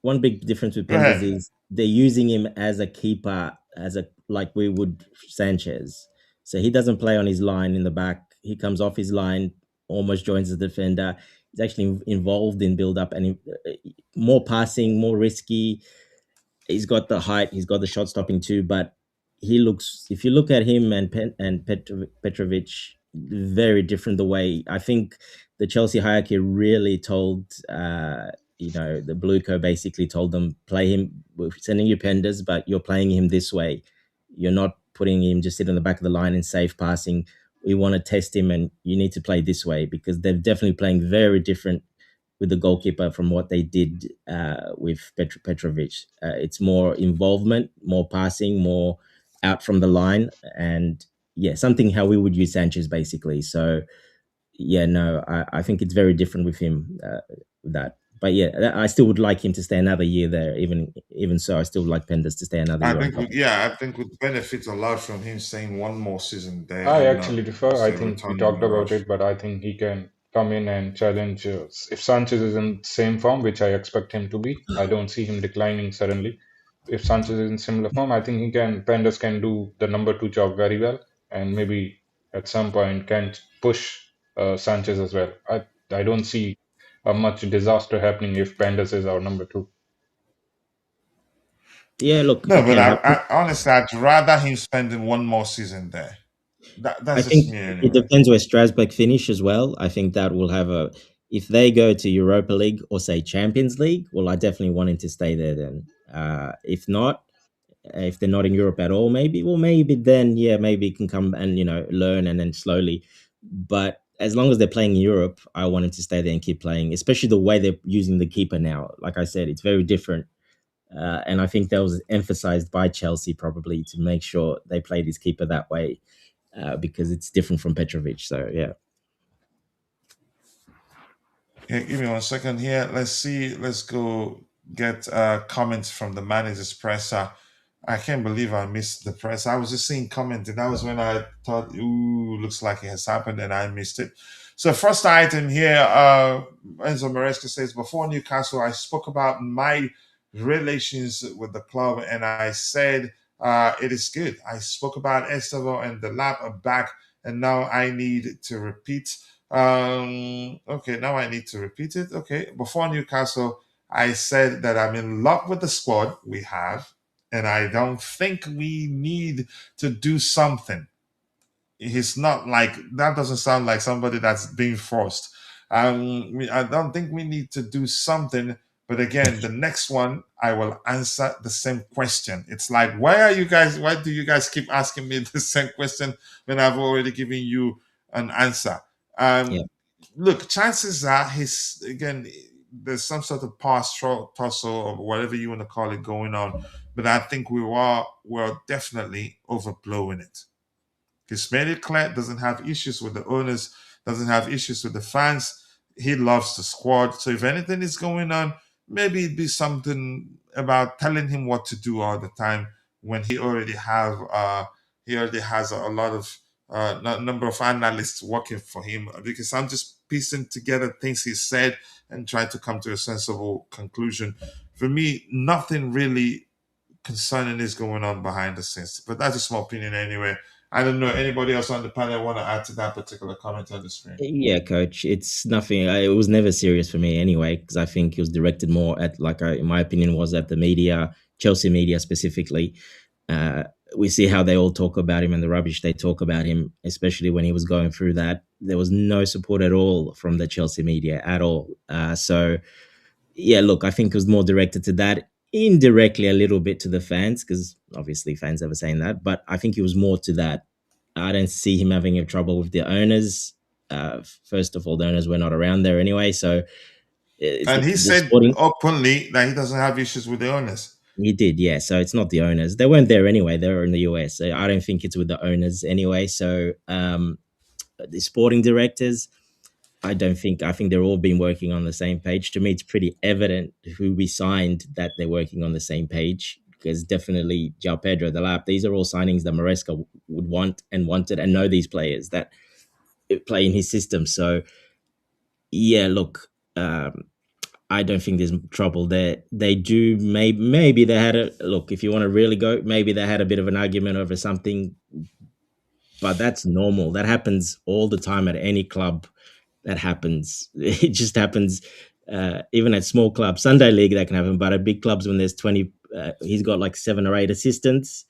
one big difference with Go Pendas ahead. is they're using him as a keeper, like we would Sanchez. So he doesn't play on his line in the back. He comes off his line, almost joins the defender. He's actually involved in build up and more passing, more risky. He's got the height, he's got the shot stopping too, but he looks. If you look at him and Petrovic, very different. The way I think the Chelsea hierarchy really told, the Blueco basically told them, play him. We're sending you Penders, but you're playing him this way. You're not putting him just sit on the back of the line and safe passing. We want to test him, and you need to play this way because they're definitely playing very different with the goalkeeper from what they did with Petrovic. It's more involvement, more passing, more out from the line, and yeah, something how we would use Sanchez basically. So yeah, no, I think it's very different with him. With that, but yeah, I still would like him to stay another year there. Even so, I still would like Pendas to stay another year on top. I think would benefit a lot from him staying one more season there I and not actually differ. I say think we returning in talked a about rush. it, but I think he can come in and challenge. If Sanchez is in same form, which I expect him to be, I don't see him declining suddenly. If Sanchez is in similar form, I think Pendas can do the number two job very well, and maybe at some point can push Sanchez as well. I don't see a much disaster happening if Pendas is our number two. Yeah, look, No, it but can happen. I honestly, I'd rather him spending one more season there. I That's think just me it anyway. depends where Strasbourg finish as well. I think that will have a. If they go to Europa League or say Champions League, well, I definitely want him to stay there. Then, if not, if they're not in Europe at all, maybe then, yeah, maybe he can come and learn and then slowly. But as long as they're playing in Europe, I want him to stay there and keep playing. Especially the way they're using the keeper now. Like I said, it's very different. And I think that was emphasized by Chelsea probably to make sure they played his keeper that way because it's different from Petrovic. So yeah, Yeah, give me 1 second here. Let's see. Let's go get comments from the manager's presser. I can't believe I missed the press. I was just seeing comment, and that was when I thought, ooh, looks like it has happened, and I missed it. So first item here, Enzo Maresca says, before Newcastle, I spoke about my relations with the club, and I said it is good. I spoke about Estevao and Delap are back, and now I need to repeat. Okay, now I need to repeat it. Okay, before Newcastle, I said that I'm in love with the squad we have, and I don't think we need to do something. He's not like that. Doesn't sound like somebody that's being forced. I don't think we need to do something. But again, the next one I will answer the same question. It's like, why are you guys? Why do you guys keep asking me the same question when I've already given you an answer? yeah, Um, Look, chances are his again. There's some sort of past tussle or whatever you want to call it going on, but I think we're definitely overblowing it. He's made it clear, doesn't have issues with the owners, doesn't have issues with the fans. He loves the squad. So if anything is going on, maybe it'd be something about telling him what to do all the time when he already has a lot of number of analysts working for him, because I'm just piecing together things he said and trying to come to a sensible conclusion. For me, nothing really concerning is going on behind the scenes, but that's a small opinion anyway. I don't know anybody else on the panel want to add to that particular comment on the screen. Yeah, coach. It's nothing. It was never serious for me anyway, because I think it was directed more at, in my opinion, was at the media, Chelsea media specifically. We see how they all talk about him and the rubbish they talk about him, especially when he was going through that. There was no support at all from the Chelsea media at all. So, yeah, look, I think it was more directed to that, indirectly a little bit to the fans, because obviously fans ever saying that, but I think it was more to that. I don't see him having a trouble with the owners. First of all, the owners were not around there anyway, so And he the said sporting. openly that he doesn't have issues with the owners. He did, yeah. So it's not the owners. They weren't there anyway. They were in the US. So I don't think it's with the owners anyway. So the sporting directors, I think they're all been working on the same page. To me, it's pretty evident who we signed that they're working on the same page, because definitely João Pedro, Delap, these are all signings that Maresca would want and wanted, and know these players that play in his system. So yeah, look, I don't think there's trouble there. They do, maybe they had a look. If you want to really go, maybe they had a bit of an argument over something, but that's normal. That happens all the time at any club. That happens. It just happens. Even at small clubs, Sunday league, that can happen. But at big clubs, when there's 20, he's got like 7 or 8 assistants,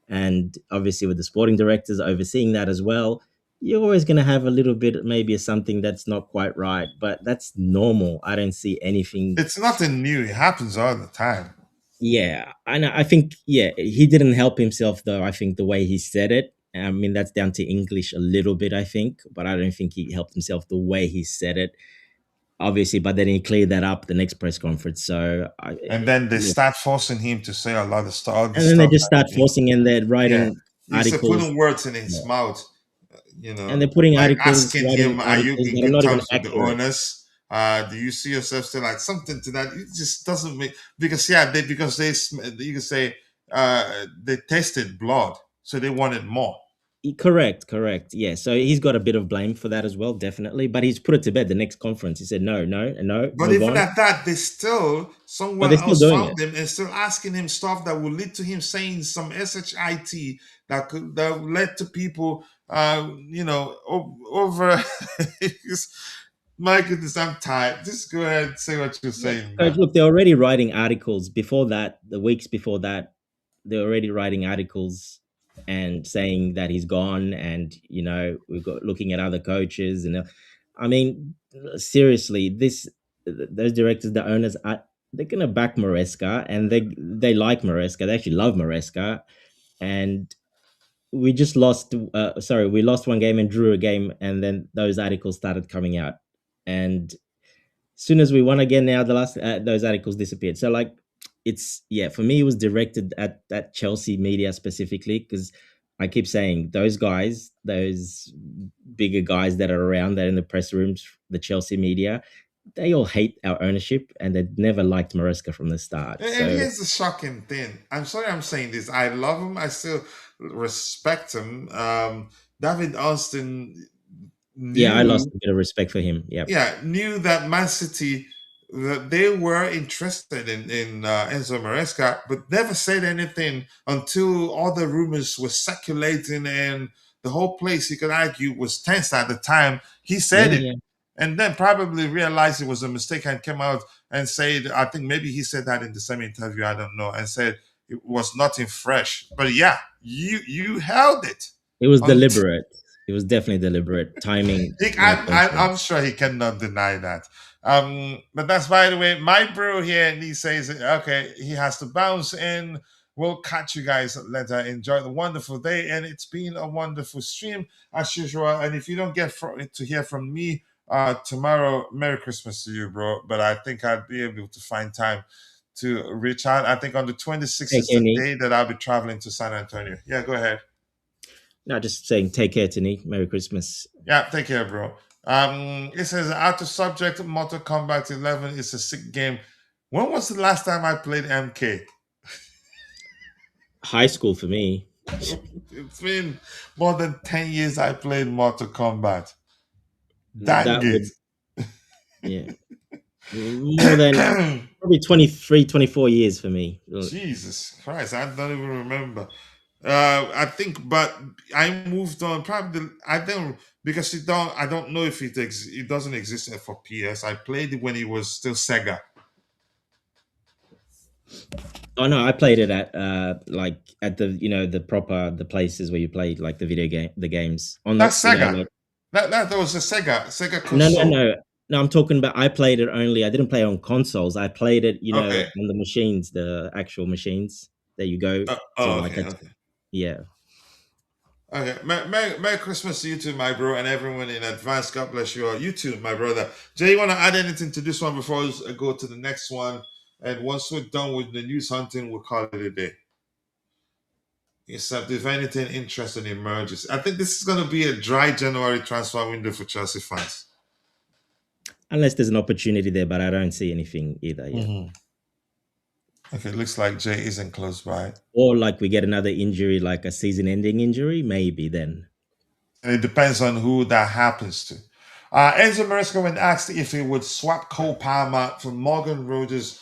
and obviously with the sporting directors overseeing that as well, you're always going to have a little bit, maybe something that's not quite right, but that's normal. I don't see anything. It's nothing new. It happens all the time. Yeah, I think, yeah, he didn't help himself though. I think the way he said it, I mean, that's down to English a little bit, I think, but I don't think he helped himself the way he said it, obviously. But then he cleared that up the next press conference. So, And then they yeah. start forcing him to say a lot of stuff. All And this then they stuff just that start forcing, and they're yeah, writing he's articles. putting words in his Yeah. mouth. And they're putting Like articles, asking writing him, "Are you articles in that are good not even terms with the accurate. owners? Do you see yourself still like something to that?" It just doesn't make, because you can say they tasted blood, so they wanted more. Correct. Yeah. So he's got a bit of blame for that as well, definitely. But he's put it to bed the next conference. He said, no, But move even on. at that, they still But someone they're still else doing found it. him and still asking him stuff that would lead to him saying some shit that led to people, over. My goodness, I'm tired. Just go ahead and say what you're Yeah. saying, Coach, man. look, they're already writing articles before that, the weeks before that, they're already writing articles and saying that he's gone. And, we've got looking at other coaches. And I mean, seriously, those directors, the owners, they're going to back Maresca, and they like Maresca. They actually love Maresca. And we just lost, we lost one game and drew a game. And then those articles started coming out. And soon as we won again, now the last those articles disappeared. So for me, it was directed at that Chelsea media specifically, because I keep saying those guys, those bigger guys that are around there in the press rooms, the Chelsea media, they all hate our ownership, and they never liked Maresca from the start. And So here's the shocking thing. I'm sorry I'm saying this. I love him. I still respect him. David Austin yeah, I lost knew a bit of respect for him. Yep. knew that Man City, that they were interested in Enzo Maresca, but never said anything until all the rumors were circulating and the whole place, you could argue, was tense at the time. He said it, Yeah. and then probably realized it was a mistake and came out and said, I think maybe he said that in the same interview, I don't know, and said it was nothing fresh. But yeah, you held it. It was deliberate. It was definitely deliberate timing. I'm sure he cannot deny that. But that's, by the way, my bro here, and he says, okay, he has to bounce in. We'll catch you guys later. Enjoy the wonderful day, and it's been a wonderful stream as usual. And if you don't get to hear from me tomorrow, Merry Christmas to you, bro. But I think I'll be able to find time to reach out. I think on the 26th is the day that I'll be traveling to San Antonio. Yeah, go ahead. No, just saying, take care, Tini. Merry Christmas. Yeah, take care, bro. It says out of subject, Mortal Kombat 11 is a sick game When was the last time I played MK? High school for me. It's been more than 10 years I played Mortal Kombat. Dang That it. would, yeah, more than probably 23, 24 years for me. Jesus Christ, I don't even remember. I think, but I moved on. Probably, I don't because I don't know if it doesn't exist for PS. I played it when it was still Sega. Oh no, I played it at like at the the places where you played like the video game the games on the That's you know Sega. like That was a Sega no no console. no no, I'm talking about I played it only. I didn't play on consoles. I played it Okay. on the machines, the actual machines that you go to like Okay. a Okay. yeah. Okay. Merry Christmas to you too, my bro, and everyone in advance. God bless you all. You too, my brother. Jay, you want to add anything to this one before we go to the next one? And once we're done with the news hunting, we'll call it a day. Except if anything interesting emerges. I think this is going to be a dry January transfer window for Chelsea fans. Unless there's an opportunity there, but I don't see anything either. Yeah. Okay, looks like Jay isn't close by. Or like we get another injury, like a season-ending injury, maybe then. And it depends on who that happens to. Enzo Maresca, when asked if he would swap Cole Palmer for Morgan Rogers,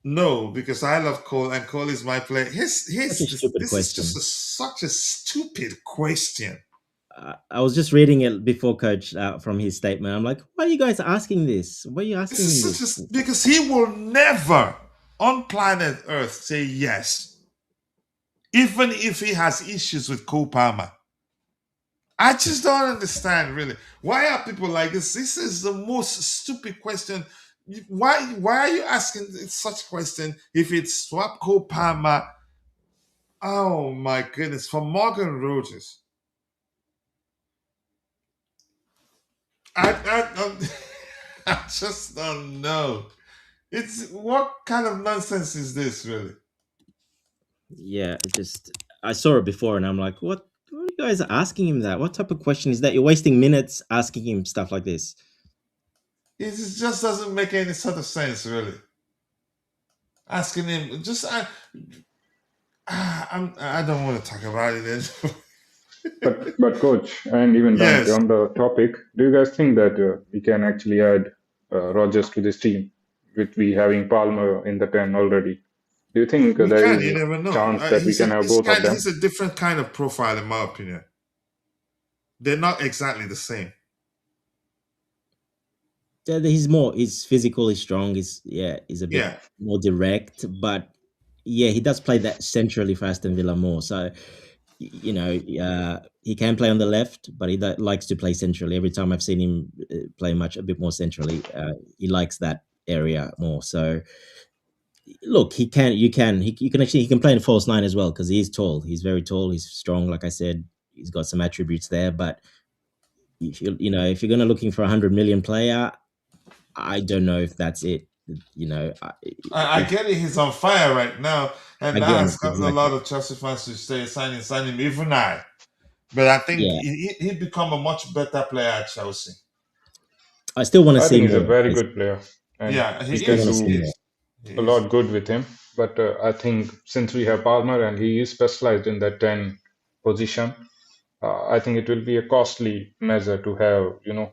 no, because I love Cole and Cole is my player. Such a stupid This is just question. such a stupid question. I was just reading it before Coach from his statement. I'm like, why are you guys asking this? Why are you This asking is him such this? a because he will never on planet Earth say yes, even if he has issues with Cole Palmer. I just don't understand really. Why are people like this? This is the most stupid question. Why are you asking such question if it's swap Cole Palmer? Oh my goodness, for Morgan Rogers. I don't, I just don't know. It's what kind of nonsense is this really? Yeah, I saw it before and I'm like, what are you guys asking him that? What type of question is that? You're wasting minutes asking him stuff like this. It just doesn't make any sort of sense really. Asking him just I don't want to talk about it anymore. But coach, and even Dante, Yes, on the topic, do you guys think that we can actually add Rogers to this team with we having Palmer in the 10 already? Do you think we there can. is You a never know. chance that we can have both of them? He's a different kind of profile, in my opinion. They're not exactly the same. Yeah, he's physical, he's strong, he's a bit Yeah, more direct, but yeah, he does play that centrally for Aston Villa more. So, he can play on the left, but he likes to play centrally. Every time I've seen him play a bit more centrally, he likes that area more. So, look, he can play in false nine as well because he's tall. He's very tall. He's strong. Like I said, he's got some attributes there. But if if you're gonna looking for a 100 million player, I don't know if that's it. You know, I get it. He's on fire right now, and that again, has gotten a lot exactly. of Chelsea fans to say sign him, even I. But I think Yeah, he'd become a much better player at Chelsea. I still want to I see think he's a more. very I good player, and Yeah, I we he still can is. want to He see do more. is. He a is. lot good with him. But I think since we have Palmer and he is specialized in that 10 position, I think it will be a costly measure to have, him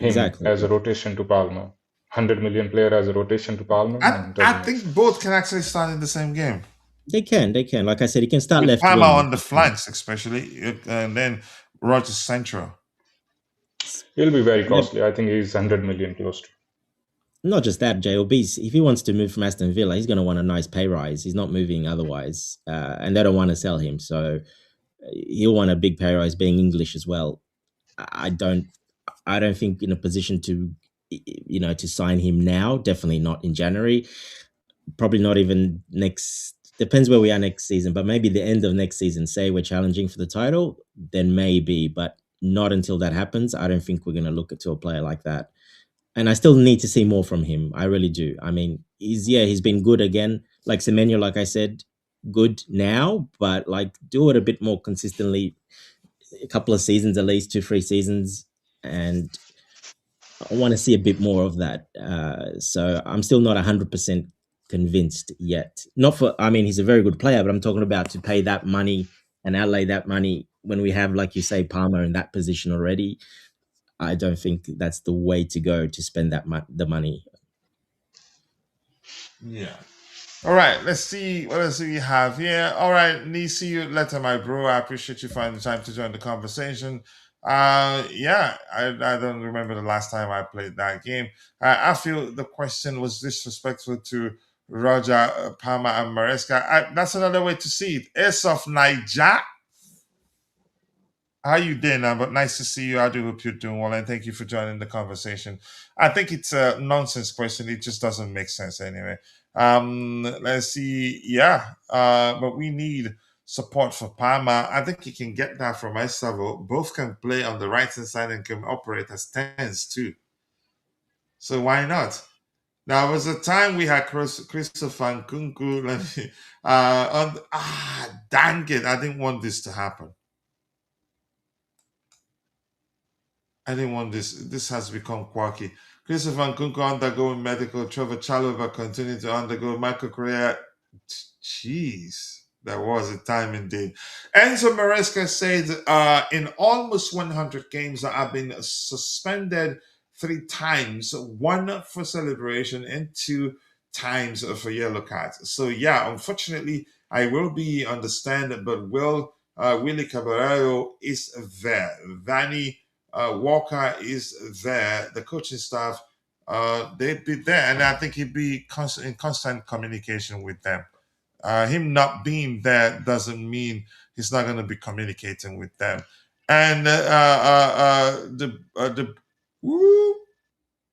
Exactly. as a Yeah. rotation to Palmer. 100 million player as a rotation to Palmer, and I doesn't make think sense. both can actually start in the same game. They can. They can. Like I said, he can start With left Palmer wing. on the flanks, especially, and then Rogers central. He'll be very But costly. I think he's 100 million close to. not just that, JLB. If he wants to move from Aston Villa, he's going to want a nice pay rise. He's not moving otherwise, and they don't want to sell him, so he'll want a big pay rise. Being English as well, I don't. I don't think in a position to, to sign him now. Definitely not in January. Probably not even next. Depends where we are next season, but maybe the end of next season. Say we're challenging for the title, then maybe, but not until that happens. I don't think we're going to look to a player like that. And I still need to see more from him. I really do. I mean, he's been good again. Like Semenyo, like I said, good now, but like do it a bit more consistently. A couple of seasons, at least 2-3 seasons, and I want to see a bit more of that. So I'm still not 100% convinced yet. Not for, I mean, he's a very good player, but I'm talking about to pay that money and outlay that money when we have, like you say, Palmer in that position already. I don't think that's the way to go to spend the money. Yeah. All right, let's see what else we have here. All right, Nisi, you letter, my bro. I appreciate you finding the time to join the conversation. Yeah, I don't remember the last time I played that game. I feel the question was disrespectful to Roger, Palmer, and Maresca. That's another way to see it. Ace of Niger. How you doing, but nice to see you. I do hope you're doing well, and thank you for joining the conversation. I think it's a nonsense question. It just doesn't make sense anyway. Let's see. Yeah, but we need support for Palmer. I think you can get that from Estevao. Both can play on the right hand side and can operate as tens too. So why not? There was a time we had Christopher Nkunku. Dang it! I didn't want this to happen. I didn't want this. This has become quirky. Christopher Nkunku undergoing medical. Trevor Chalobah continuing to undergo. Michael Correa. Jeez, that was a time indeed. Enzo Maresca said, in almost 100 games, I've been suspended 3 times, one for celebration and 2 times for yellow cards. So yeah, unfortunately, I will be on the stand, but Willie Caballero is there. Vanny Walker is there. The coaching staff, they'd be there, and I think he'd be in constant communication with them. Him not being there doesn't mean he's not going to be communicating with them. And the woo,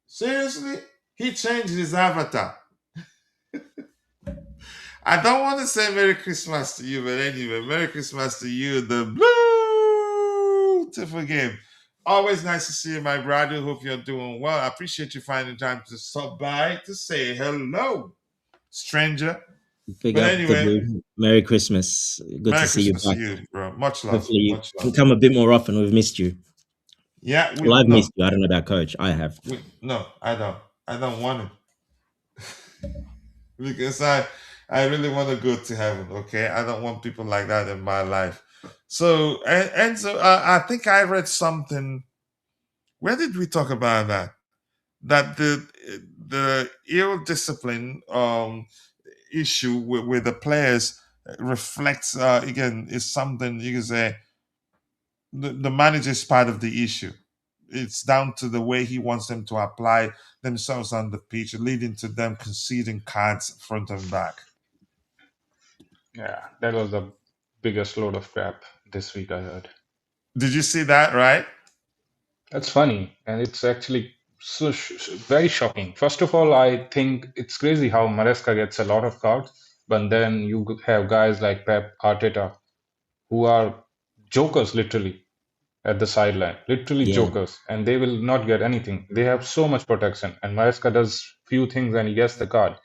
seriously, he changed his avatar. I don't want to say Merry Christmas to you, but anyway, Merry Christmas to you, the beautiful game. Always nice to see you, my brother. Hope you're doing well. I appreciate you finding time to stop by to say hello, stranger. Big But up anyway, the blue. Merry Christmas. Good Merry to see you Christmas back. to you, bro. Much love. Hopefully you Much can love. come a bit more often. We've missed you. Yeah, Well, I've missed you. I don't know about Coach. I have. no, I don't. I don't want it because I really want to go to heaven. Okay, I don't want people like that in my life. So and so I think I read something. Where did we talk about that? That the ill discipline issue with the players reflects again is something you can say the manager is part of the issue. It's down to the way he wants them to apply themselves on the pitch, leading to them conceding cards front and back. Yeah, that was the biggest load of crap this week, I heard. Did you see that, right? That's funny, and it's actually very shocking. First of all, I think it's crazy how Maresca gets a lot of cards, but then you have guys like Pep, Arteta, who are jokers literally at the sideline, literally Yeah. jokers, and they will not get anything. They have so much protection, and Maresca does few things and he gets the card.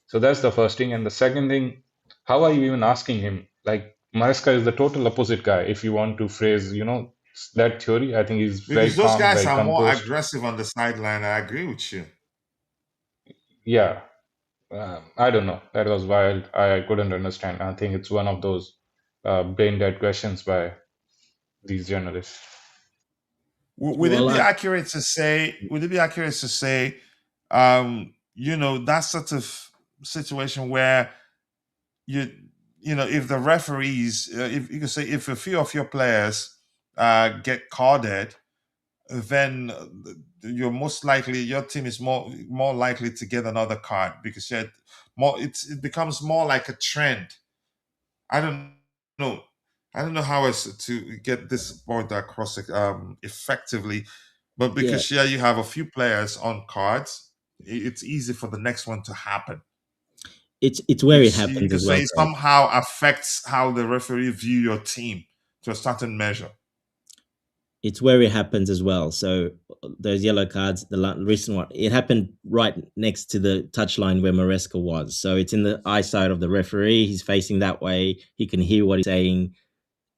So that's the first thing. And the second thing, how are you even asking him? Like Maresca is the total opposite guy. If you want to phrase, that theory, I think he's very Because those calm, guys very are more composed. aggressive on the sideline. I agree with you. Yeah, I don't know. That was wild. I couldn't understand. I think it's one of those brain dead questions by these journalists. Would it Well, be accurate to say? Would it be accurate to say, that sort of situation where if the referees, if you could say, if a few of your players get carded, then you're most likely your team is more likely to get another card because it becomes more like a trend. I don't know. I don't know how else to get this point across effectively, but yeah, because you have a few players on cards, it's easy for the next one to happen. it's where it Because you happens could as well, say it Coach. somehow affects how the referee view your team to a certain measure. It's where it happens as well. So those yellow cards, the recent one, it happened right next to the touchline where Maresca was. So it's in the eyesight of the referee. He's facing that way. He can hear what he's saying.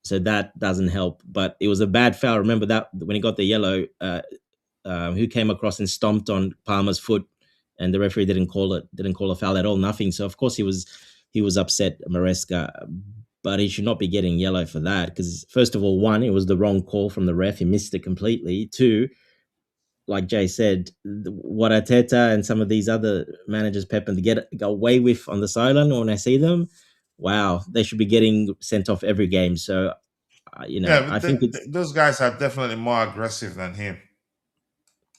So that doesn't help. But it was a bad foul. Remember that when he got the yellow, who came across and stomped on Palmer's foot, and the referee didn't call a foul at all, nothing. So of course he was upset, Maresca, but he should not be getting yellow for that because first of all, one, it was the wrong call from the ref. He missed it completely. Two, like Jay said, what Arteta and some of these other managers, Pep, and go away with on the sideline when I see them, wow, they should be getting sent off every game. So, Yeah, I but think it's those guys are definitely more aggressive than him.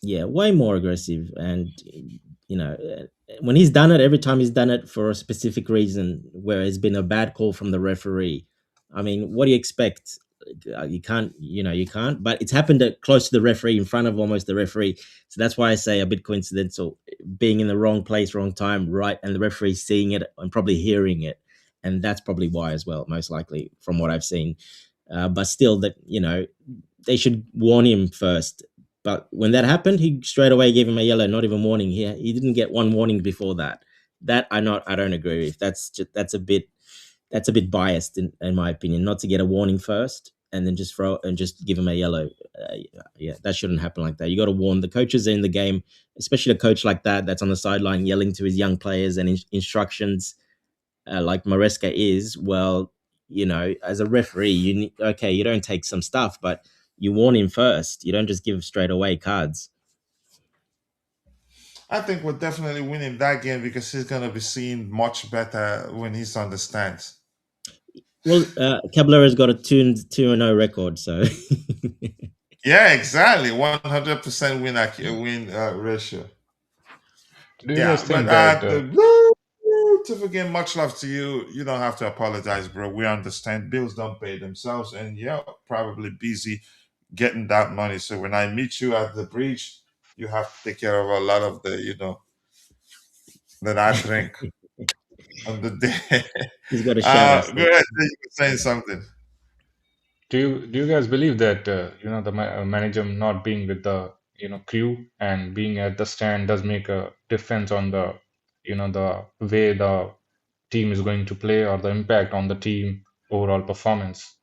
way more aggressive. And when he's done it, every time he's done it for a specific reason, where it's been a bad call from the referee. I mean, what do you expect? You can't, you can't. But it's happened close to the referee, in front of almost the referee. So that's why I say a bit coincidental, being in the wrong place, wrong time, right, and the referee seeing it and probably hearing it, and that's probably why as well, most likely from what I've seen. But still, that they should warn him first. But when that happened, he straight away gave him a yellow, not even warning. He didn't get one warning before that. That I don't agree with. That's a bit biased in my opinion. Not to get a warning first and then just give him a yellow. Yeah, that shouldn't happen like that. You got to warn the coaches in the game, especially a coach like that that's on the sideline yelling to his young players and instructions, like Maresca is. Well, as a referee, you don't take some stuff, but you warn him first. You don't just give straight away cards. I think we're definitely winning that game because he's going to be seen much better when he's on the stands. Well, Caballero's got a 2-0 record, so Yeah, exactly. 100% win ratio. Do you Yeah, guys but think that the blue to forget, much love to you. You don't have to apologize, bro. We understand bills don't pay themselves, and you're probably busy getting that money. So when I meet you at the bridge, you have to take care of a lot of the, that I drink on the day. he's got a shout us Go there. ahead, you were saying something. do you guys believe that the manager not being with the crew and being at the stand does make a difference on the the way the team is going to play or the impact on the team overall performance?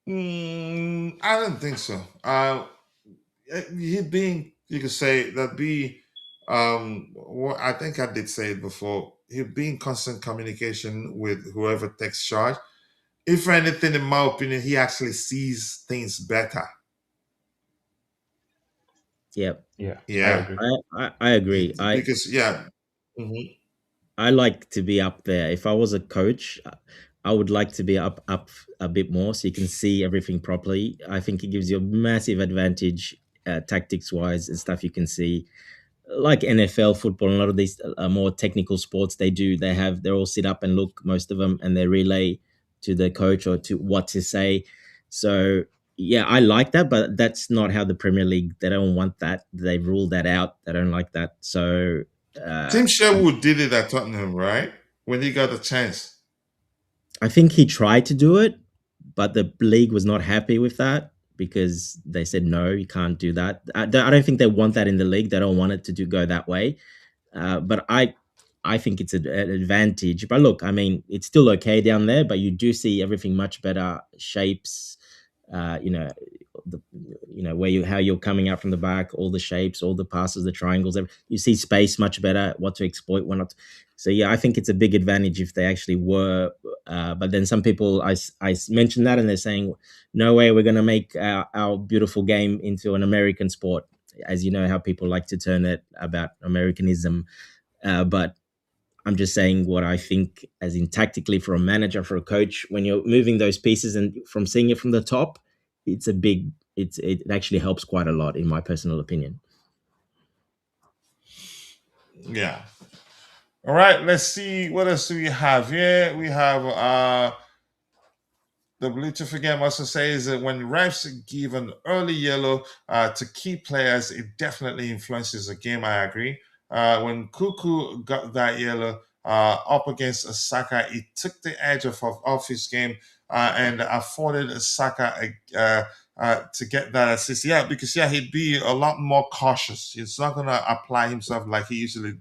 I don't think so. He being, you could say that I think I did say it before. He be in constant communication with whoever takes charge. If anything, in my opinion, he actually sees things better. Yep, Yeah, I Yeah, agree. I agree. because yeah. Mhm. I like to be up there. If I was a coach, I would like to be up a bit more so you can see everything properly. I think it gives you a massive advantage, tactics wise and stuff you can see. Like NFL football, and a lot of these more technical sports, they're all sit up and look, most of them, and they relay to the coach or to what to say. So yeah, I like that, but that's not how the Premier League. They don't want that. They've ruled that out. They don't like that. So Tim Sherwood did it at Tottenham, right? When he got a chance. I think he tried to do it, but the league was not happy with that because they said no, you can't do that. I don't think they want that in the league. They don't want it to go that way. But I think it's an advantage. But look, I mean, it's still okay down there, but you do see everything much better shapes. Uh, you know, the where how you're coming out from the back, all the shapes, all the passes, the triangles. You see space much better, what to exploit, what not. So yeah, I think it's a big advantage if they actually were. But then some people, I mentioned that, and they're saying, no way, we're going to make our beautiful game into an American sport. As you know, how people like to turn it about Americanism. But I'm just saying what I think, as in tactically for a manager, for a coach, when you're moving those pieces and from seeing it from the top, it actually helps quite a lot, in my personal opinion. Yeah. All right, let's see what else do we have here. We have the blue to forget also says that when refs give an early yellow to key players, it definitely influences the game. I agree. When Kuku got that yellow up against Saka, it took the edge off his game and afforded Saka to get that assist. Yeah, because yeah, he'd be a lot more cautious. He's not going to apply himself like he usually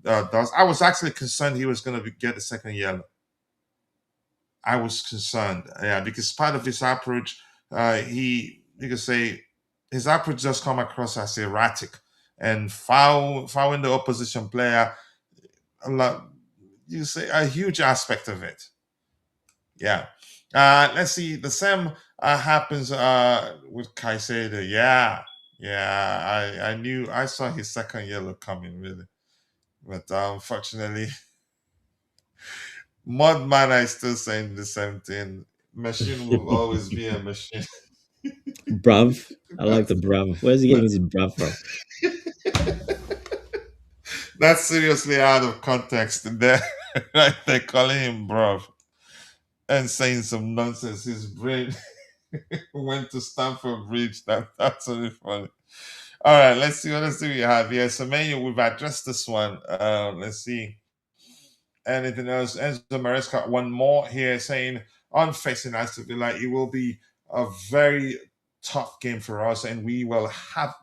does. I was actually concerned he was going to get the second yellow. I was concerned, yeah, because part of his approach, you could say, his approach just come across as erratic and fouling the opposition player. A lot, you say a huge aspect of it. Yeah. Let's see. The same happens with Caicedo. Yeah. Yeah. I knew I saw his second yellow coming really. But unfortunately, Mudman is still saying the same thing. Machine will always be a machine. Bruv. I like the bruv. Where's he getting his bruv from? That's seriously out of context. They're, right, they're calling him bruv and saying some nonsense. His brain went to Stamford Bridge. That's really funny. All right, let's see what else do we have here. Semenyo, we've addressed this one. Let's see. Anything else? Enzo Maresca, one more here saying on facing Aston Villa, it will be a very tough game for us, and we will have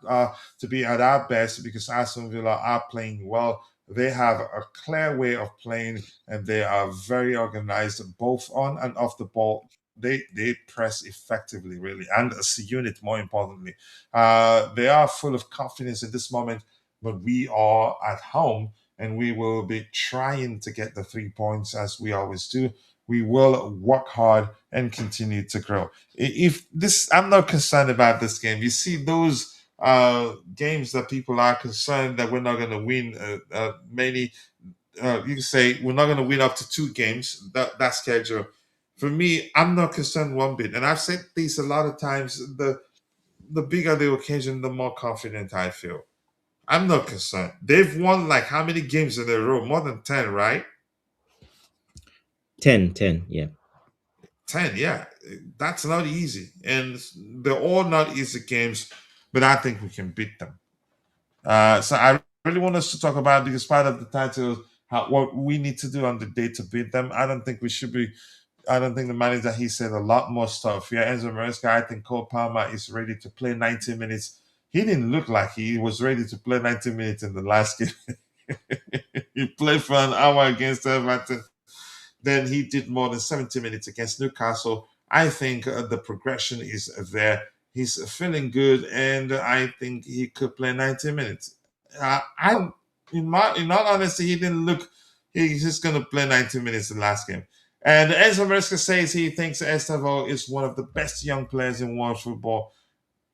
to be at our best because Aston Villa are playing well. They have a clear way of playing, and they are very organized both on and off the ball. They press effectively, really, and as a unit, more importantly. They are full of confidence in this moment, but we are at home and we will be trying to get the 3 points as we always do. We will work hard and continue to grow. If this, I'm not concerned about this game. You see those games that people are concerned that we're not going to win many. You can say we're not going to win up to 2 games. That schedule. For me, I'm not concerned one bit, and I've said this a lot of times. The bigger the occasion, the more confident I feel. I'm not concerned. They've won like how many games in a row? More than 10, right? 10, yeah. 10, yeah. That's not easy. And they're all not easy games, but I think we can beat them. So I really want us to talk about, because part of the title, what we need to do on the day to beat them. I don't think the manager, he said a lot more stuff. Yeah, Enzo Maresca, I think Cole Palmer is ready to play 90 minutes. He didn't look like he was ready to play 90 minutes in the last game. He played for an hour against Everton. Then he did more than 70 minutes against Newcastle. I think the progression is there. He's feeling good, and I think he could play 90 minutes. In all honesty, he didn't look. He's just going to play 90 minutes the last game. And Enzo Maresca says he thinks Estevao is one of the best young players in world football.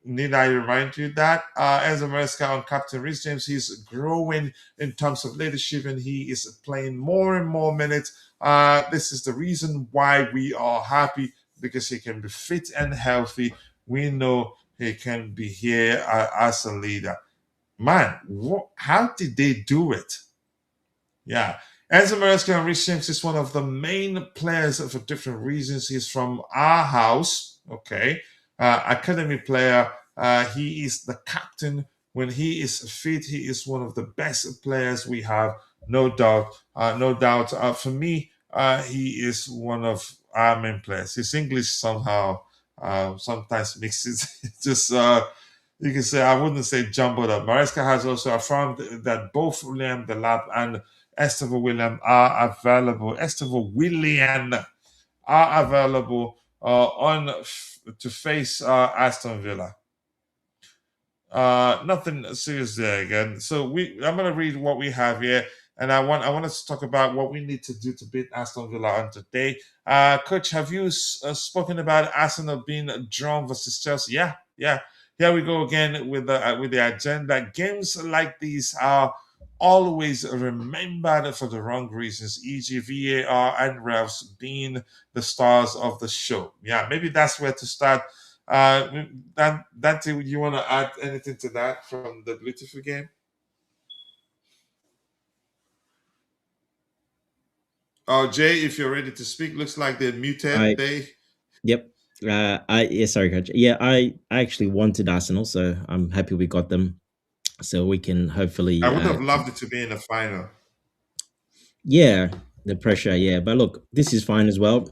Need I remind you that Enzo Maresca on Captain Rhys James, he's growing in terms of leadership and he is playing more and more minutes. This is the reason why we are happy, because he can be fit and healthy. We know he can be here as a leader. Man, how did they do it? Yeah. Enzo Maresca and Rhys James is one of the main players for different reasons. He's from our house, okay? Academy player. He is the captain. When he is fit, he is one of the best players we have, no doubt. No doubt. For me, he is one of our main players. His English somehow sometimes mixes. Just you can say, I wouldn't say jumbled up. Maresca has also affirmed that both Liam Delap and Estevao William are available. Estevao William are available to face Aston Villa. Nothing serious there again. So I'm going to read what we have here, and I want us to talk about what we need to do to beat Aston Villa on today. Coach, have you spoken about Arsenal being drawn versus Chelsea? Yeah. Here we go again with the agenda. Games like these are always remembered for the wrong reasons, e.g. VAR and refs being the stars of the show. Yeah, maybe that's where to start. Dante, you want to add anything to that from the beautiful game? Oh, Jay, if you're ready to speak, looks like they're muted. Yep. Sorry, coach. Yeah, I actually wanted Arsenal, so I'm happy we got them. So we can hopefully. I would have loved it to be in the final. Yeah, the pressure. Yeah, but look, this is fine as well.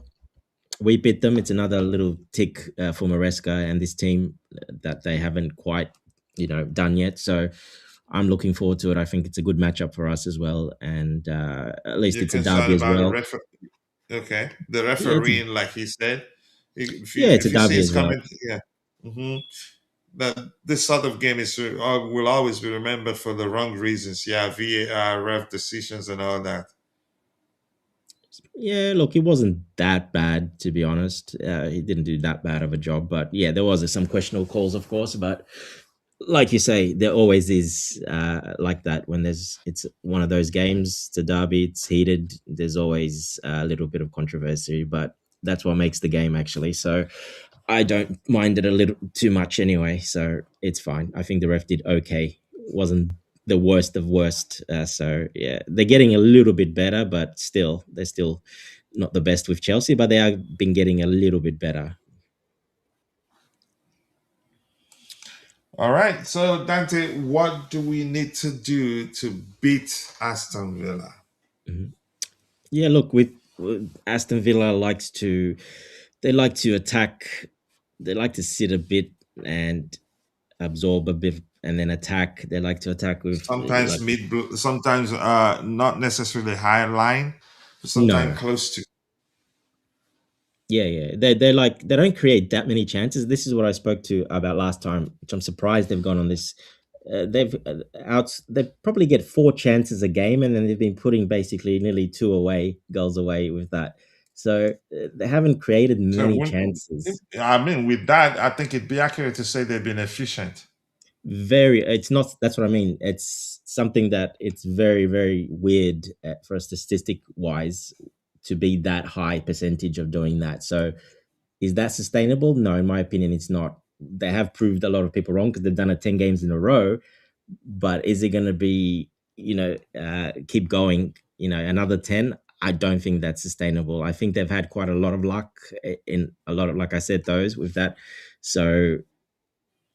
We beat them. It's another little tick for Maresca and this team that they haven't quite, done yet. So I'm looking forward to it. I think it's a good matchup for us as well, and at least it's a derby as well. Okay, the refereeing, like he said. It's a derby as well. Yeah. Mm-hmm. that this sort of game will always be remembered for the wrong reasons. Yeah, VAR, ref decisions, and all that. Yeah, look, it wasn't that bad to be honest. He didn't do that bad of a job, but yeah, there was some questionable calls, of course. But like you say, there always is like that when it's one of those games. It's a derby. It's heated. There's always a little bit of controversy, but that's what makes the game actually. So I don't mind it a little too much anyway. So it's fine. I think the ref did okay. Wasn't the worst of worst. So yeah, they're getting a little bit better, but still, they're still not the best with Chelsea. But they have been getting a little bit better. All right. So Dante, what do we need to do to beat Aston Villa? Mhm. Yeah, look, with Aston Villa they like to attack, they like to sit a bit and absorb a bit and then attack. They like to attack with Sometimes like sometimes not necessarily high line, but sometimes no. close to. Yeah, yeah. They don't create that many chances. This is what I spoke to about last time, which I'm surprised they've gone on this. They probably get 4 chances a game, and then they've been putting basically nearly two away goals away with that. So they haven't created So many chances. I mean, with that, I think it'd be accurate to say they've been efficient. Very, it's not. That's what I mean. It's something that it's very, very weird for a statistic wise to be that high percentage of doing that. So is that sustainable? No, in my opinion, it's not. They have proved a lot of people wrong because they've done it 10 games in a row. But is it going to be, keep going, another 10? I don't think that's sustainable. I think they've had quite a lot of luck in a lot of, like I said, those with that. So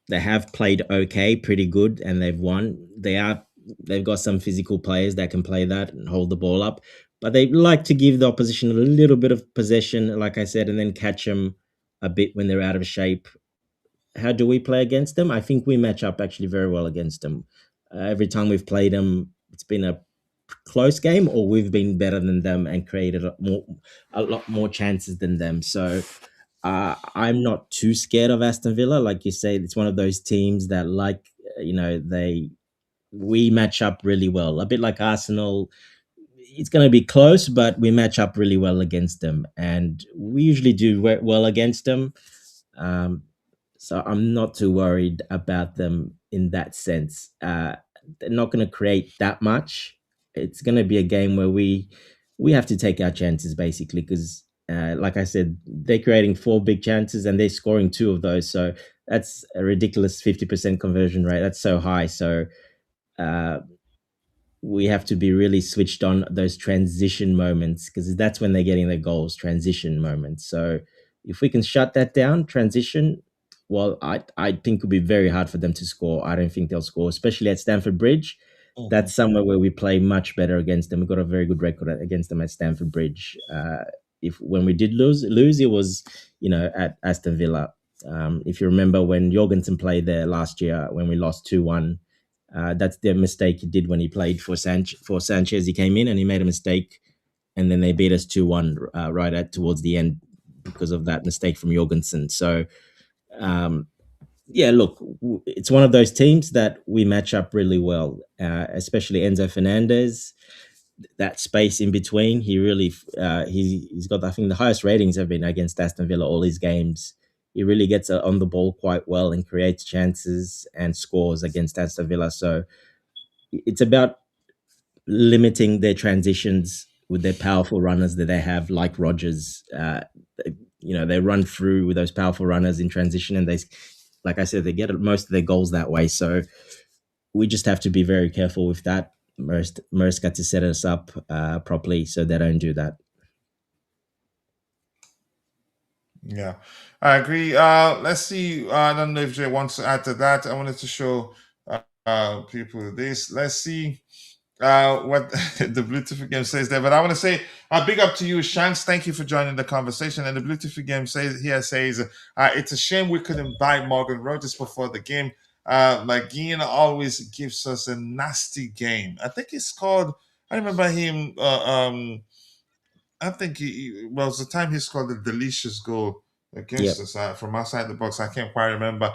they have played okay, pretty good, and they've won. They've got some physical players that can play that and hold the ball up, but they like to give the opposition a little bit of possession, like I said, and then catch them a bit when they're out of shape. How do we play against them? I think we match up actually very well against them. Every time we've played them, it's been a close game, or we've been better than them and created a lot more chances than them. So I'm not too scared of Aston Villa. Like you say, it's one of those teams that, like, we match up really well. A bit like Arsenal, it's going to be close, but we match up really well against them, and we usually do well against them. Um, so I'm not too worried about them in that sense. They're not going to create that much. It's going to be a game where we have to take our chances basically because, like I said, they're creating 4 big chances and they're scoring 2 of those. So that's a ridiculous 50% conversion rate. That's so high. So uh, we have to be really switched on those transition moments because that's when they're getting their goals, transition moments. So if we can shut that down, transition, well, I think it'll be very hard for them to score. I don't think they'll score, especially at Stamford Bridge. Mhm. That's somewhere where we play much better against them. We've got a very good record against them at Stamford Bridge. If when we did lose, it was at Aston Villa. If you remember when Jorgensen played there last year when we lost 2-1, that's the mistake he did when he played for Sanchez. He came in and he made a mistake, and then they beat us 2-1 right at towards the end because of that mistake from Jorgensen. So, um, yeah, look, it's one of those teams that we match up really well, especially Enzo Fernandez. That space in between, he really he's got, I think, the highest ratings have been against Aston Villa all his games. He really gets on the ball quite well and creates chances and scores against Aston Villa. So it's about limiting their transitions with their powerful runners that they have, like Rogers. They run through with those powerful runners in transition, and like I said, they get most of their goals that way. So we just have to be very careful with that. Maresca to set us up properly so they don't do that. Yeah, I agree. Let's see. I don't know if Jay wants to add to that. I wanted to show people this. Let's see what the Bluetooth game says there. But I want to say a big up to you, Shanks. Thank you for joining the conversation. And the Bluetooth game says it's a shame we couldn't buy Morgan Rogers before the game. McGinn always gives us a nasty game. I think he scored. I remember him. I think well, it was the time he scored the delicious goal against Yep. us from outside the box. I can't quite remember.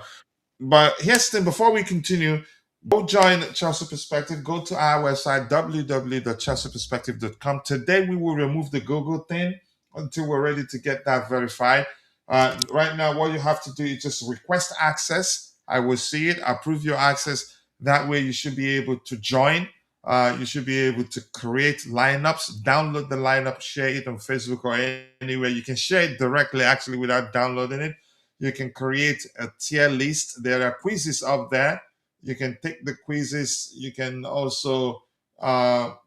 But here's the thing, before we continue, go join Chelsea Perspective. Go to our website, www.chelseaperspective.com. Today, we will remove the Google thing until we're ready to get that verified. Right now, what you have to do is just request access. I will see it, approve your access. That way, you should be able to join. You should be able to create lineups, download the lineup, share it on Facebook or anywhere. You can share it directly, actually, without downloading it. You can create a tier list. There are quizzes up there. You can take the quizzes. You can also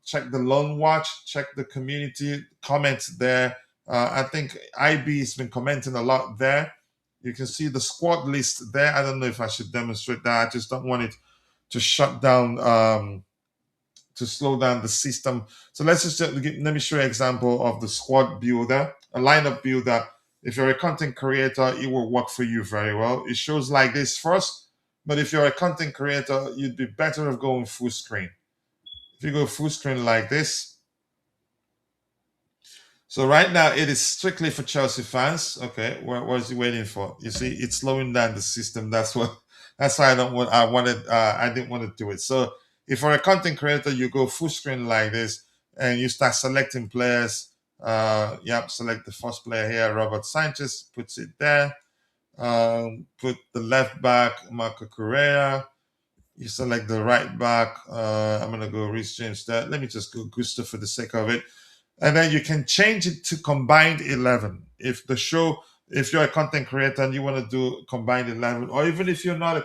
check the loan watch, check the community comments there. I think IB has been commenting a lot there. You can see the squad list there. I don't know if I should demonstrate that. I just don't want it to shut down, to slow down the system. So let's just let me show you an example of the squad builder, a lineup builder. If you're a content creator, it will work for you very well. It shows like this first, but if you're a content creator, you'd be better off going full screen. If you go full screen like this, so right now it is strictly for Chelsea fans. Okay, what is he waiting for? You see, it's slowing down the system. That's why I didn't want to do it. So if you're a content creator, you go full screen like this and you start selecting players. Select the first player here, Robert Sanchez, puts it there. Put the left back, Marco Correa. You select the right back. I'm gonna go Reece James there. Let me just go Gusto for the sake of it. And then you can change it to combined 11. If you're a content creator and you want to do combined 11, or even if you're not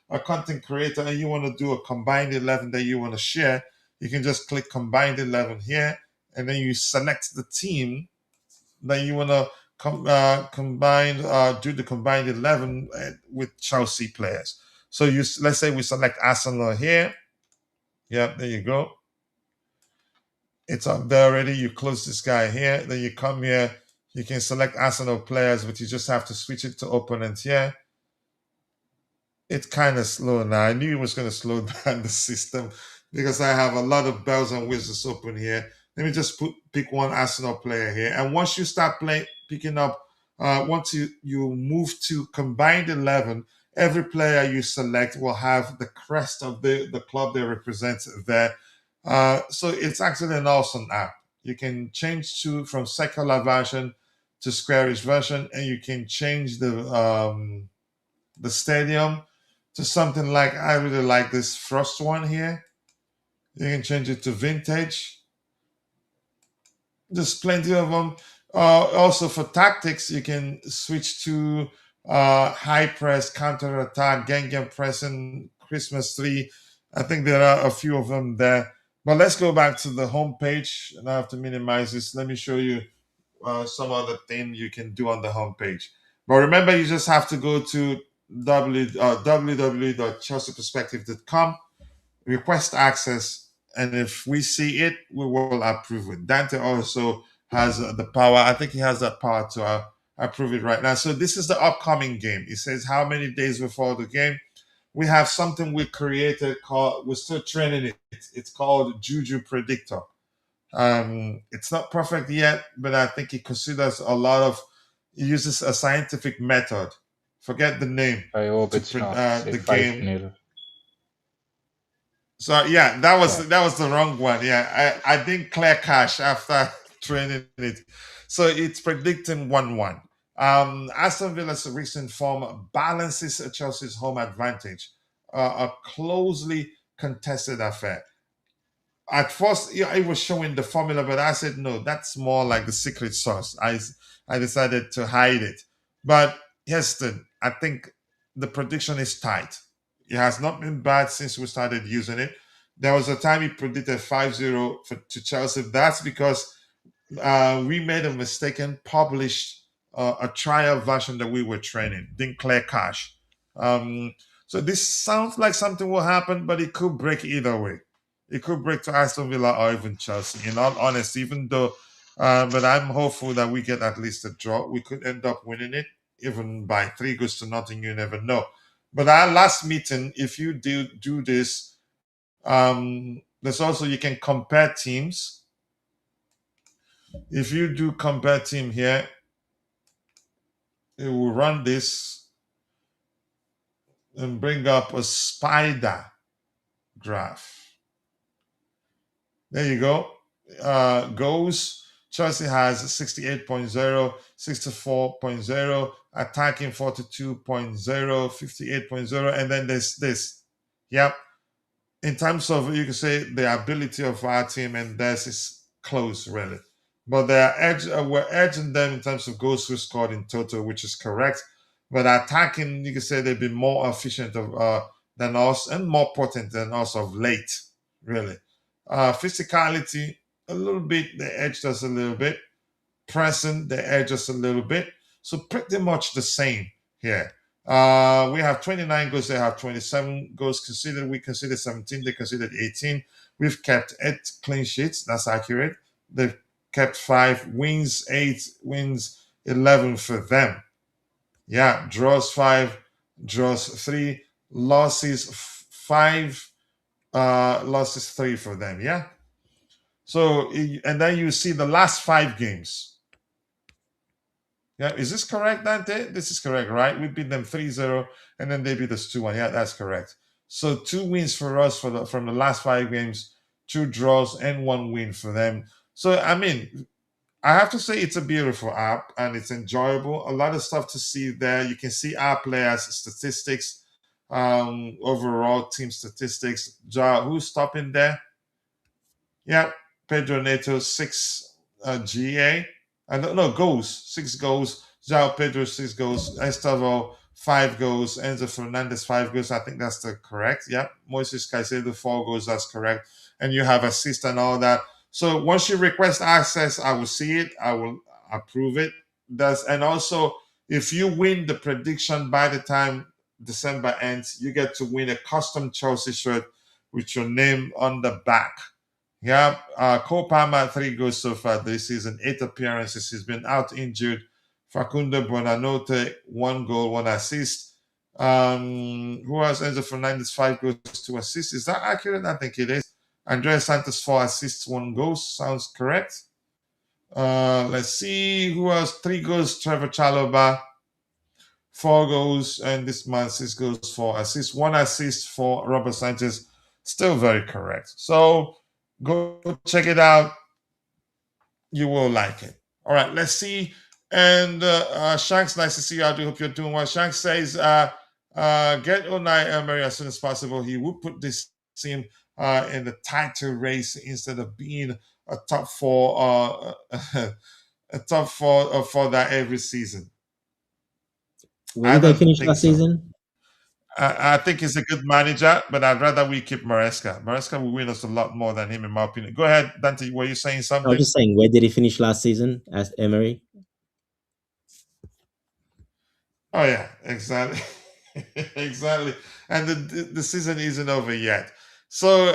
a content creator and you want to do a combined 11 that you want to share, you can just click combined 11 here, and then you select the team that you want to do the combined 11 with Chelsea players. So let's say we select Arsenal here. Yeah, there you go. It's up there already. You close this guy here. Then you come here. You can select Arsenal players, but you just have to switch it to opponent here. It's kind of slow now. I knew it was going to slow down the system because I have a lot of bells and whistles open here. Let me just pick one Arsenal player here. And once you start picking up, once you move to combined 11, every player you select will have the crest of the club they represent there. So it's actually an awesome app. You can change from secular version to squarish version, and you can change the stadium to something like, I really like this first one here. You can change it to vintage. There's plenty of them. Also for tactics, you can switch to high press, counter attack, Gengen pressing, Christmas tree. I think there are a few of them there. But let's go back to the home page, and I have to minimize this. Let me show you some other thing you can do on the home page. But remember, you just have to go to www.chelseaperspective.com, request access, and if we see it, we will approve it. Dante also has the power. I think he has that power to approve it right now. So this is the upcoming game. It says how many days before the game. We have something we created we're still training it. It's called Juju Predictor. It's not perfect yet, but I think it considers it uses a scientific method. Forget the name. I hope To it's not say the game. 5-0. So yeah, that was the wrong one. Yeah, I didn't clear cache after training it. So it's predicting 1-1. Aston Villa's recent form balances Chelsea's home advantage. A closely contested affair. At first, it was showing the formula, but I said no, that's more like the secret sauce. I decided to hide it. But Heston, I think the prediction is tight. It has not been bad since we started using it. There was a time he predicted 5-0 to Chelsea. That's because we made a mistake and published a trial version that we were training, didn't clear cache. So this sounds like something will happen, but it could break either way. It could break to Aston Villa or even Chelsea. In all honesty, even though, but I'm hopeful that we get at least a draw. We could end up winning it, even by 3-0. You never know. But our last meeting, if you do this, there's also, you can compare teams. If you do compare team here, it will run this. and bring up a spider graph. There you go. Goals. Chelsea has 68.0, 64.0, attacking 42.0, 58.0, and then there's this. Yep. In terms of, you can say, the ability of our team and theirs is close, really. But we're edging them in terms of goals we scored in total, which is correct. But attacking, you can say they've been more efficient than us and more potent than us of late, really. Physicality, a little bit, they edged us a little bit. Pressing, they edged us a little bit. So pretty much the same here. We have 29 goals, they have 27 goals conceded. We conceded 17, they conceded 18. We've kept 8 clean sheets, that's accurate. They've kept 5 wins, 8 wins, 11 for them. Yeah, draws 5, draws 3, losses 5, losses 3 for them. Yeah. So, and then you see the last 5 games. Yeah, is this correct, Dante? This is correct, right? We beat them 3-0, and then they beat us 2-1. Yeah, that's correct. So 2 wins for us from the last 5 games, 2 draws, and 1 win for them. So, I mean, I have to say it's a beautiful app, and it's enjoyable. A lot of stuff to see there. You can see our players' statistics, overall team statistics. Who's stopping there? Yeah, Pedro Neto, 6 GA. I don't know, goals, 6 goals. João Pedro, 6 goals. Estevao, 5 goals. Enzo Fernandez, 5 goals. I think that's the correct. Yeah. Moises Caicedo, 4 goals. That's correct. And you have assist and all that. So once you request access, I will see it. I will approve it. And also, if you win the prediction by the time December ends, you get to win a custom Chelsea shirt with your name on the back. Yeah, Cole Palmer, 3 goals so far this season, 8 appearances. He's been out injured. Facundo Buonanotte, 1 goal, 1 assist. Who else? Enzo Fernandez, 5 goals, 2 assists. Is that accurate? I think it is. Andrea Santos, 4 assists, 1 goal. Sounds correct. Let's see. Who else? 3 goals, Trevor Chalobah. 4 goals, and this man 6 goals, 4 assists. 1 assist for Robert Sanchez. Still very correct. So, go check it out. You will like it. All right, let's see. And Shanks, nice to see you. I do hope you're doing well. Shanks says, get Unai Emery as soon as possible. He would put this team in the title race instead of being a top 4, a top 4 for that every season. Where did they finish last season? I think he's a good manager, but I'd rather we keep Maresca. Maresca will win us a lot more than him, in my opinion. Go ahead, Dante. Were you saying something? I was just saying, where did he finish last season as Emery? Oh yeah, exactly, exactly. And the season isn't over yet. So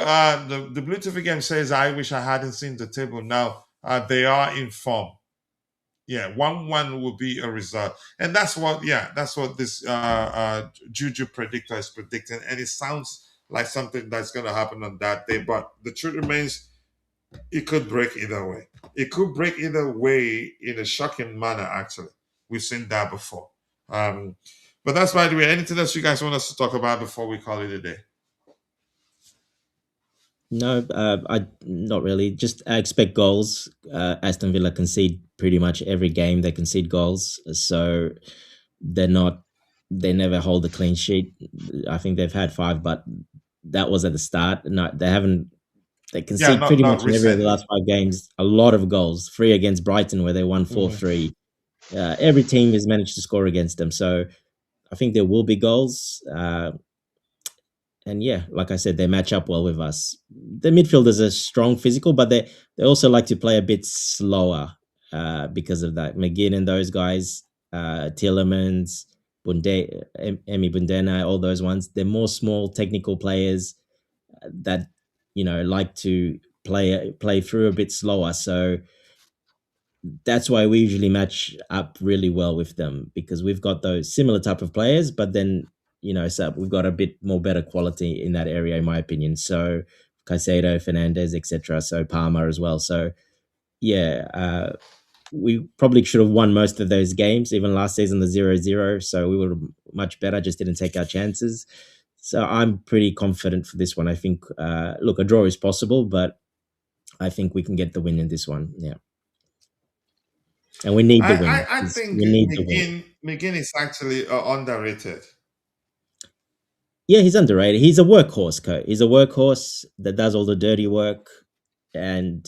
the Blue TV game says, "I wish I hadn't seen the table." Now they are in form. Yeah, 1-1 will be a result, and that's what this Juju predictor is predicting, and it sounds like something that's going to happen on that day. But the truth remains, it could break either way. It could break either way in a shocking manner. Actually, we've seen that before. But that's by the way. Anything else you guys want us to talk about before we call it a day? No, I not really. Just I expect goals. Aston Villa concede pretty much every game. They concede goals, so they never hold a clean sheet. I think they've had 5, but that was at the start. No, they haven't. They concede pretty much in every of the last 5 games. A lot of goals. 3 against Brighton, where they won 4-3. Every team has managed to score against them, so I think there will be goals. And yeah, like I said, they match up well with us. The midfielders are strong physical, but they also like to play a bit slower because of that. McGinn and those guys, Tielemans, Emi Bundena, all those ones, they're more small technical players that, like to play through a bit slower. So that's why we usually match up really well with them, because we've got those similar type of players, but then so we've got a bit more better quality in that area, in my opinion. So Caicedo, Fernandez, etc. So Palmer as well. So yeah, we probably should have won most of those games. Even last season, the 0-0, so we were much better. Just didn't take our chances. So I'm pretty confident for this one. I think, look, a draw is possible, but I think we can get the win in this one. Yeah, and we need the win. I think We need the win. McGinn is actually underrated. Yeah, he's underrated. He's a workhorse, coach. He's a workhorse that does all the dirty work, and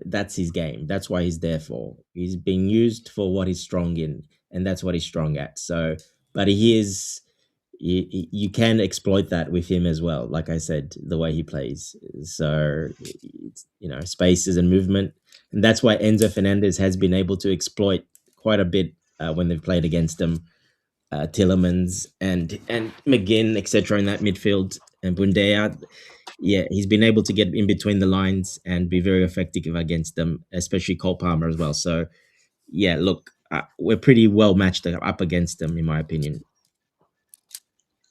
that's his game. That's why he's there for. He's being used for what he's strong in, and that's what he's strong at. So, but he is. You can exploit that with him as well. Like I said, the way he plays. So, spaces and movement, and that's why Enzo Fernandez has been able to exploit quite a bit when they've played against him. Tillemans and McGinn, etc. in that midfield, and Bundea. Yeah, he's been able to get in between the lines and be very effective against them, especially Cole Palmer as well. So, yeah, look, we're pretty well matched up against them, in my opinion.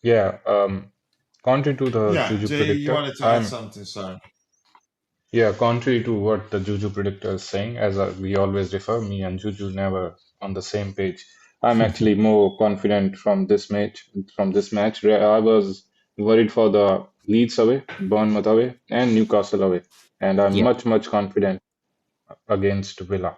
Yeah. Contrary to the Yeah, Juju Jay, you predictor, wanted to add something, sorry. yeah, contrary to what the Juju predictor is saying, as we always refer, me and Juju never on the same page. I'm actually more confident from this match. Where I was worried for the Leeds away, Bournemouth away, and Newcastle away, and I'm Yeah, much confident against Villa.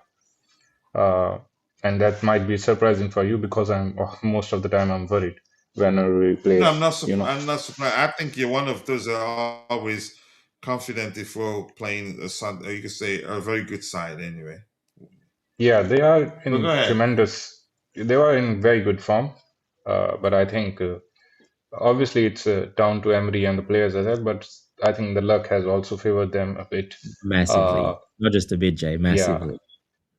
Uh, and that might be surprising for you because I'm most of the time I'm worried whenever we No, play. I'm not surprised. I think you're one of those that are always confident if we're playing you could say a very good side anyway. Yeah, they are But go in ahead. tremendous. They are in very good form, but I think obviously it's down to Emery and the players as well. But I think the luck has also favored them a bit. Uh, massively. Not just a bit, Jay, yeah, massively.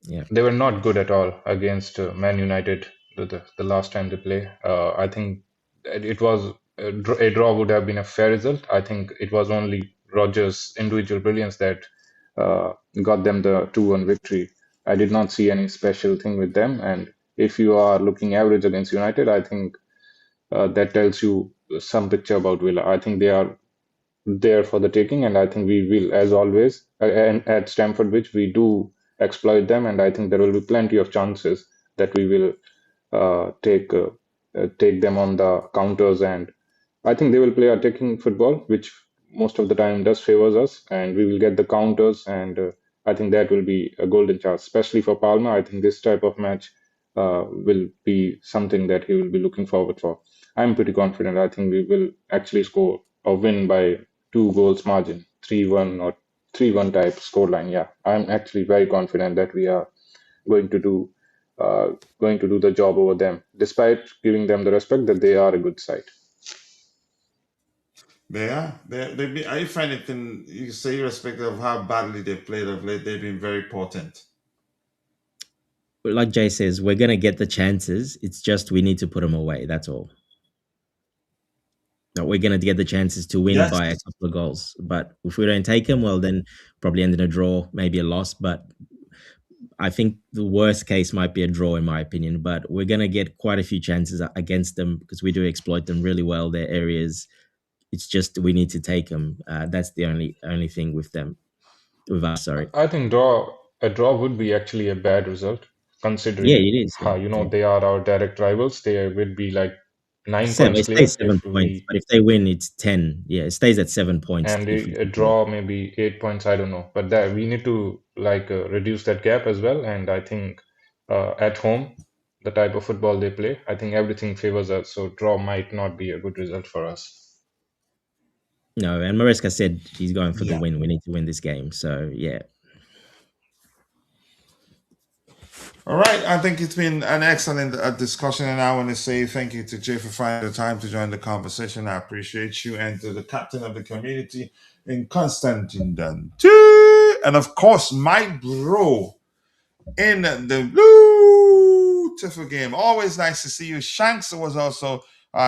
Yeah, they were not good at all against Man United the last time they play. I think it was a draw would have been a fair result. I think it was only Rodgers' individual brilliance that uh, got them the 2-1 victory. I did not see any special thing with them. And if you are looking average against United, I think that tells you some picture about Villa. I think they are there for the taking, and I think we will, as always, and at Stamford Bridge, we do exploit them, and I think there will be plenty of chances that we will take them on the counters, and I think they will play attacking football, which most of the time does favors us, and we will get the counters, and I think that will be a golden chance, especially for Palmer. I think this type of match will be something that he will be looking forward for. I'm pretty confident. I think we will actually score or win by 2 goals margin, 3-1 or 3-1 type scoreline. Yeah, I'm actually very confident that we are going to do going to do the job over them, despite giving them the respect that they are a good side. I find it in you say irrespective of how badly they played of late, they've been very important. but like Jay says, we're gonna get the chances. It's just we need to put them away. That's all. No, we're going to get the chances to win Yes. by a couple of goals. But if we don't take them, well, then probably end in a draw, maybe a loss. But I think the worst case might be a draw, in my opinion. But we're going to get quite a few chances against them because we do exploit them really well, their areas. It's just we need to take them. That's the only thing with them, with us. Sorry. I think a draw would be actually a bad result, Yeah, considering it is. how Yeah. they are our direct rivals. They will be like 9 7. points It stays clear 7 points, but if they win, it's 10. Yeah, it stays at 7 points. and If we a win. draw maybe 8 points. I don't know, but that we need to reduce that gap as well. And I think at home, the type of football they play, I think everything favors us. So draw might not be a good result for us. No, and Maresca said he's going for the Yeah. win. We need to win this game. So yeah. All right. I think it's been an excellent discussion, and I want to say thank you to Jay for finding the time to join the conversation. I appreciate you, and to the captain of the community in Constantine Dante, and of course my bro in the beautiful game. Always nice to see you. Shanks was also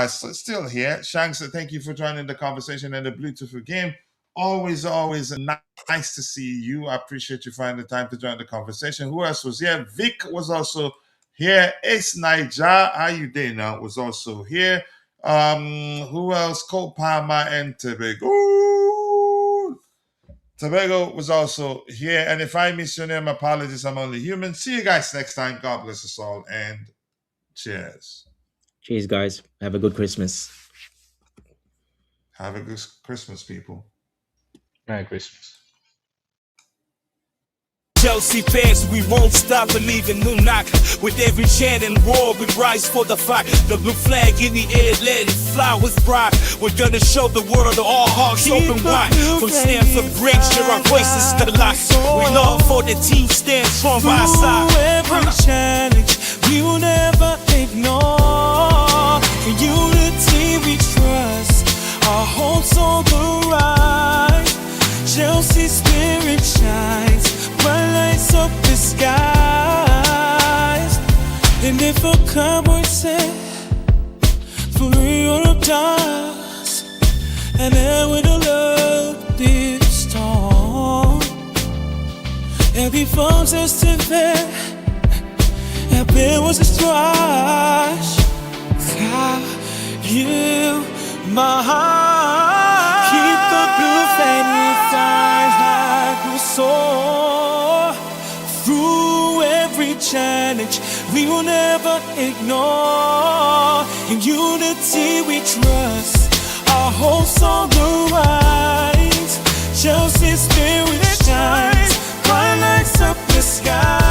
still here. Shanks, thank you for joining the conversation in the beautiful game. Always nice to see you. I appreciate you finding the time to join the conversation. Who else was here? Vic was also here. Ace Niger, how you doing now? Was also here. Who else? Cole Palmer and Tobago. Tobago was also here. And if I miss your name, apologies. I'm only human. See you guys next time. God bless us all. And cheers. Cheers, guys. Have a good Christmas. Have a good Christmas, people. Merry Christmas. Chelsea fans, we won't stop believing. New knock with every chant and roar, we rise for the fight. The blue flag in the air, let it fly with pride. We're gonna show the world all hearts open wide. From Stamford Bridge, share our voices to the light. We love for the team, stand strong by our side. Every challenge, we will never ignore. In unity we trust, our hopes on the rise. Chelsea spirit shines, bright lights up the skies. And if a cowboy said, for real does, and then with a love this storm, every phone says to them, there was a strife. You, my heart, keep the blue flame with eyes like we soar. Through every challenge, we will never ignore. In unity we trust, our hopes on the rise. Chelsea spirit shines, bright lights up the sky.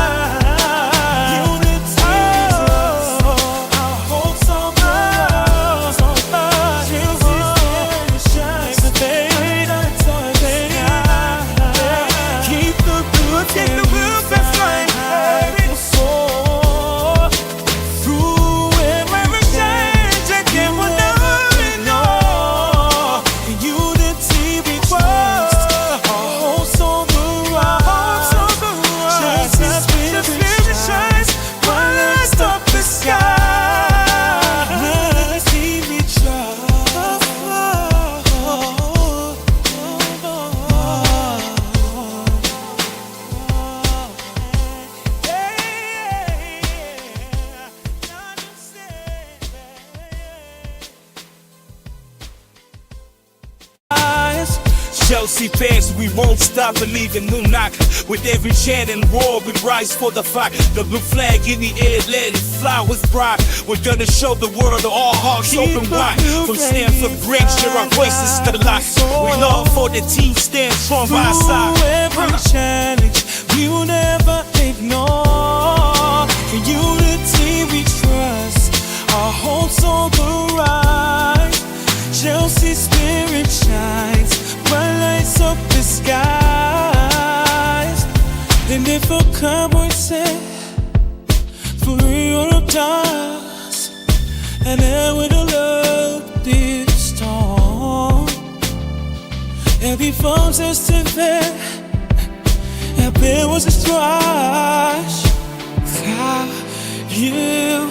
Chelsea fans, we won't stop believing. New knock with every chant and roar, we rise for the fight. The blue flag in the air, let it fly with pride. We're gonna show the world all hearts open wide. From Stamford Bridge, share our voices to the light. We love for the team, stand strong by our side. Every challenge, we will never ignore. In unity we trust, our hopes on the rise. Chelsea spirit shines, bright lights up the skies. And if a cowboy said, for real does, and then with a love this storm, every phone says to them, there was a strife. You,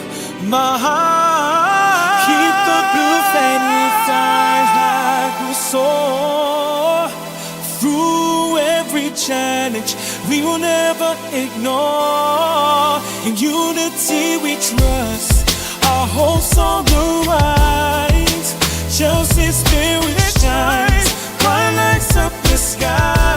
my heart, keep the blue flame with eyes like we soar. Through every challenge, we will never ignore. In unity we trust, our hopes on the rise. Chelsea spirit shines, bright lights up the sky.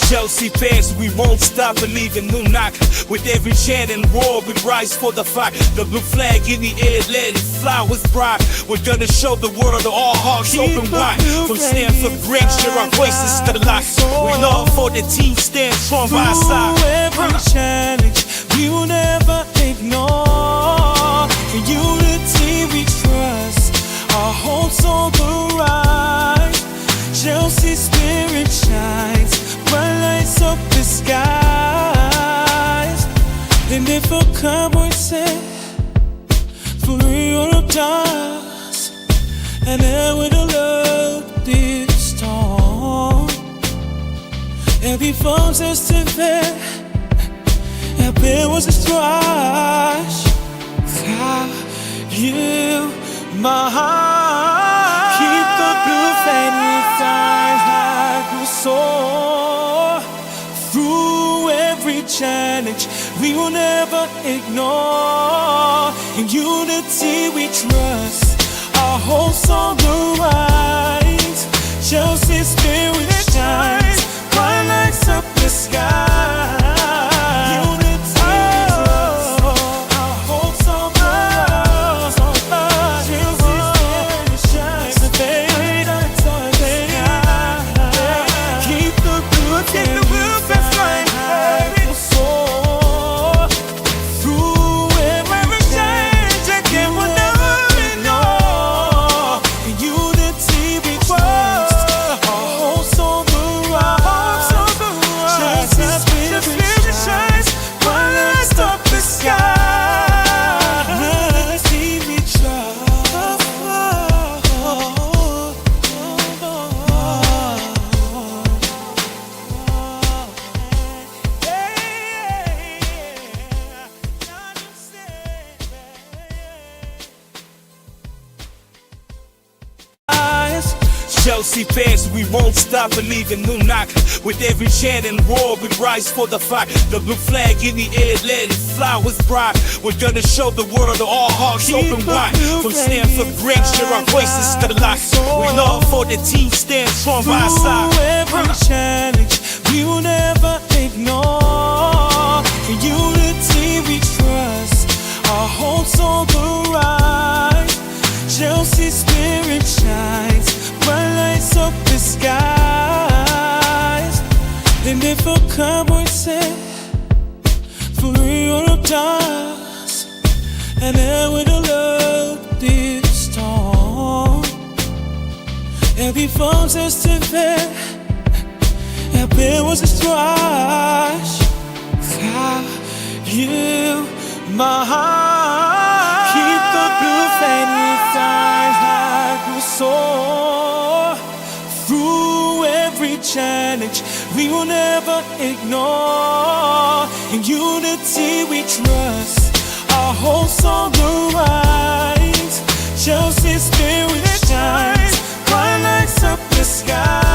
Chelsea fans, we won't stop believing. New knock with every chant and roar, we rise for the fight. The blue flag in the air, let it fly with pride. We're gonna show the world all hearts open wide. From Stamford Bridge, share our voices to the light. We love for the team, stand strong by our side. Every challenge, we will never ignore. In unity we trust, our hopes on the rise. Chelsea's spirit shines, bright lights up the skies. And if a cowboy said, for Europe does, and then with a love this storm, every phone's Estevao, and there was a strife. You, my heart, keep the blue flame inside like a soar. Through every challenge, we will never ignore. In unity we trust, our hopes on the rise. Chelsea's spirit shines, bright lights up the sky. Chelsea fans, we won't stop believing. Unai, with every chant and roar, we rise for the fight. The blue flag in the air, let it fly with pride. We're gonna show the world all hearts open wide. From Stamford Bridge to our voices to the light. We love for the team, stand strong by our side. Every challenge, we will never ignore. In unity we trust, our hopes on the rise. Chelsea's spirit shines, bright lights up the skies. And if a cowboy said, for Europe does, and then with a love this storm, every phone's Estevao, and there was a strife. You, my heart, keep the blue flame inside like a soar. Through every challenge, we will never ignore. In unity we trust, our hopes on the rise. Chelsea's spirit shines, bright lights up the sky.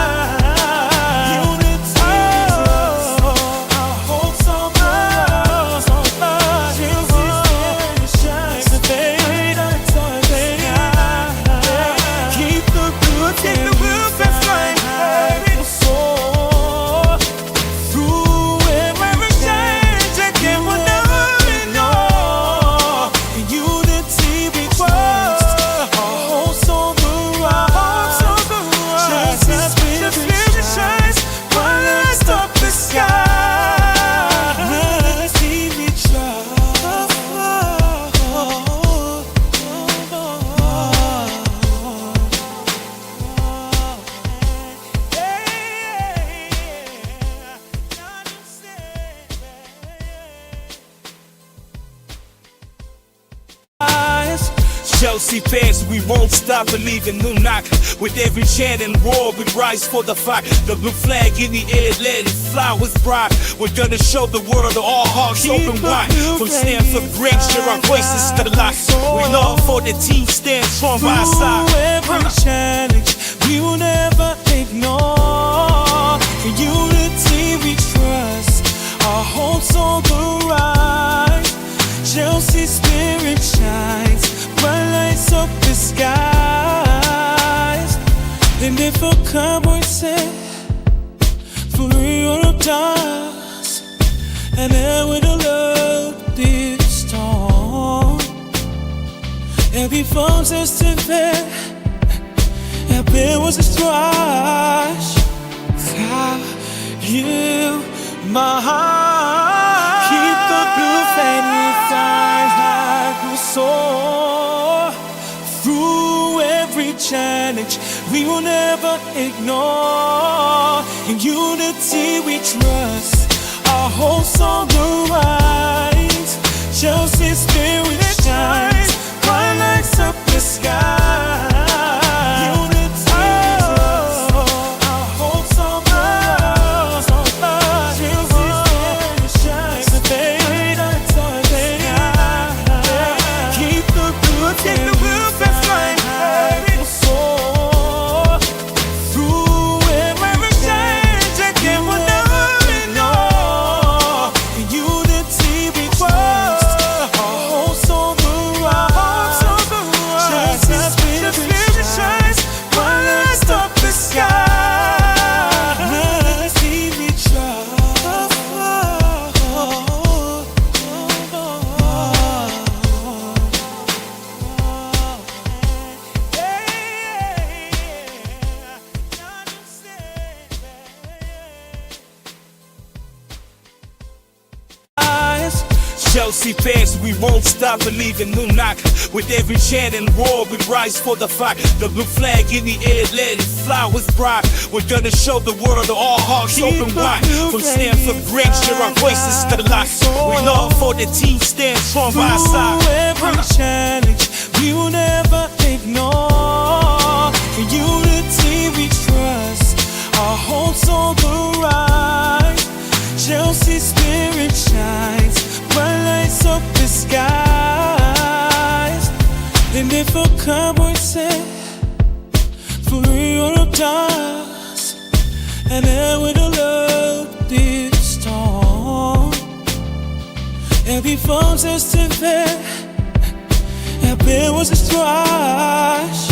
Chelsea fans, we won't stop believing. Unai, with every chant and roar, we rise for the fight. The blue flag in the air, let it fly with pride. We're gonna show the world all hearts open wide. From Stamford Bridge to our voices to the light. We love for the team, stand strong by our side. Every challenge, we will never ignore. In unity we trust, our hopes on the rise. Chelsea's spirit shines, bright lights up the skies. And if a cowboy said, for Europe does, and then with a love this storm, every phone's Estevao, and there was a strife. You, my heart, keep the blue we will never ignore. In unity we trust, our hopes on the rise. Chelsea spirit shines, bright lights up the sky. Chelsea fans, we won't stop believing. Unai, with every chant and roar, we rise for the fight. The blue flag in the air, let it fly with pride. We're gonna show the world that all hearts open wide. From Stamford Bridge, share our voices to the light. We love for the team, stand strong by our side. Every challenge, we will never ignore. In unity we trust, our hopes on the rise. Chelsea spirit shines, bright lights up the skies. And if a cowboy said, for real dance, and then with a love this storm, every phone's Estevao, there was a strife.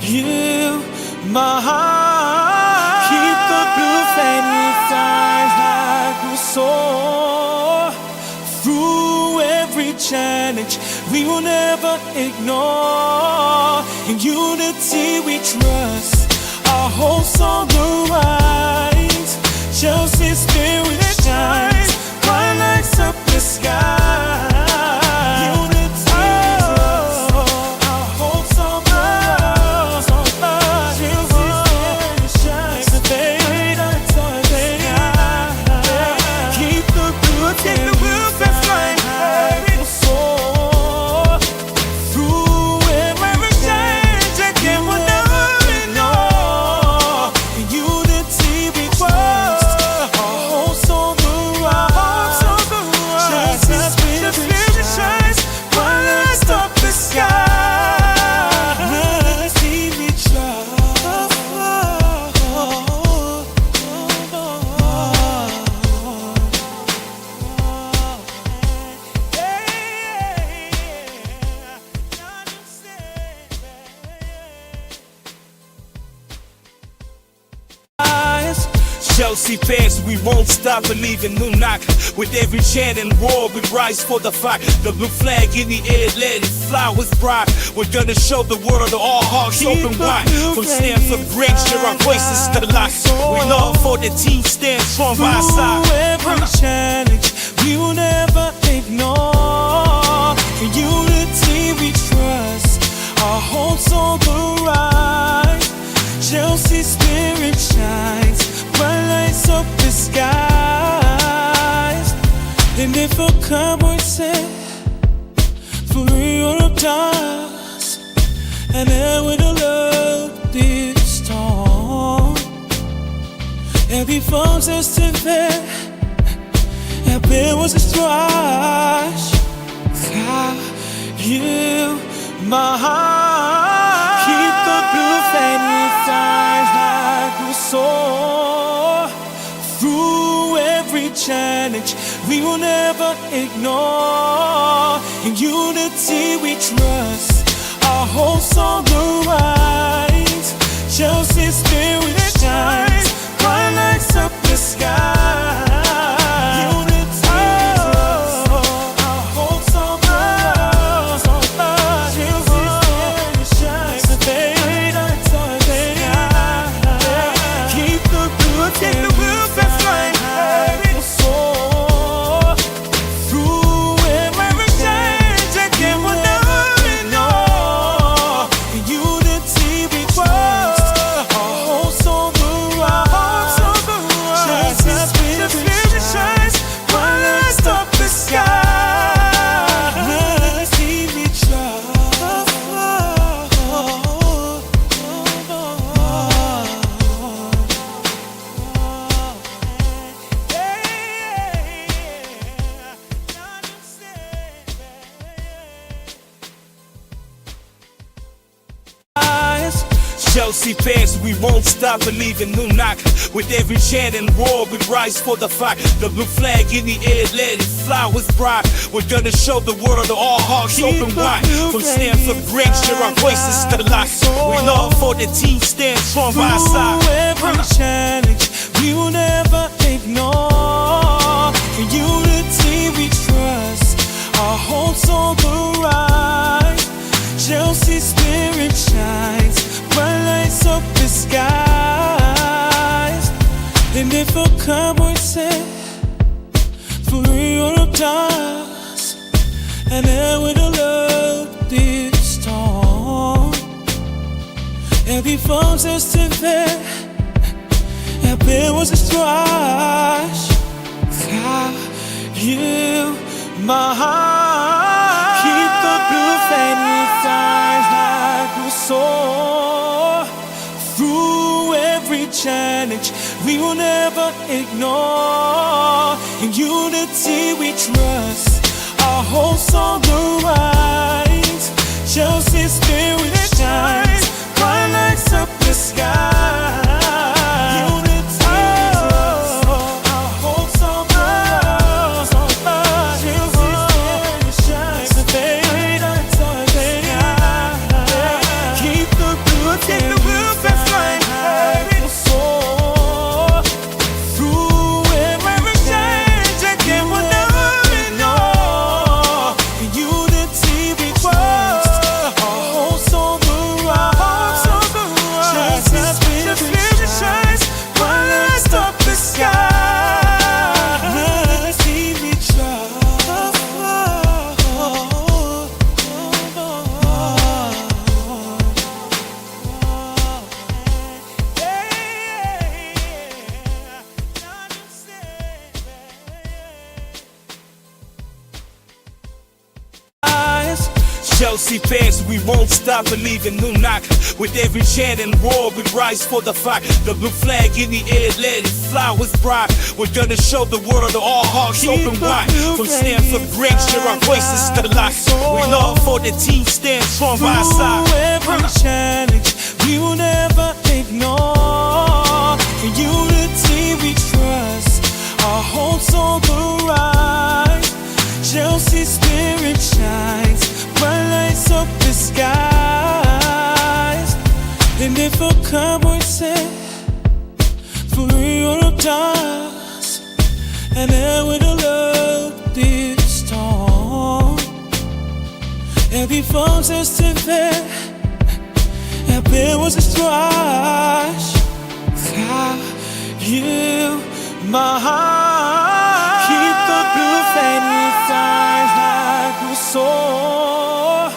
You, my heart, keep the blue flame inside like a soar. Through every challenge, we will never ignore. In unity we trust, our hopes on the rise. Chelsea spirit shines, bright lights up the sky. Chelsea fans, we won't stop believing. Unai, with every chant and roar, we rise for the fight. The blue flag in the air, let it fly with pride. We're gonna show the world that all hearts open wide. From Stamford Bridge, share our voices to the light. We love for the team, stand strong by our side. Every challenge, we will never ignore. In unity we trust, our hopes on the rise. Chelsea spirit shines, bright lights up the skies. And if a cowboy said, for real dance, and then with a love this storm, every phone's Estevao, there was a strife. You, my heart, keep the blue flame inside like a soar. Through every challenge, we will never ignore. In unity we trust, our hopes on the rise. Chelsea spirit shines, bright lights up the sky. You Chelsea fans, we won't stop believing. Unai, with every chant and roar, we rise for the fight. The blue flag in the air, let it fly with pride. We're gonna show the world all hearts open wide. From Stamford Bridge, share our voices to the light. We love for the team, stand strong by our side. Through every challenge, we will never ignore. In unity we trust, our hope's on the rise. Chelsea spirit shines, bright lights up the skies. And if a cowboy said, for Europe does, and then with a love this storm, every foe's Estevao, there was a strife. You, my heart, keep the blue flame inside like a soar. Through every challenge, we will never ignore. In unity we trust, our hope's on the rise. Chelsea spirit shines, bright lights up the sky. Chelsea fans, we won't stop believing. Unai, with every chant and roar, we rise for the fight. The blue flag in the air, let it fly with pride. We're gonna show the world all hearts open wide. From Stamford Bridge, share our voices to the light. We love for the team, stand strong by our side. Every challenge, we will never ignore. In unity we trust, our hope's on the rise. Chelsea spirit shines, bright lights up the skies. And if a cowboy said, for Europe does, and then with a love this storm, every foe's Estevao, there was a strife. You, my heart, keep the blue flame inside like a soar.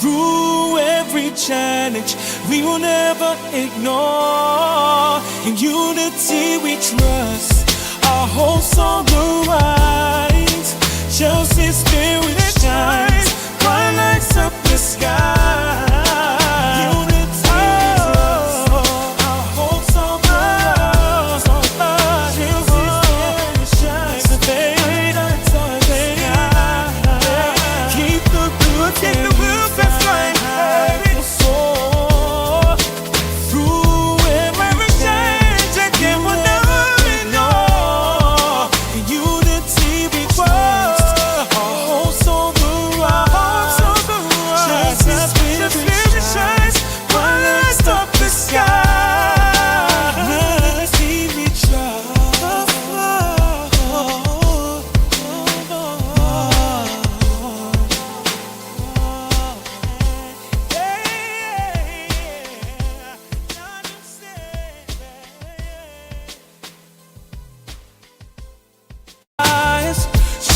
Through every challenge, we will never ignore. In unity we trust, our hope's on the rise. Chelsea spirit shines, bright lights up the sky.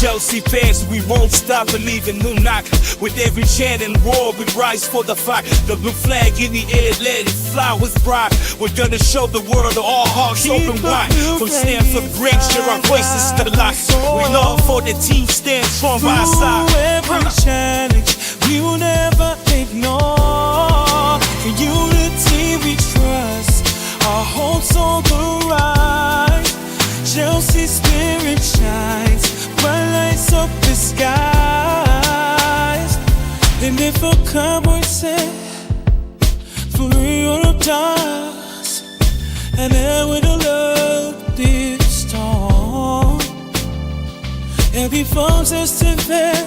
Chelsea fans, we won't stop believing. Unai, with every chant and roar, we rise for the fight. The blue flag in the air, let it fly with pride. We're gonna show the world all hearts open wide. From Stamford Bridge, share our voices to the light. We love for the team, stand strong by our side. Every challenge, we will never ignore. In unity we trust, our hope's on the rise. Chelsea spirit shines, bright lights up the skies. And if a cowboy said, for Europe dance, and then with a love this storm. Every phone says to bed,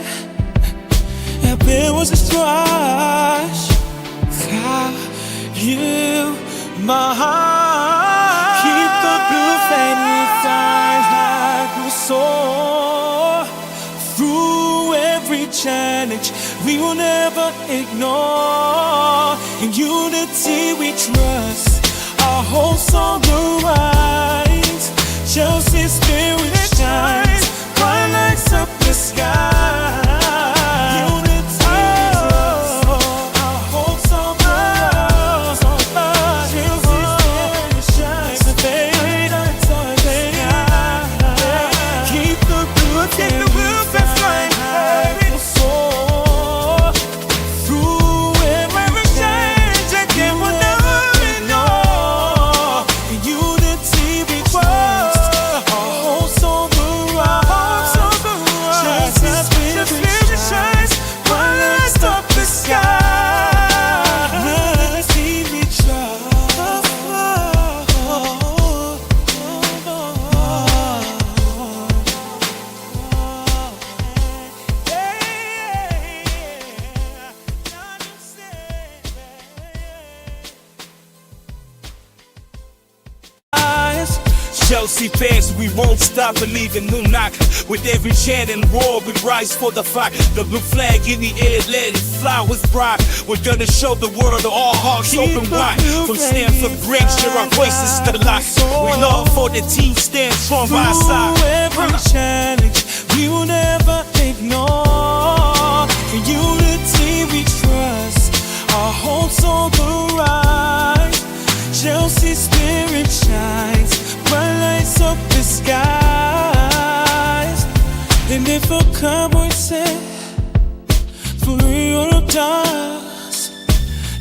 there was a strife. You, my heart, keep the blue fading signs like we soar through every challenge. We will never ignore. In unity we trust. Our hopes on the rise. Chelsea's spirit shines. Bright lights up the sky. Chelsea fans, we won't stop believing. Unai, with every chant and roar, we rise for the fight. The blue flag in the air, let it fly with pride. We're gonna show the world all hearts open wide. From Stamford Bridge, share our voices to life. We love for the team, stand strong by our side. Through every challenge, we will never ignore. In unity we trust. Our hopes on the rise. Chelsea's spirit shines. Bright lights up the skies. And if a cowboy said, for real dance,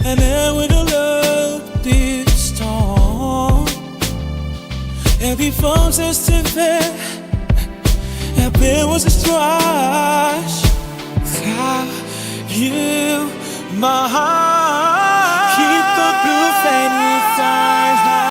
and then with a love this storm. Every phone says to bed, there was a strife. You, my heart.